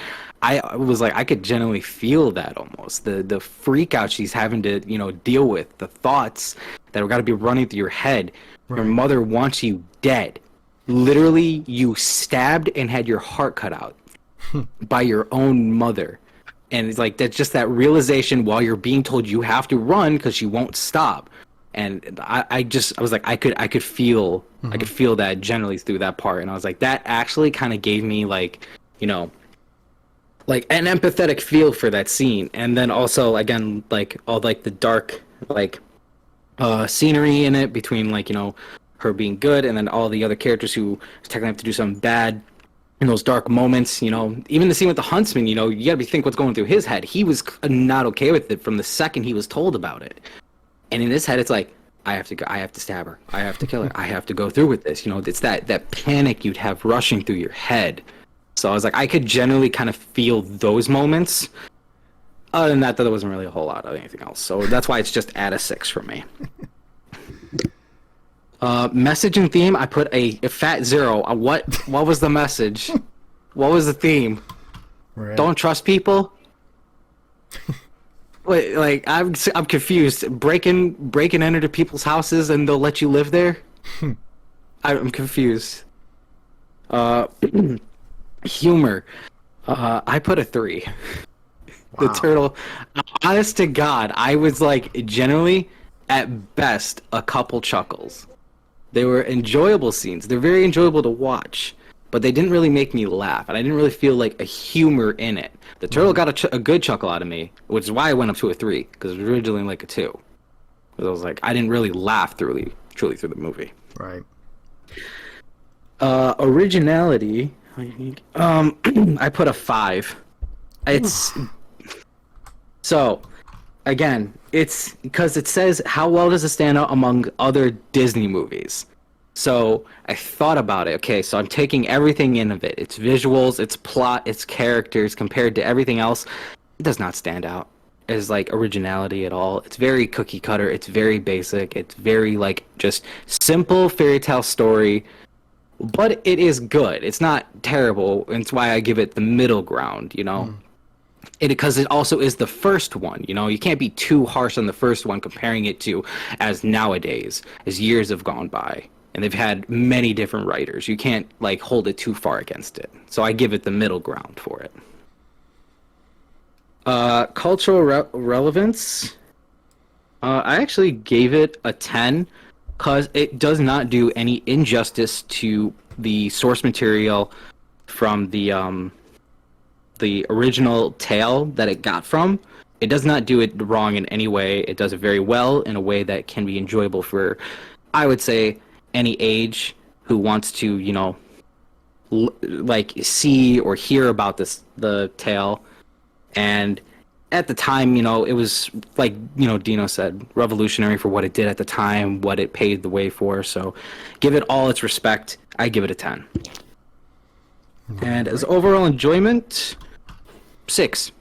genuinely feel that almost. The freak out she's having to, you know, deal with. The thoughts that are got to be running through your head. Right. Your mother wants you dead. Literally, you stabbed and had your heart cut out by your own mother. And it's like, that's just that realization while you're being told you have to run because she won't stop. And I was like, I could feel that generally through that part. And I was like, that actually kind of gave me, like, you know, like an empathetic feel for that scene. And then also, again, like all like the dark, like, scenery in it between, like, you know, her being good and then all the other characters who technically have to do something bad in those dark moments. You know, even the scene with the huntsman, you know, you gotta think what's going through his head. He was not okay with it from the second he was told about it. And in his head, it's like, I have to go, I have to stab her, I have to kill her, I have to go through with this. You know, it's that panic you'd have rushing through your head. So I was like, I could generally kind of feel those moments. Other than that, there wasn't really a whole lot of anything else. So that's why it's just at a 6 for me. Message and theme, I put a fat 0. What was the message? What was the theme? Right. Don't trust people? Wait, like, I'm confused. Break and enter to people's houses and they'll let you live there? I'm confused. Humor. I put a 3. The Wow. turtle. Honest to God, I was like, generally, at best, a couple chuckles. They were enjoyable scenes. They're very enjoyable to watch, but they didn't really make me laugh, and I didn't really feel like a humor in it. The turtle got a good chuckle out of me, which is why I went up to a 3, because it was originally like a 2. Because I was like, I didn't really laugh truly through the movie. Right. Originality. I put a 5. It's so. Again, it's because it says how well does it stand out among other Disney movies. So I thought about it. Okay, so I'm taking everything in of it. Its visuals, its plot, its characters compared to everything else. It does not stand out as like originality at all. It's very cookie cutter. It's very basic. It's very like just simple fairy tale story. But it is good. It's not terrible. And it's why I give it the middle ground, you know? because it also is the first one. You know, you can't be too harsh on the first one comparing it to as nowadays, as years have gone by, and they've had many different writers. You can't like hold it too far against it. So I give it the middle ground for it. Cultural relevance. I actually gave it a 10 because it does not do any injustice to the source material from the original tale that it got from. It does not do it wrong in any way. It does it very well in a way that can be enjoyable for, I would say, any age who wants to, you know, like see or hear about the tale. And at the time, you know, it was like, you know, Dino said, revolutionary for what it did at the time, what it paved the way for. So give it all its respect. I give it a 10. And as overall enjoyment, 6.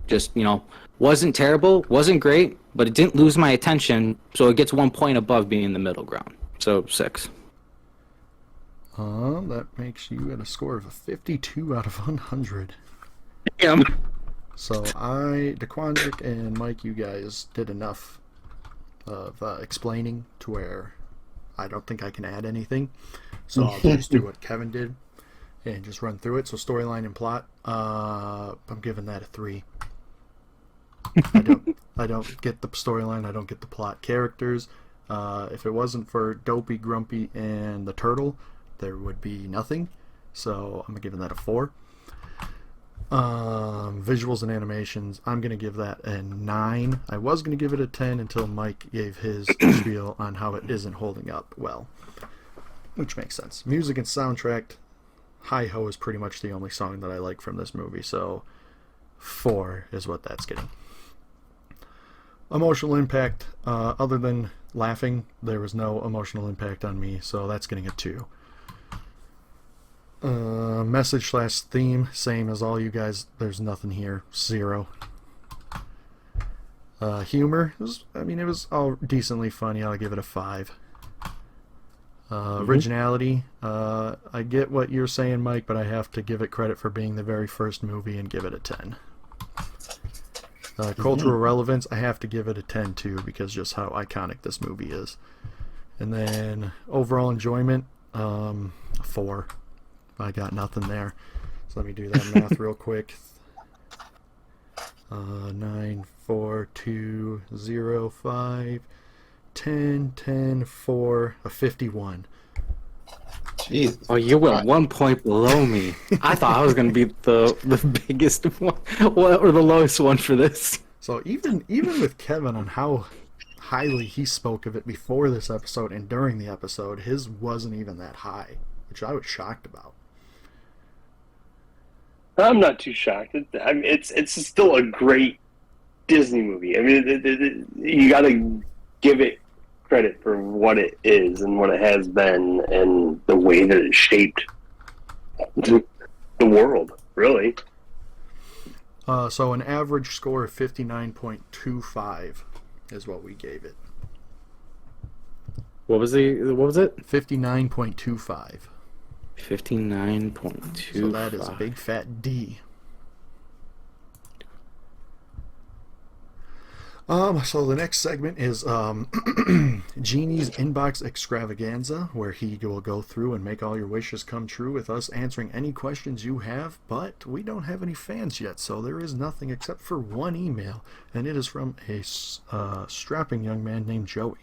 Just, you know, wasn't terrible, wasn't great, but it didn't lose my attention, so it gets 1 point above being in the middle ground. So 6. That makes you at a score of a 52 out of 100. Damn. So DeQuandrick and Mike, you guys did enough of explaining to where I don't think I can add anything. So I'll just do what Kevin did and just run through it. So storyline and plot, I'm giving that a 3. I don't get the storyline. I don't get the plot. Characters, if it wasn't for Dopey, Grumpy, and the Turtle, there would be nothing. So I'm giving that a 4. Visuals and animations, I'm gonna give that a 9. I was gonna give it a 10 until Mike gave his spiel on how it isn't holding up well, which makes sense. Music and soundtrack, Hi Ho is pretty much the only song that I like from this movie, so 4 is what that's getting. Emotional impact, other than laughing, there was no emotional impact on me, so that's getting a 2. Message/theme, same as all you guys. There's nothing here. 0. Humor, it was all decently funny. I'll give it a 5. Originality, I get what you're saying, Mike, but I have to give it credit for being the very first movie and give it a 10. Cultural relevance, I have to give it a 10 too, because just how iconic this movie is. And then overall enjoyment, 4. I got nothing there. So let me do that math real quick. 9, 4, 2, 0, 5, 10, 10, 4, a 51. Jeez. Oh, you went 1 point below me. I thought I was going to be the biggest one, or the lowest one for this. So even with Kevin on how highly he spoke of it before this episode and during the episode, his wasn't even that high, which I was shocked about. I'm not too shocked. It's still a great Disney movie. I mean, you got to give it credit for what it is and what it has been and the way that it shaped the world, really. So an average score of 59.25 is what we gave it. What was it? 59.25. 59.2. So that is a big fat D. So the next segment is Genie's Inbox Extravaganza, where he will go through and make all your wishes come true with us answering any questions you have, but we don't have any fans yet, so there is nothing except for one email, and it is from a strapping young man named Joey.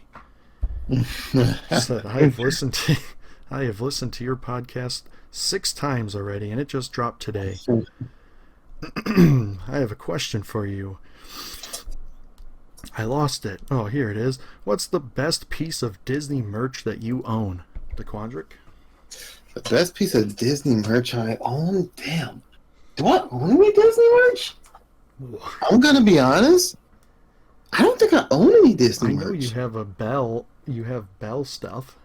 Said, I have listened to your podcast 6 times already, and it just dropped today. I have a question for you. I lost it. Oh, here it is. What's the best piece of Disney merch that you own, DeQuandrick? The best piece of Disney merch I own? Damn. Do I own any Disney merch? I'm going to be honest. I don't think I own any Disney merch. I know you have a Belle. You have Belle stuff.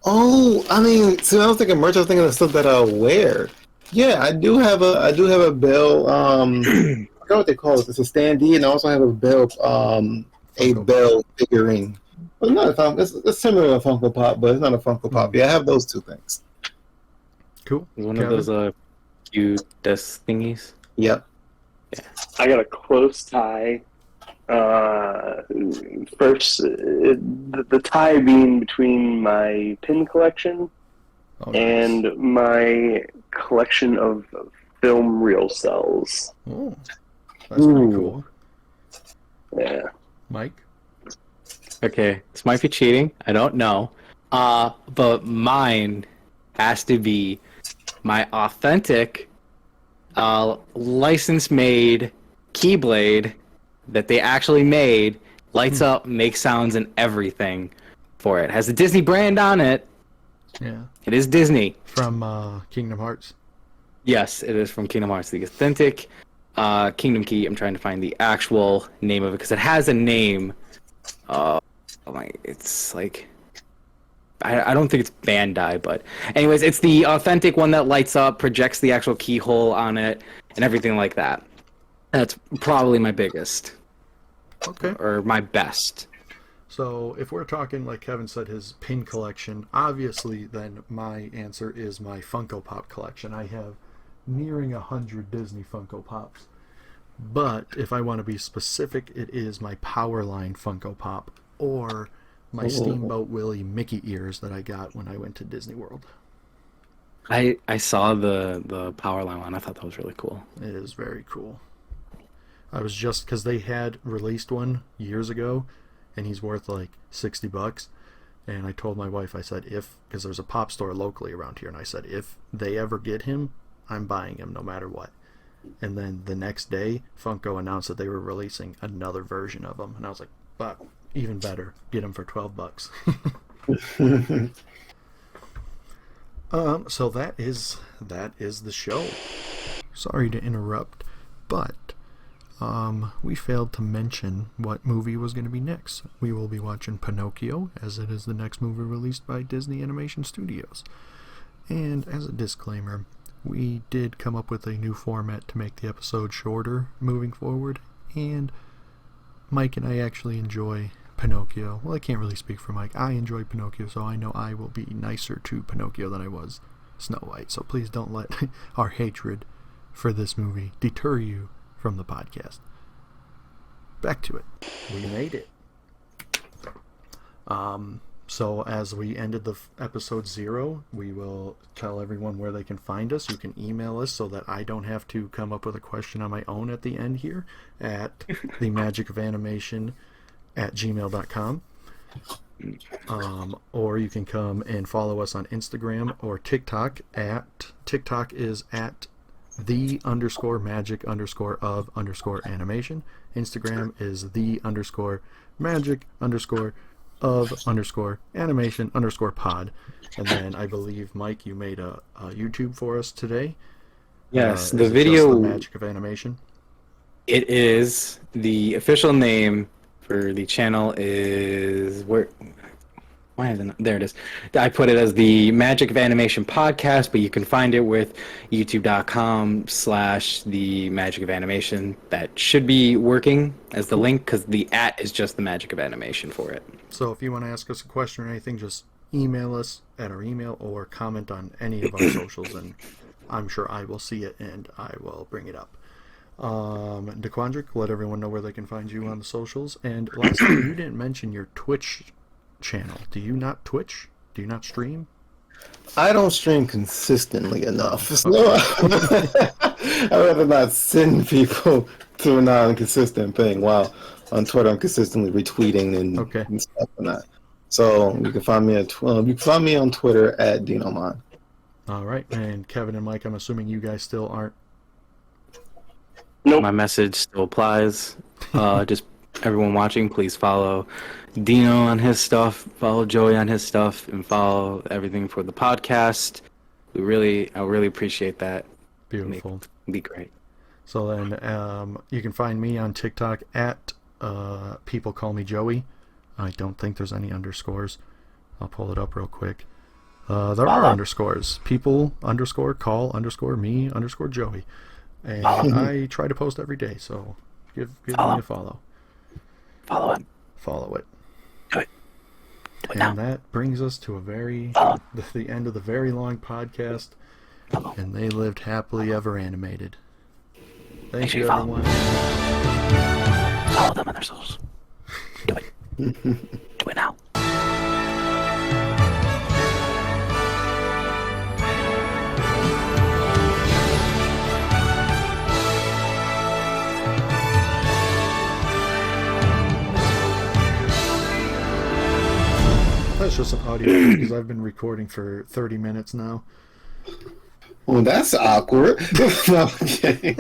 Oh, I mean, see, I was thinking merch. I was thinking of stuff that I'll wear. Yeah, I do have a Belle. I forgot what they call it. It's a standee, and I also have a Belle figurine. But it's not it's similar to a Funko Pop, but it's not a Funko Pop. Yeah, I have those 2 things. Cool. One of those cute desk thingies. Yep. I got a close tie. First, the tie being between my pin collection Oh, and nice. my collection of film reel cells. Oh, that's pretty Ooh. cool. Yeah. Mike? Okay, this might be cheating. I don't know. But mine has to be my authentic, license-made Keyblade that they actually made. Lights up, makes sounds, and everything for it. Has a Disney brand on it. Yeah. It is Disney. From Kingdom Hearts. Yes, it is from Kingdom Hearts, the authentic Kingdom Key. I'm trying to find the actual name of it because it has a name. Oh my, it's like I don't think it's Bandai, but anyways, it's the authentic one that lights up, projects the actual keyhole on it, and everything like that. That's probably my biggest Okay. or my best. So if we're talking, like Kevin said, his pin collection, obviously then my answer is my Funko Pop collection. I have nearing 100 Disney Funko Pops. But if I want to be specific, it is my Powerline Funko Pop or my Steamboat Willie Mickey ears that I got when I went to Disney World. I saw the Powerline one. I thought that was really cool. It is very cool. I was just because they had released one years ago, and he's worth like $60. And I told my wife, I said, because there's a pop store locally around here, and I said, if they ever get him, I'm buying him no matter what. And then the next day, Funko announced that they were releasing another version of him, and I was like, but even better, get him for $12. So that is the show. Sorry to interrupt, but we failed to mention what movie was going to be next. We will be watching Pinocchio, as it is the next movie released by Disney Animation Studios. And as a disclaimer, we did come up with a new format to make the episode shorter moving forward, and Mike and I actually enjoy Pinocchio. Well, I can't really speak for Mike. I enjoy Pinocchio, so I know I will be nicer to Pinocchio than I was Snow White. So please don't let our hatred for this movie deter you from the podcast. Back to it. We made it. So as we ended the episode 0, we will tell everyone where they can find us. You can email us so that I don't have to come up with a question on my own at the end here at themagicofAnimation@gmail.com. Or you can come and follow us on Instagram or TikTok TikTok is at _magic_of_animation. Instagram is _magic_of_animation_pod. And then I believe, Mike, you made a YouTube for us today. Yes, Is the it video. just The Magic of Animation? It is the official name for the channel is where. Why isn't it? There it is. I put it as the Magic of Animation podcast, but you can find it with youtube.com/the Magic of Animation. That should be working as the link because the @ is just the Magic of Animation for it. So if you want to ask us a question or anything, just email us at our email or comment on any of our socials, and I'm sure I will see it and I will bring it up. DeQuandrick, let everyone know where they can find you on the socials. And lastly, you didn't mention your Twitch channel. Do you not Twitch? Do you not stream? I don't stream consistently enough. So I'd rather not send people to a non-consistent thing. While on Twitter, I'm consistently retweeting and stuff and that. So you can find me on Twitter at DinoMon. All right. And Kevin and Mike, I'm assuming you guys still aren't. Nope. My message still applies. Just everyone watching, please follow Dino on his stuff, follow Joey on his stuff, and follow everything for the podcast. I really appreciate that. Beautiful. It'd be great. So then you can find me on TikTok at People Call Me Joey. I don't think there's any underscores. I'll pull it up real quick. There are underscores. People _call_me_Joey. And I try to post every day, so give me a follow. Follow it. Follow it. Do it And now. that brings us to the end of the very long podcast. And they lived happily ever animated. Thank sure you, you follow. everyone. Follow them on their socials. Do it. Do it now. That's just an audio because I've been recording for 30 minutes now. Well, that's awkward. No, I'm kidding.